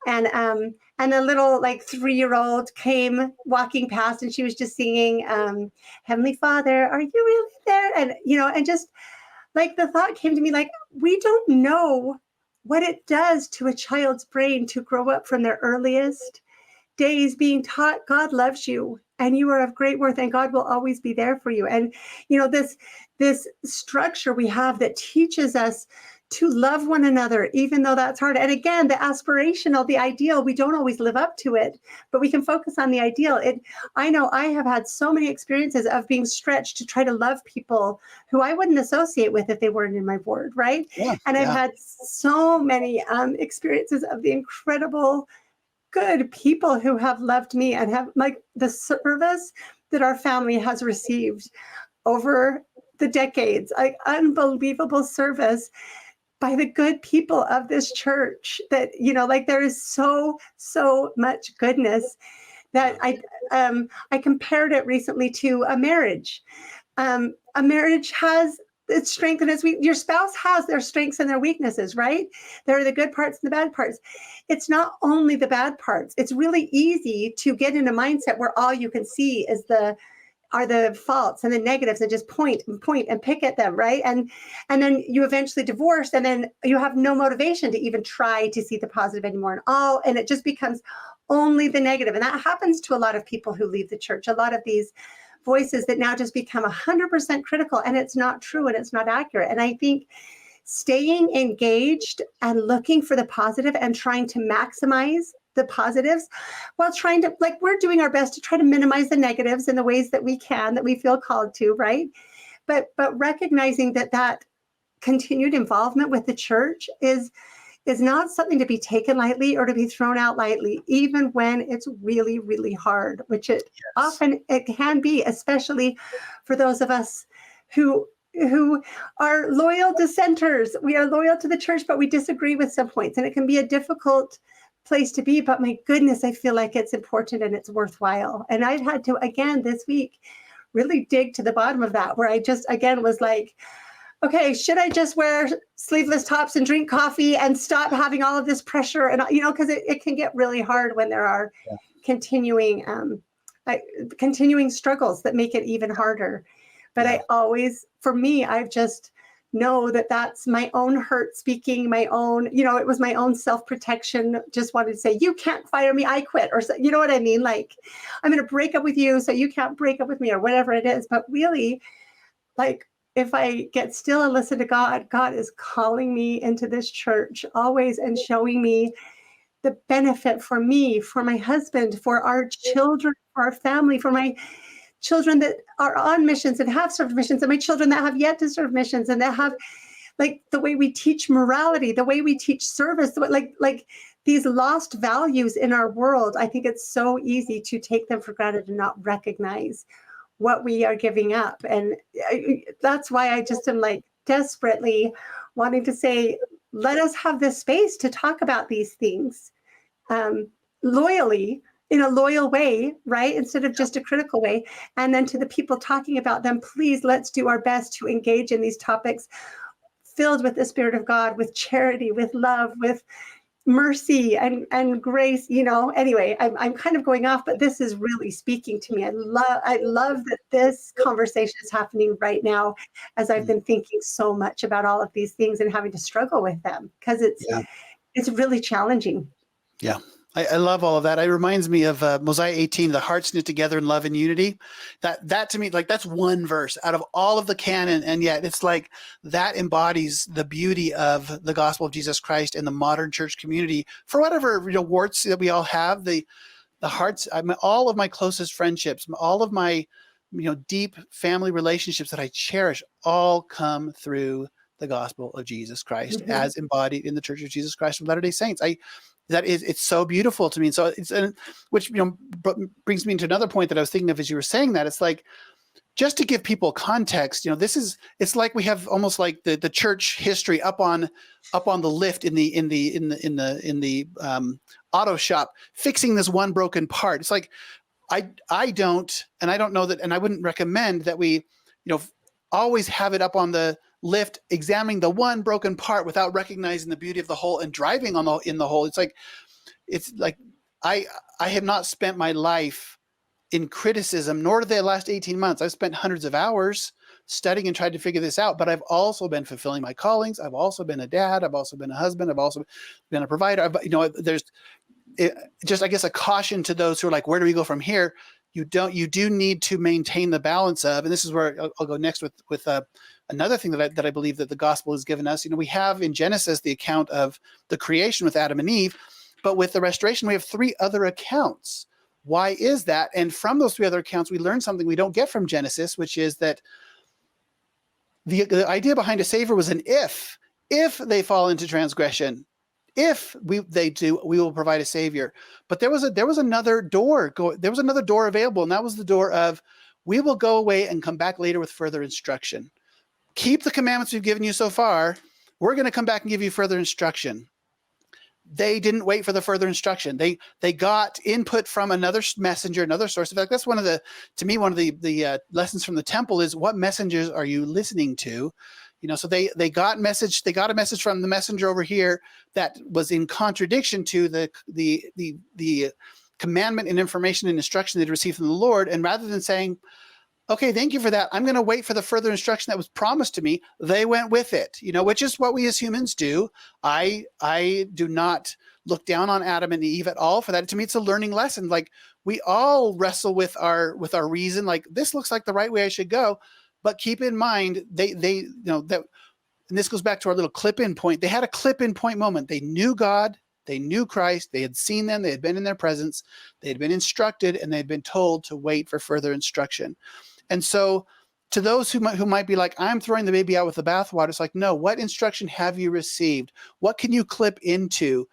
and a little 3-year-old came walking past, and she was just singing, Heavenly Father, are you really there? And, and just the thought came to me, we don't know what it does to a child's brain to grow up from their earliest days being taught God loves you and you are of great worth and God will always be there for you. And, this structure we have that teaches us to love one another, even though that's hard. And again, the aspirational, the ideal, we don't always live up to it, but we can focus on the ideal. I know I have had so many experiences of being stretched to try to love people who I wouldn't associate with if they weren't in my ward, right? Yeah, And I've yeah. had so many experiences of the incredible, good people who have loved me and have, like, the service that our family has received over the decades, like unbelievable service by the good people of this church, that, like, there is so much goodness that I compared it recently to a marriage. A marriage has its strength and its weakness. Your spouse has their strengths and their weaknesses, right? There are the good parts and the bad parts. It's not only the bad parts. It's really easy to get in a mindset where all you can see are the faults and the negatives, and just point and pick at them, right? And then you eventually divorce, and then you have no motivation to even try to see the positive anymore, and it just becomes only the negative. And that happens to a lot of people who leave the church. A lot of these voices that now just become 100% critical, and it's not true and it's not accurate. And I think staying engaged and looking for the positive and trying to maximize the positives, while trying to, like, we're doing our best to try to minimize the negatives in the ways that we can, that we feel called to, right? But recognizing that continued involvement with the church is not something to be taken lightly or to be thrown out lightly, even when it's really, really hard, which often it can be, especially for those of us who are loyal dissenters. We are loyal to the church, but we disagree with some points, and it can be a difficult place to be. But my goodness, I feel like it's important and it's worthwhile. And I've had to, again, this week, really dig to the bottom of that, where I just, again, was like, okay, should I just wear sleeveless tops and drink coffee and stop having all of this pressure? And, because it can get really hard when there are continuing struggles that make it even harder. But I always, for me, I've just know that that's my own hurt speaking, my own, it was my own self-protection. Just wanted to say, you can't fire me, I quit. Or, you know what I mean? Like, I'm going to break up with you so you can't break up with me, or whatever it is. But really, like, if I get still and listen to God, God is calling me into this church always and showing me the benefit for me, for my husband, for our children, for our family, for my children that are on missions and have served missions, and my children that have yet to serve missions, and that have, like, the way we teach morality, the way we teach service, like these lost values in our world. I think it's so easy to take them for granted and not recognize what we are giving up. And that's why I just am, like, desperately wanting to say, let us have this space to talk about these things loyally, in a loyal way, right? Instead of just a critical way. And then to the people talking about them, please, let's do our best to engage in these topics filled with the Spirit of God, with charity, with love, with mercy and grace. Anyway, I'm kind of going off, but this is really speaking to me. I love that this conversation is happening right now, as I've been thinking so much about all of these things and having to struggle with them, because it's really challenging. Yeah. I love all of that. It reminds me of Mosiah 18, the hearts knit together in love and unity. That to me, like, that's one verse out of all of the canon. And yet it's like that embodies the beauty of the gospel of Jesus Christ and the modern church community, for whatever, warts that we all have. The hearts, all of my closest friendships, all of my, deep family relationships that I cherish, all come through the gospel of Jesus Christ, as embodied in the Church of Jesus Christ of Latter-day Saints. It's so beautiful to me. And so which brings me into another point that I was thinking of as you were saying that. It's like, just to give people context, it's like we have almost like the church history up on the lift in the auto shop, fixing this one broken part. It's like, I don't know that, and I wouldn't recommend that we, always have it up on the lift, examining the one broken part without recognizing the beauty of the whole and driving in the whole. It's like I have not spent my life in criticism, nor the last 18 months. I've spent hundreds of hours studying and trying to figure this out, but I've also been fulfilling my callings. I've also been a dad. I've also been a husband. I've also been a provider. There's just, I guess, a caution to those who are like, where do we go from here? You do need to maintain the balance of, and this is where I'll go next with another thing that I believe that the gospel has given us. We have in Genesis the account of the creation with Adam and Eve, but with the restoration, we have 3 other accounts. Why is that? And from those 3 other accounts, we learn something we don't get from Genesis, which is that the idea behind a savior was an if they fall into transgression, if they do, we will provide a savior. But there was another door. There was another door available, and that was the door of, we will go away and come back later with further instruction. Keep the commandments we've given you so far. We're going to come back and give you further instruction. They didn't wait for the further instruction. They got input from another messenger, another source. In fact, that's one of the lessons from the temple is, what messengers are you listening to? So they got a message from the messenger over here that was in contradiction to the commandment and information and instruction they'd received from the Lord. And rather than saying, okay, thank you for that, I'm going to wait for the further instruction that was promised to me, they went with it, which is what we as humans do. I do not look down on Adam and Eve at all for that. To me, it's a learning lesson. Like, we all wrestle with our reason, like, this looks like the right way I should go. But keep in mind, that, and this goes back to our little clip-in point. They had a clip-in point moment. They knew God, they knew Christ, they had seen them, they had been in their presence, they had been instructed, and they had been told to wait for further instruction. And so, to those who might be like, I'm throwing the baby out with the bathwater, it's like, no, what instruction have you received? What can you clip into?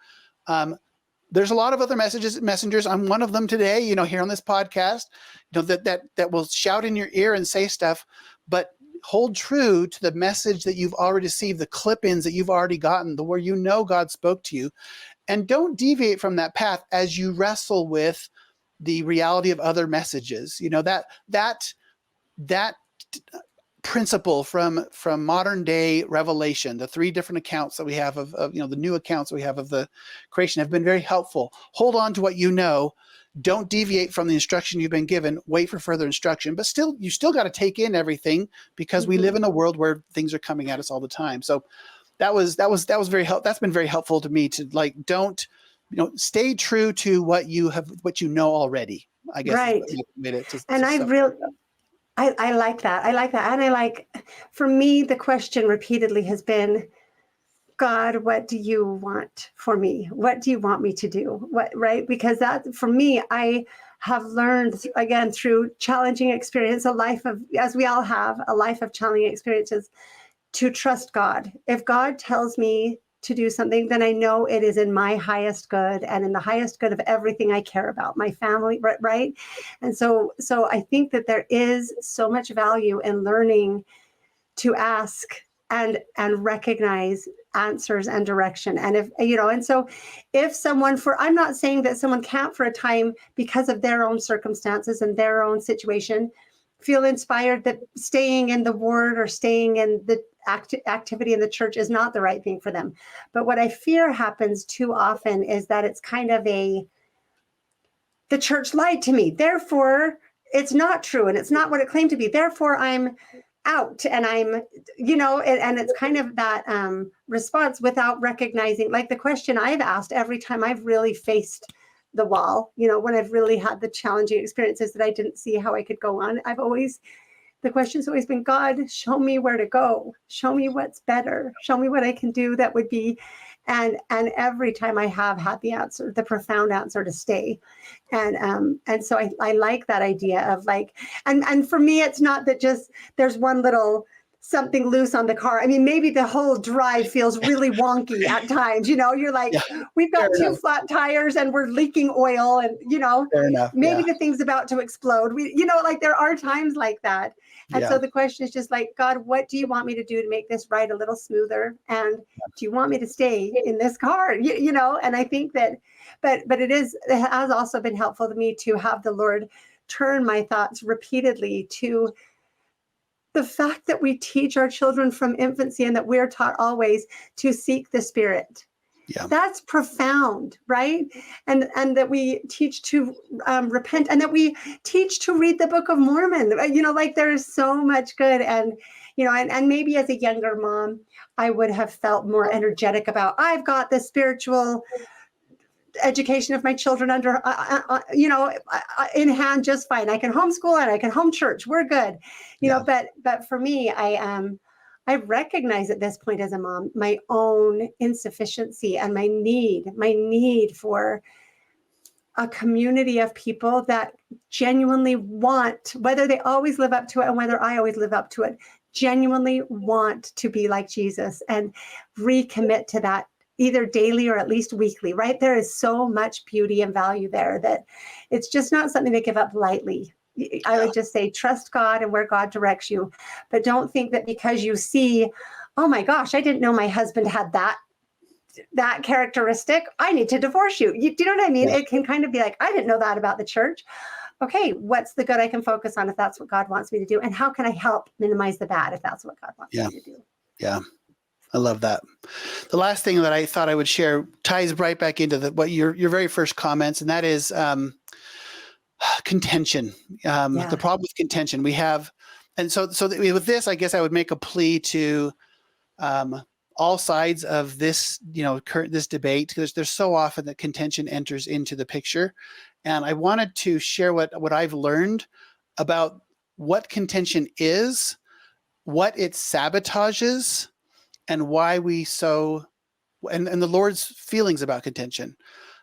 There's a lot of other messengers. I'm one of them today, here on this podcast, that will shout in your ear and say stuff, but hold true to the message that you've already received, the clip-ins that you've already gotten, where God spoke to you, and don't deviate from that path as you wrestle with the reality of other messages. That principle from modern day revelation, the 3 different accounts that we have of the new accounts that we have of the creation, have been very helpful. Hold on to what you know. Don't deviate from the instruction you've been given. Wait for further instruction, but you still got to take in everything, because we live in a world where things are coming at us all the time. So that was very helpful. That's been very helpful to me, to don't stay true to what you know already, I guess. Right. And I like that. And for me, the question repeatedly has been, God, what do you want for me? What do you want me to do? Right? Because that, for me, I have learned, again, through challenging experience, as we all have, a life of challenging experiences, to trust God. If God tells me to do something, then I know it is in my highest good and in the highest good of everything I care about, my family, right? And so I think that there is so much value in learning to ask and recognize answers and direction. And if someone, I'm not saying that someone can't for a time, because of their own circumstances and their own situation, feel inspired that staying in the word or staying in the activity in the church is not the right thing for them. But what I fear happens too often is that it's kind of the church lied to me, therefore it's not true, and it's not what it claimed to be, therefore I'm out, and I'm, and it's kind of that response without recognizing, like the question I've asked every time I've really faced the wall, when I've really had the challenging experiences that I didn't see how I could go on, the question's always been, God, show me where to go, show me what's better, show me what I can do that would be, and every time I have had the answer, the profound answer, to stay. And so I like that idea of and for me, it's not that just there's one little something loose on the car. I mean, maybe the whole drive feels really wonky at times, you're like, we've got 2 flat tires and we're leaking oil, and, maybe the thing's about to explode. There are times like that. And so the question is just like, God, what do you want me to do to make this ride a little smoother? And do you want me to stay in this car? And I think that, but it has also been helpful to me to have the Lord turn my thoughts repeatedly to the fact that we teach our children from infancy, and that we're taught always to seek the Spirit. Yeah. That's profound, right? And that we teach to repent, and that we teach to read the Book of Mormon. There's so much good. And, and maybe as a younger mom, I would have felt more energetic about, I've got the spiritual education of my children under, in hand just fine. I can homeschool and I can home church. We're good, but for me, I recognize at this point as a mom my own insufficiency and my need for a community of people that genuinely want, whether they always live up to it and whether I always live up to it, genuinely want to be like Jesus and recommit to that either daily or at least weekly, right? There is so much beauty and value there that it's just not something to give up lightly. I would just say, trust God and where God directs you, but don't think that because you see, oh my gosh, I didn't know my husband had that characteristic, I need to divorce you. Do you know what I mean? Yeah. It can kind of be like, I didn't know that about the church. Okay, what's the good I can focus on if that's what God wants me to do? And how can I help minimize the bad if that's what God wants me to do? Yeah. I love that. The last thing that I thought I would share ties right back into what your very first comments, and that is contention. The problem with contention we have, and so with this, I guess I would make a plea to all sides of this, this debate, because there's so often that contention enters into the picture, and I wanted to share what I've learned about what contention is, what it sabotages, and why we and the Lord's feelings about contention.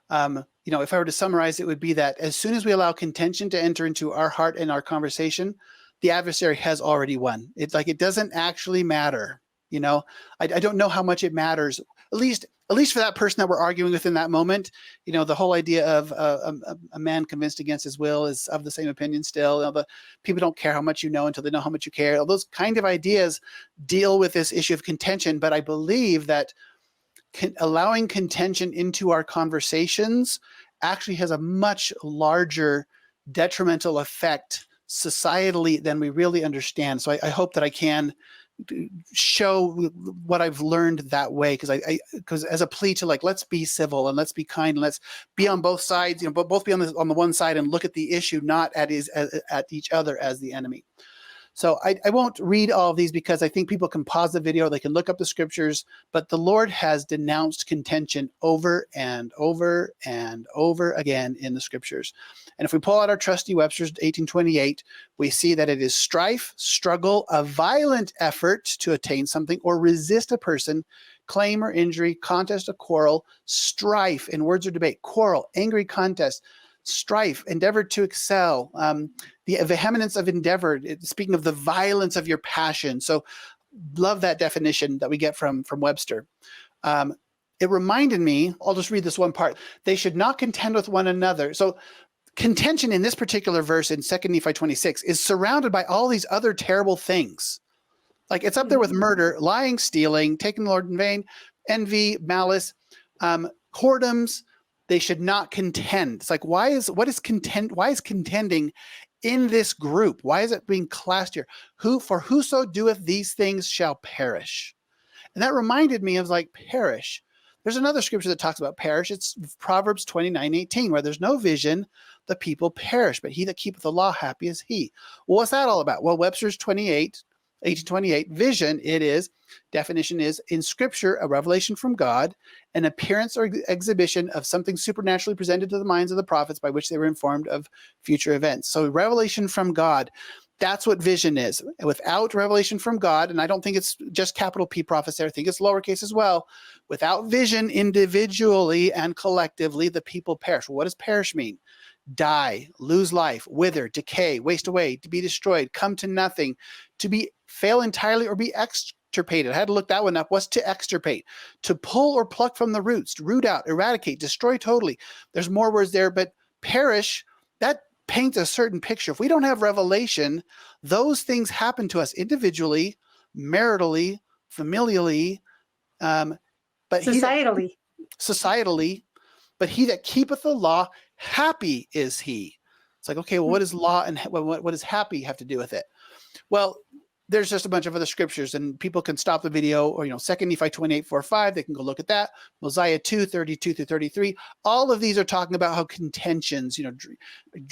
If I were to summarize, it would be that as soon as we allow contention to enter into our heart and our conversation, the adversary has already won. It's like it doesn't actually matter. I don't know how much it matters. At least for that person that we're arguing with in that moment. The whole idea of a man convinced against his will is of the same opinion still. The people don't care how much you know until they know how much you care. All those kind of ideas deal with this issue of contention. But I believe that allowing contention into our conversations actually has a much larger detrimental effect societally than we really understand. So I hope that I can show what I've learned that way, because as a plea to let's be civil and let's be kind and let's be on both sides, both be on the one side and look at the issue not at each other as the enemy. So I won't read all of these because I think people can pause the video, they can look up the scriptures, but the Lord has denounced contention over and over and over again in the scriptures. And if we pull out our trusty Webster's 1828, we see that it is strife, struggle, a violent effort to attain something or resist a person, claim or injury, contest, a quarrel, strife in words or debate, quarrel, angry contest, strife, endeavor to excel, the vehemence of endeavor, speaking of the violence of your passion. So love that definition that we get from Webster. It reminded me, I'll just read this one part. They should not contend with one another. So contention in this particular verse in 2 Nephi 26 is surrounded by all these other terrible things. Like it's up there with murder, lying, stealing, taking the Lord in vain, envy, malice, whoredoms. They should not contend. It's like, why is contending in this group? Why is it being classed here? For whoso doeth these things shall perish. And that reminded me of perish. There's another scripture that talks about perish. It's Proverbs 29:18, where there's no vision, the people perish, but he that keepeth the law, happy is he. Well, what's that all about? Well, Webster's 1828, vision, definition is in scripture, a revelation from God, an appearance or exhibition of something supernaturally presented to the minds of the prophets by which they were informed of future events. So revelation from God, that's what vision is. Without revelation from God, and I don't think it's just capital P prophecy, I think it's lowercase as well. Without vision individually and collectively, the people perish. Well, what does perish mean? Die, lose life, wither, decay, waste away, to be destroyed, come to nothing, to fail entirely or be extirpated. I had to look that one up. What's to extirpate? To pull or pluck from the roots, to root out, eradicate, destroy totally. There's more words there, but perish, that paints a certain picture. If we don't have revelation, those things happen to us individually, maritally, familially, but societally. But he that keepeth the law, happy is he. It's like, okay, well, what does law and what does happy have to do with it? Well, there's just a bunch of other scriptures, and people can stop the video or, 2 Nephi 28:4-5. They can go look at that. Mosiah 2:32-33. All of these are talking about how contentions,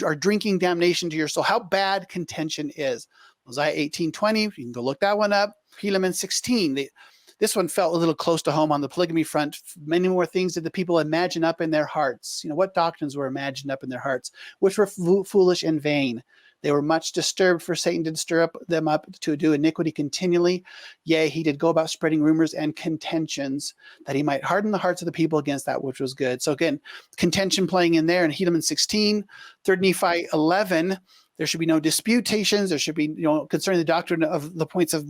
are drinking damnation to your soul, how bad contention is. Mosiah 18:20, you can go look that one up. Helaman 16. This one felt a little close to home on the polygamy front. Many more things did the people imagine up in their hearts. What doctrines were imagined up in their hearts, which were foolish and vain. They were much disturbed, for Satan did stir up them up to do iniquity continually. Yea, he did go about spreading rumors and contentions, that he might harden the hearts of the people against that which was good. So again, contention playing in there in Helaman 16, 3 Nephi 11. There should be no disputations. There should be, concerning the doctrine of the points of,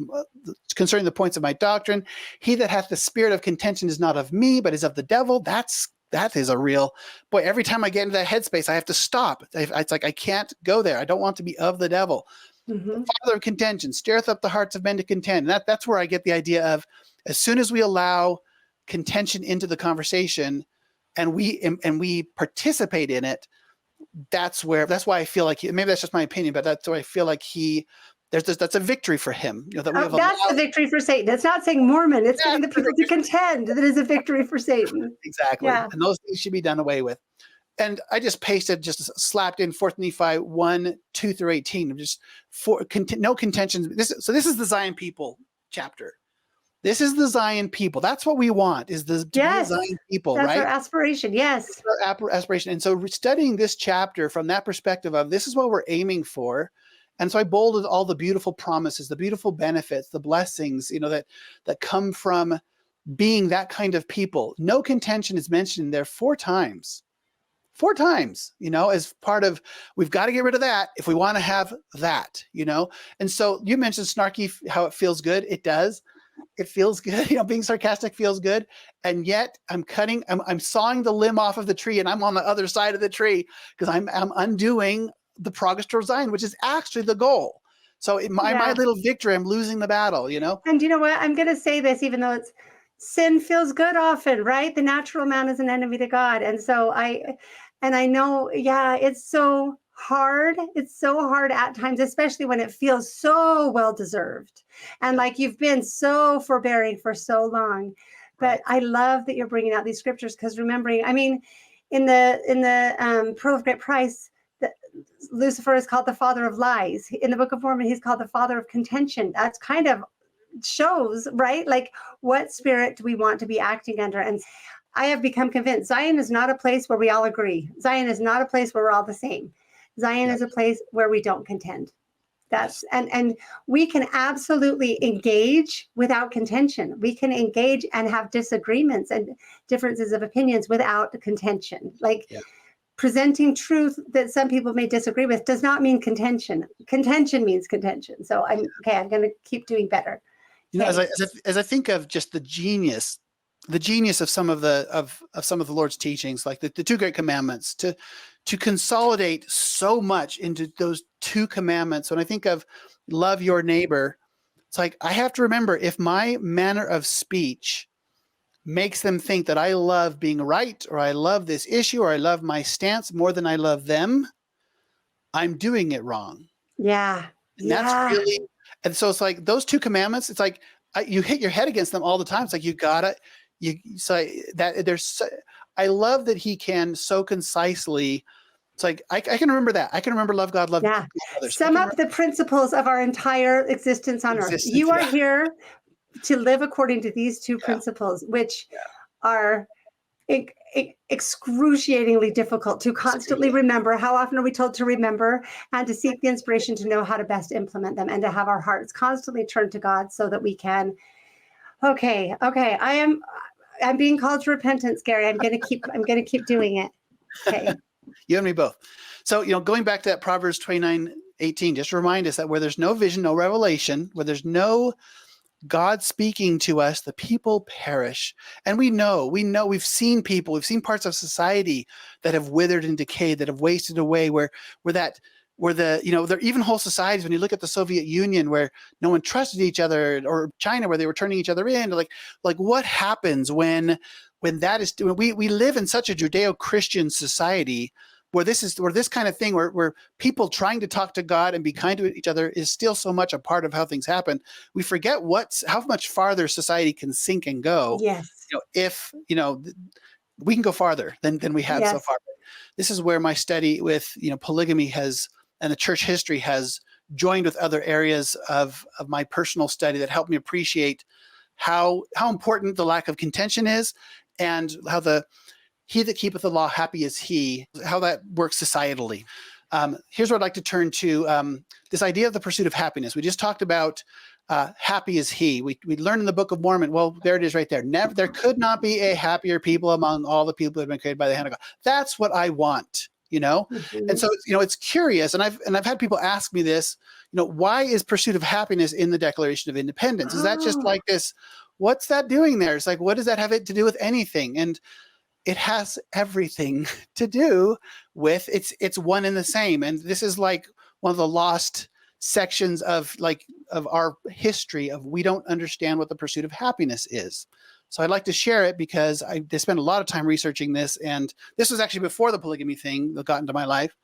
concerning the points of my doctrine. He that hath the spirit of contention is not of me, but is of the devil. That is a real, boy, every time I get into that headspace, I have to stop. It's like, I can't go there. I don't want to be of the devil. Mm-hmm. The father of contention stirreth up the hearts of men to contend. That's where I get the idea of, as soon as we allow contention into the conversation and we participate in it, that's why I feel like maybe that's just my opinion, but that's why I feel like that's a victory for him. That we have that's the victory for Satan. It's not saying Mormon. It's getting the people to contend. That is a victory for Satan. Exactly. Yeah. And those things should be done away with. And I just slapped in 4 Nephi 1, 2 through 18. Just no contentions. This is the Zion people chapter. This is the Zion people. That's what we want, is the Zion people, that's right? That's our aspiration, yes. That's our aspiration. And so studying this chapter from that perspective of, this is what we're aiming for. And so I bolded all the beautiful promises, the beautiful benefits, the blessings, that come from being that kind of people. No contention is mentioned there 4 times. 4 times, as part of, we've got to get rid of that if we want to have that, And so you mentioned snarky, how it feels good. It does. It feels good. Being sarcastic feels good. And yet I'm sawing the limb off of the tree, and I'm on the other side of the tree because I'm undoing the progress towards Zion, which is actually the goal. So my little victory, I'm losing the battle, And you know what? I'm going to say this, even though sin feels good often, right? The natural man is an enemy to God. And so I know, it's so hard. It's so hard at times, especially when it feels so well-deserved. And like you've been so forbearing for so long. But I love that you're bringing out these scriptures, because remembering, in the Pearl of Great Price, Lucifer is called the father of lies. In the Book of Mormon, he's called the father of contention. That's kind of shows, right? Like, what spirit do we want to be acting under? And I have become convinced Zion is not a place where we all agree. Zion is not a place where we're all the same. Zion is a place where we don't contend. And we can absolutely engage without contention. We can engage and have disagreements and differences of opinions without contention. Presenting truth that some people may disagree with does not mean contention. Contention means contention. So I'm going to keep doing better. As I think of just the genius of some of the Lord's teachings, like the 2 great commandments, to consolidate so much into those 2 commandments. When I think of love your neighbor, it's like, I have to remember, if my manner of speech makes them think that I love being right, or I love this issue, or I love my stance more than I love them, I'm doing it wrong. Yeah. And that's really, and so it's like those 2 commandments, it's like you hit your head against them all the time. It's like, I love that he can so concisely, it's like, I can remember that. I can remember love God, love others. Sum up the principles of our entire existence on earth. You are here to live according to these 2 principles, which are excruciatingly difficult to constantly remember. How often are we told to remember, and to seek the inspiration to know how to best implement them, and to have our hearts constantly turned to God so that we can, I'm being called to repentance, Gary. I'm going to keep doing it. Okay. You and me both. So, going back to that Proverbs 29:18, just remind us that where there's no vision, no revelation, where there's no God speaking to us, the people perish. And we know we've seen parts of society that have withered and decayed, that have wasted away, where there even whole societies, when you look at the Soviet Union, where no one trusted each other, or China, where they were turning each other in, like what happens when that is doing, we live in such a Judeo-Christian society where this kind of thing, where people trying to talk to God and be kind to each other is still so much a part of how things happen. We forget how much farther society can sink and go. Yes. If we can go farther than we have so far. This is where my study with polygamy and the church history has joined with other areas of my personal study that helped me appreciate how important the lack of contention is, and how he that keepeth the law, happy is he, how that works societally. Here's where I'd like to turn to this idea of the pursuit of happiness. We just talked about happy is he. We learned in the Book of Mormon. Well, there it is right there. Never, there could not be a happier people among all the people who have been created by the hand of God. That's what I want, you know? And so, you know, it's curious. And I've had people ask me this, you know, why is pursuit of happiness in the Declaration of Independence? Is that just like this? What's that doing there? It's like, what does that have to do with anything? And it has everything to do with it's one and the same. And this is like one of the lost sections of our history of we don't understand what the pursuit of happiness is. So I'd like to share it because I spent a lot of time researching this, and this was actually before the polygamy thing that got into my life.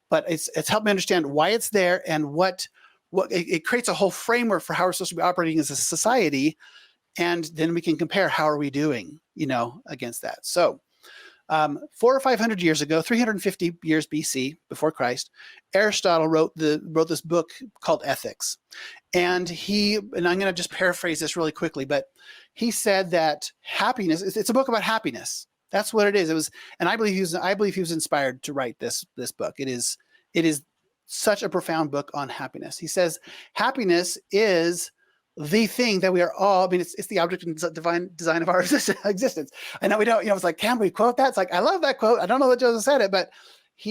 But it's helped me understand why it's there and what it creates a whole framework for how we're supposed to be operating as a society, and then we can compare how are we doing, you know, against that. So 400 or 500 years ago, 350 years BC, before Christ, Aristotle wrote this book called Ethics. And I'm going to just paraphrase this really quickly, but he said that happiness, it's a book about happiness. That's what it is. And I believe he was inspired to write this book. It is such a profound book on happiness. He says, happiness is the thing that we are all, I mean, it's the object and divine design of our existence. I know we don't, you know, it's like, can we quote that? It's like, I love that quote. I don't know that Joseph said it, but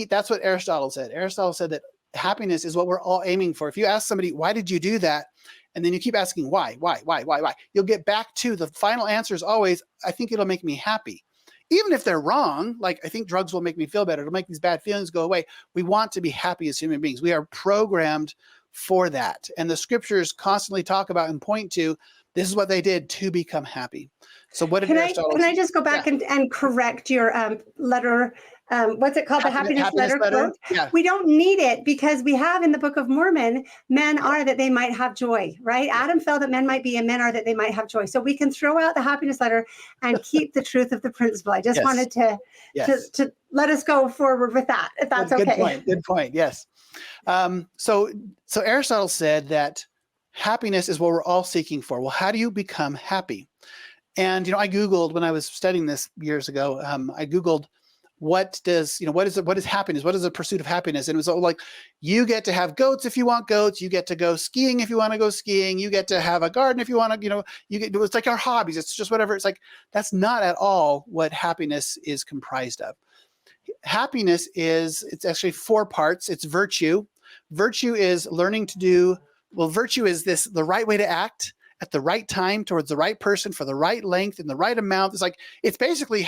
that's what Aristotle said. Aristotle said that happiness is what we're all aiming for. If you ask somebody, why did you do that? And then you keep asking, why? You'll get back to the final answer is always, I think it'll make me happy. Even if they're wrong, like I think drugs will make me feel better. It'll make these bad feelings go away. We want to be happy as human beings. We are programmed for that. And the scriptures constantly talk about and point to, this is what they did to become happy. So what did Aristotle say? Can I just go back and correct your letter? What's it called? The happiness letter quote? Yeah. We don't need it because we have in the Book of Mormon, men are that they might have joy, right? Adam fell that men might be, and men are that they might have joy. So we can throw out the happiness letter and keep the truth of the principle. I just wanted to let us go forward with that, if that's okay. Good point. Yes. So Aristotle said that happiness is what we're all seeking for. Well, how do you become happy? And, you know, I Googled when I was studying this years ago, I Googled, what is happiness? What is the pursuit of happiness? And it was all like, you get to have goats if you want goats. You get to go skiing if you want to go skiing. You get to have a garden if you want to, you know, it's like our hobbies. It's just whatever. It's like, that's not at all what happiness is comprised of. Happiness it's actually 4 parts. It's virtue. Virtue is learning to do, virtue is the right way to act at the right time towards the right person for the right length and the right amount. It's like, it's basically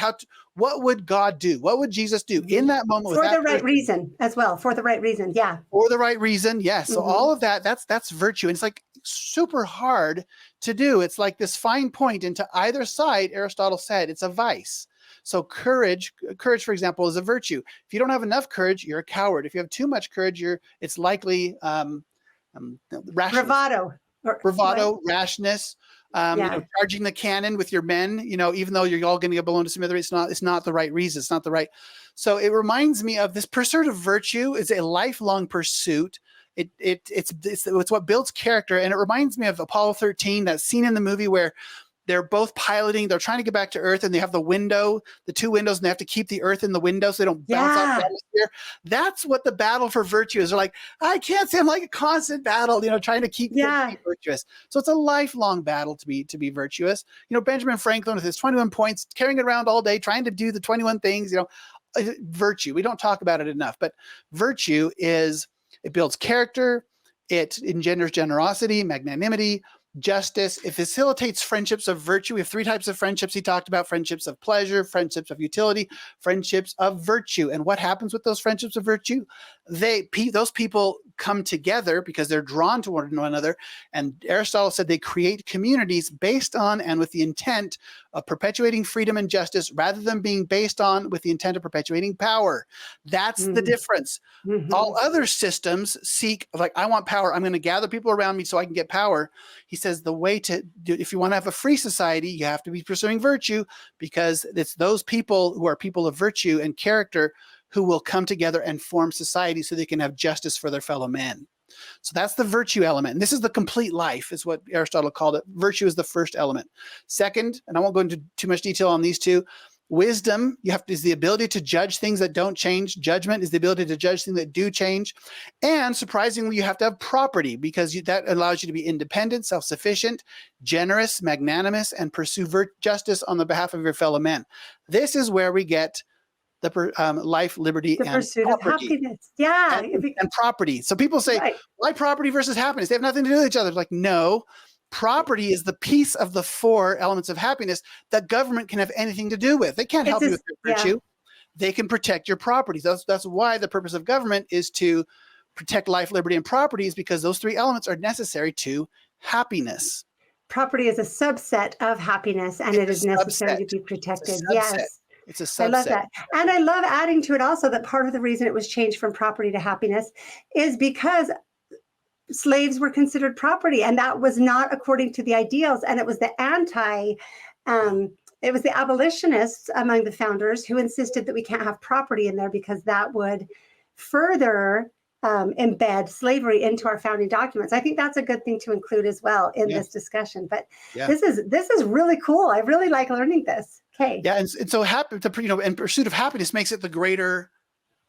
what would God do? What would Jesus do in that moment? For the right reason as well. For the right reason. Yeah. For the right reason. Yes. So all of that's virtue. And it's like super hard to do. It's like this fine point into either side. Aristotle said it's a vice. So courage, for example, is a virtue. If you don't have enough courage, you're a coward. If you have too much courage, it's likely rashness. Bravado, rashness, you know, charging the cannon with your men, you know, even though you're all going to get blown to smithereens, it's not the right reason. It's not the right. So it reminds me of this pursuit of virtue is a lifelong pursuit. It's what builds character. And it reminds me of Apollo 13, that scene in the movie where they're both piloting, they're trying to get back to Earth, and they have the 2 windows, and they have to keep the Earth in the window so they don't bounce off the atmosphere. That's what the battle for virtue is. They're like, I can't say I'm like a constant battle, you know, trying to keep virtuous. So it's a lifelong battle to be virtuous. You know, Benjamin Franklin with his 21 points, carrying it around all day, trying to do the 21 things, you know, virtue. We don't talk about it enough, but virtue it builds character. It engenders generosity, magnanimity, justice. It facilitates friendships of virtue. We have 3 types of friendships. He talked about friendships of pleasure, friendships of utility, friendships of virtue. And what happens with those friendships of virtue? Those people come together because they're drawn to one another. And Aristotle said they create communities based on and with the intent of perpetuating freedom and justice rather than being based on with the intent of perpetuating power. That's the difference. All other systems seek, like, I want power. I'm going to gather people around me so I can get power. He says the way to do, if you want to have a free society, you have to be pursuing virtue, because it's those people who are people of virtue and character who will come together and form society so they can have justice for their fellow men. So that's the virtue element. And this is the complete life, is what Aristotle called it. Virtue is the first element. Second, and I won't go into too much detail on these 2, Wisdom, is the ability to judge things that don't change. Judgment is the ability to judge things that do change. And surprisingly, you have to have property, because that allows you to be independent, self-sufficient, generous, magnanimous, and pursue justice on the behalf of your fellow men. This is where we get the life, liberty, The and pursuit of property. happiness. Yeah. And property. So people say, Right. why property versus happiness? They have nothing to do with each other. It's like, no. Property is the piece of the 4 elements of happiness that government can have anything to do with. They can't help you with your virtue. They can protect your properties. That's why the purpose of government is to protect life, liberty, and properties, because those 3 elements are necessary to happiness. Property is a subset of happiness, and it is necessary to be protected. Yes. It's a subset. I love that. And I love adding to it also that part of the reason it was changed from property to happiness is because slaves were considered property, and that was not according to the ideals. And it was the it was the abolitionists among the founders who insisted that we can't have property in there, because that would further embed slavery into our founding documents. I think that's a good thing to include as well in this discussion. But this is really cool. I really like learning this. Okay. Yeah, and so and pursuit of happiness makes it the greater,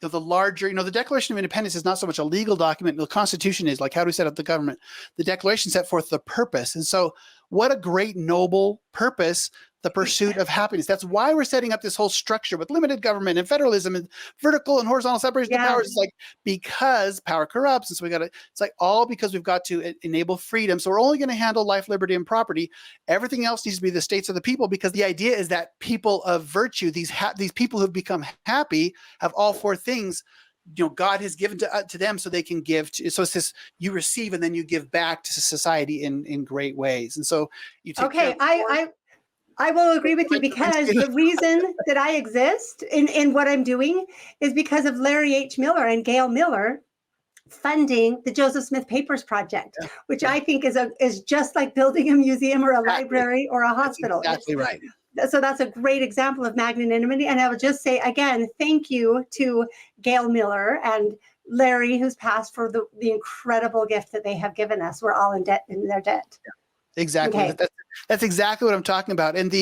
the larger, the Declaration of Independence is not so much a legal document. The Constitution is, like, how do we set up the government? The Declaration set forth the purpose. And so what a great, noble purpose, the pursuit of happiness. That's why we're setting up this whole structure with limited government and federalism and vertical and horizontal separation of powers. It's like, because power corrupts. And so it's like all because we've got to enable freedom. So we're only going to handle life, liberty, and property. Everything else needs to be the states of the people, because the idea is that people of virtue, these people who've become happy, have all 4 things God has given to them, so they can give. So it's this: you receive and then you give back to society in great ways. And so you take. Okay, I will agree with you, because the reason that I exist in what I'm doing is because of Larry H. Miller and Gail Miller funding the Joseph Smith Papers Project, which I think is just like building a museum or a library or a hospital. That's exactly right. So that's a great example of magnanimity. And I would just say, again, thank you to Gail Miller and Larry, who's passed, for the incredible gift that they have given us. We're all in their debt. Yeah, exactly. Okay. That's exactly what I'm talking about. And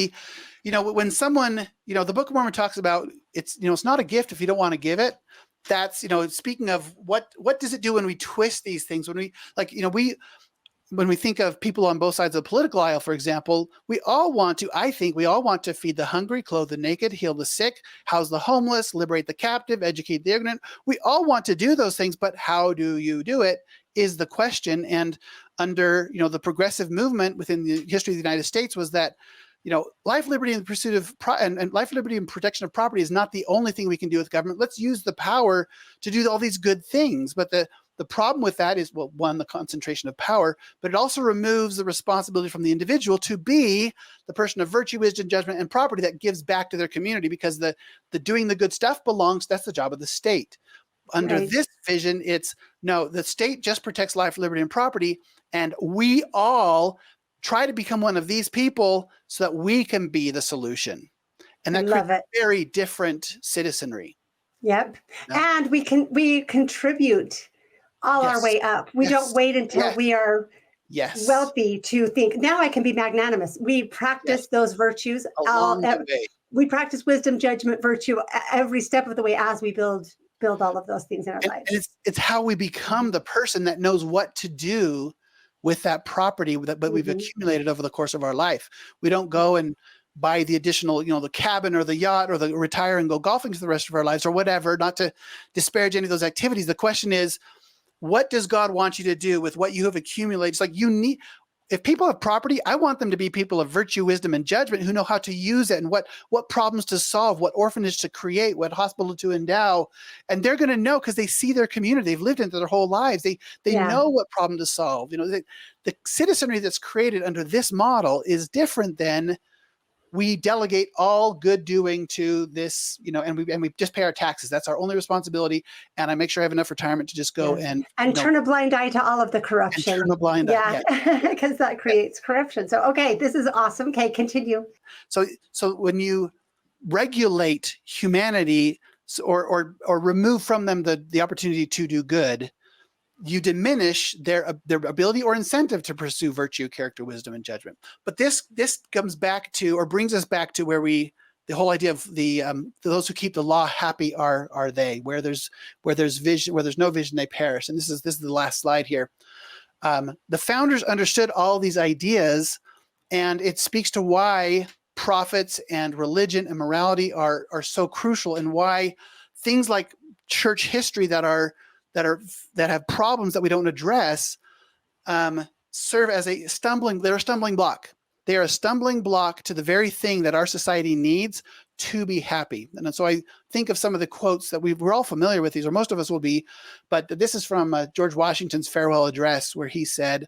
when someone, the Book of Mormon talks about, it's not a gift if you don't want to give it. That's, speaking of what does it do when we twist these things, when when we think of people on both sides of the political aisle, for example, I think we all want to feed the hungry, clothe the naked, heal the sick, house the homeless, liberate the captive, educate the ignorant. We all want to do those things, but how do you do it is the question. And under, the progressive movement within the history of the United States was that, life, liberty, and the pursuit of and life, liberty, and protection of property is not the only thing we can do with government. Let's use the power to do all these good things. But the problem with that is, well, one, the concentration of power, but it also removes the responsibility from the individual to be the person of virtue, wisdom, judgment, and property that gives back to their community, because the doing the good stuff that's the job of the state. Under this vision, the state just protects life, liberty, and property, and we all try to become one of these people so that we can be the solution. And that creates a very different citizenry. Yep. Yeah. And we contribute all our way up. We don't wait until we are wealthy to think, now I can be magnanimous. We practice those virtues. Along the way. We practice wisdom, judgment, virtue every step of the way as we build all of those things in our lives. And it's how we become the person that knows what to do with that property that we've accumulated over the course of our life. We don't go and buy the additional, the cabin or the yacht or the retire and go golfing for the rest of our lives or whatever, not to disparage any of those activities. The question is, what does God want you to do with what you have accumulated? It's like if people have property, I want them to be people of virtue, wisdom, and judgment who know how to use it and what problems to solve, what orphanage to create, what hospital to endow. And they're going to know because they see their community. They've lived in it their whole lives. They know what problem to solve. The citizenry that's created under this model is different than we delegate all good doing to this, and we just pay our taxes. That's our only responsibility. And I make sure I have enough retirement to just go and turn a blind eye to all of the corruption. And turn a blind eye. Yeah, because that creates corruption. So, okay, this is awesome. Okay, continue. So when you regulate humanity or remove from them the opportunity to do good, you diminish their ability or incentive to pursue virtue, character, wisdom, and judgment. But this comes back to, or brings us back to where we whole idea of those who keep the law happy are they. Where there's vision, where there's no vision, they perish. And this is the last slide here. The founders understood all these ideas, and it speaks to why prophets and religion and morality are so crucial, and why things like church history that have problems that we don't address serve as a stumbling block. They are a stumbling block to the very thing that our society needs to be happy. And so I think of some of the quotes that we're all familiar with these, or most of us will be, but this is from George Washington's farewell address, where he said,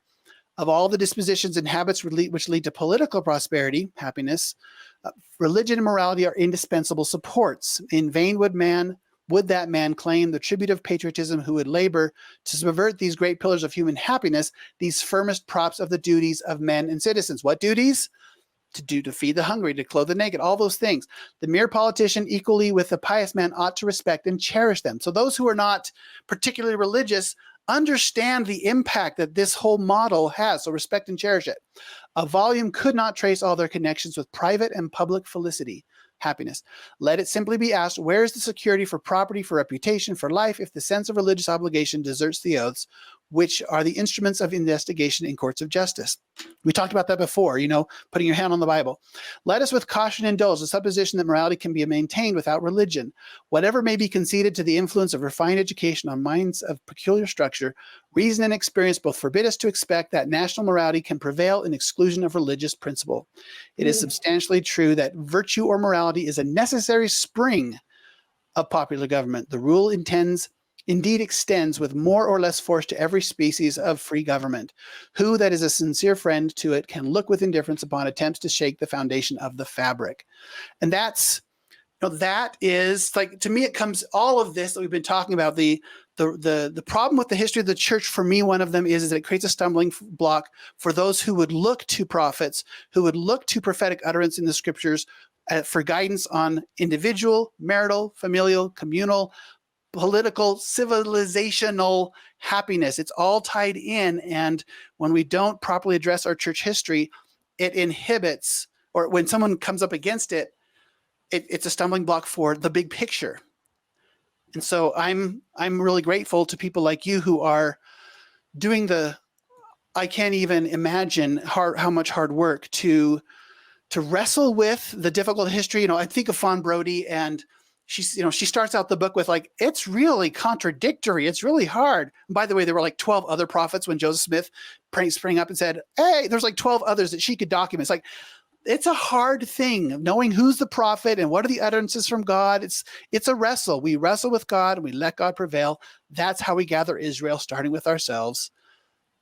"Of all the dispositions and habits which lead to political prosperity, happiness, religion and morality are indispensable supports. In vain would that man claim the tribute of patriotism who would labor to subvert these great pillars of human happiness, these firmest props of the duties of men and citizens." What duties? To feed the hungry, to clothe the naked, all those things. "The mere politician, equally with the pious man, ought to respect and cherish them." So those who are not particularly religious understand the impact that this whole model has, so respect and cherish it. "A volume could not trace all their connections with private and public felicity, happiness. Let it simply be asked, where is the security for property, for reputation, for life, if the sense of religious obligation deserts the oaths, which are the instruments of investigation in courts of justice?" We talked about that before, putting your hand on the Bible. "Let us with caution indulge the supposition that morality can be maintained without religion. Whatever may be conceded to the influence of refined education on minds of peculiar structure, reason and experience both forbid us to expect that national morality can prevail in exclusion of religious principle. It is substantially true that virtue or morality is a necessary spring of popular government. The rule indeed extends with more or less force to every species of free government. Who that is a sincere friend to it can look with indifference upon attempts to shake the foundation of the fabric." And that is like, to me, it comes, all of this that we've been talking about, the problem with the history of the church, for me, one of them is that it creates a stumbling block for those who would look to prophets, who would look to prophetic utterance in the scriptures for guidance on individual, marital, familial, communal, political, civilizational happiness. It's all tied in. And when we don't properly address our church history, it inhibits, or when someone comes up against it, it's a stumbling block for the big picture. And so I'm really grateful to people like you who are doing I can't even imagine how much hard work to wrestle with the difficult history. I think of Fawn Brody, and she starts out the book with like, it's really contradictory. It's really hard. And by the way, there were like 12 other prophets when Joseph Smith sprang up and said, hey, there's like 12 others that she could document. It's like, it's a hard thing knowing who's the prophet and what are the utterances from God. It's a wrestle. We wrestle with God and we let God prevail. That's how we gather Israel, starting with ourselves.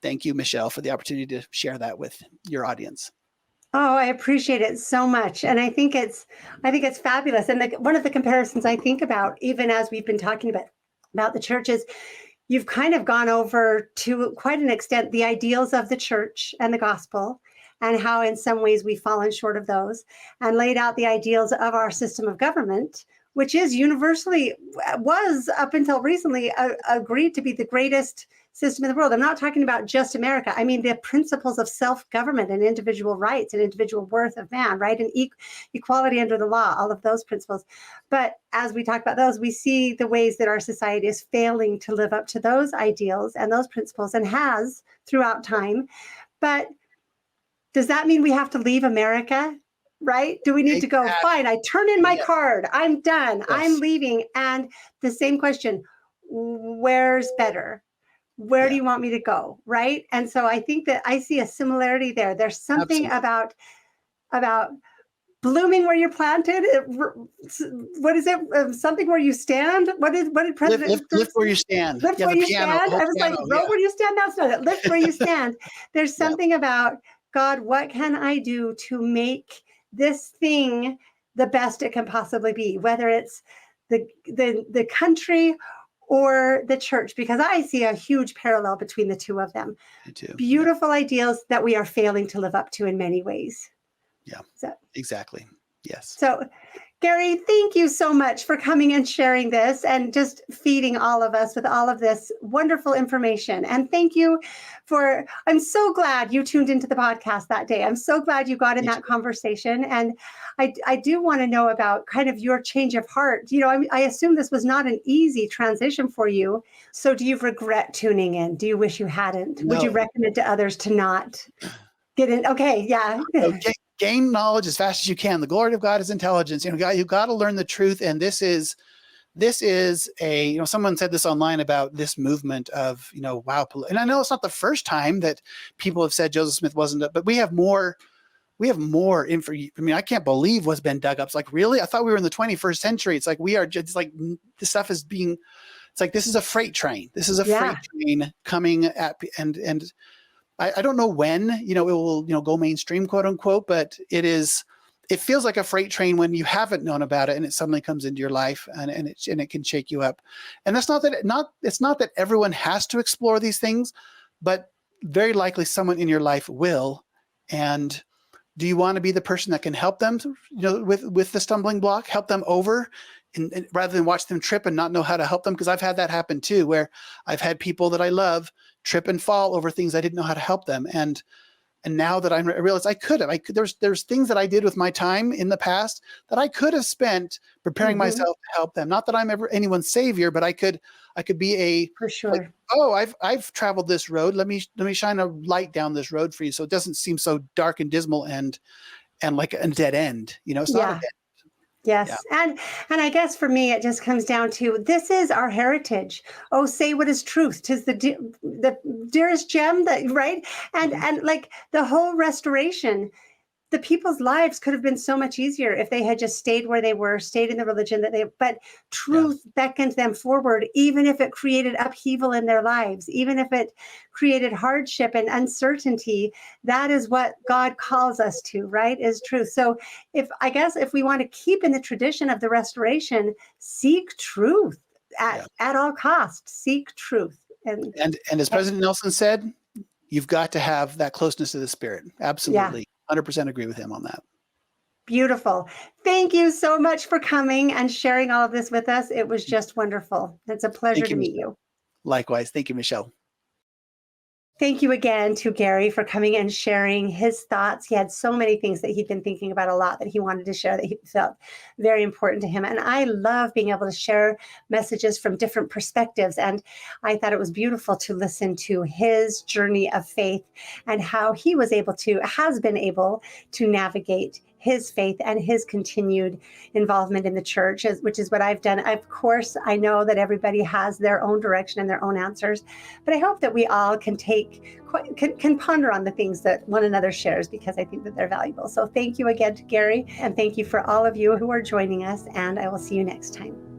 Thank you, Michelle, for the opportunity to share that with your audience. Oh, I appreciate it so much. And I think it's fabulous. And one of the comparisons I think about, even as we've been talking about the church, is you've kind of gone over to quite an extent the ideals of the church and the gospel, and how in some ways we've fallen short of those, and laid out the ideals of our system of government, which is was up until recently agreed to be the greatest system in the world. I'm not talking about just America. I mean, the principles of self-government and individual rights and individual worth of man, right? And equality under the law, all of those principles. But as we talk about those, we see the ways that our society is failing to live up to those ideals and those principles, and has throughout time. But does that mean we have to leave America? Right? Do we need to go, fine, I turn in my card, I'm done, yes, I'm leaving? And the same question, where's better? Where do you want me to go? Right? And so I think that I see a similarity there. There's something about blooming where you're planted. What is it? Something where you stand? What did President lift where you stand? Lift where you stand. I was like, row where you stand. That's not it. Lift where you stand. There's something about, God, what can I do to make this thing the best it can possibly be? Whether it's the country or the church, because I see a huge parallel between the two of them. Me too. Beautiful ideals that we are failing to live up to in many ways. Yeah, exactly. Yes. So Gary, thank you so much for coming and sharing this and just feeding all of us with all of this wonderful information. And thank you I'm so glad you tuned into the podcast that day. I'm so glad you got in Me that too. conversation. And I do want to know about kind of your change of heart. I assume this was not an easy transition for you. So do you regret tuning in? Do you wish you hadn't? Would you No. recommend to others to not get in? Okay, yeah. So gain knowledge as fast as you can. The glory of God is intelligence. You've got to learn the truth. And this is someone said this online about this movement of, wow. And I know it's not the first time that people have said Joseph Smith wasn't, but we have more info. I mean, I can't believe what's been dug up. It's like, really? I thought we were in the 21st century. It's like, we are just like, this stuff is being, it's like, this is a freight train. This is a freight train coming at, and I don't know when, it will, go mainstream, quote unquote, but it feels like a freight train when you haven't known about it and it suddenly comes into your life and it can shake you up. And that's it's not that everyone has to explore these things, but very likely someone in your life will. And do you want to be the person that can help them, with the stumbling block, help them over and rather than watch them trip and not know how to help them? Because I've had that happen too, where I've had people that I love trip and fall over things I didn't know how to help them. And now that I realize I could have, there's things that I did with my time in the past that I could have spent preparing myself to help them. Not that I'm ever anyone's savior, but I could be For sure. like, oh, I've traveled this road. Let me shine a light down this road for you, so it doesn't seem so dark and dismal and like a dead end. It's not a dead. Yes. Yeah. And I guess for me, it just comes down to, this is our heritage. Oh, say what is truth. 'Tis the dearest gem that, right. And like the whole restoration, the people's lives could have been so much easier if they had just stayed where they were, stayed in the religion but truth beckoned them forward, even if it created upheaval in their lives, even if it created hardship and uncertainty. That is what God calls us to, right? Is truth. So if we want to keep in the tradition of the restoration, seek truth at all costs, seek truth. And as President Nelson said, you've got to have that closeness to the Spirit. Absolutely. 100% agree with him on that. Beautiful. Thank you so much for coming and sharing all of this with us. It was just wonderful. It's a pleasure to meet you. Likewise. Thank you, Michelle. Thank you again to Gary for coming and sharing his thoughts. He had so many things that he'd been thinking about a lot that he wanted to share that he felt very important to him. And I love being able to share messages from different perspectives. And I thought it was beautiful to listen to his journey of faith and how he has been able to navigate his faith and his continued involvement in the church, which is what I've done. Of course, I know that everybody has their own direction and their own answers, but I hope that we all can ponder on the things that one another shares, because I think that they're valuable. So thank you again to Gary, and thank you for all of you who are joining us, and I will see you next time.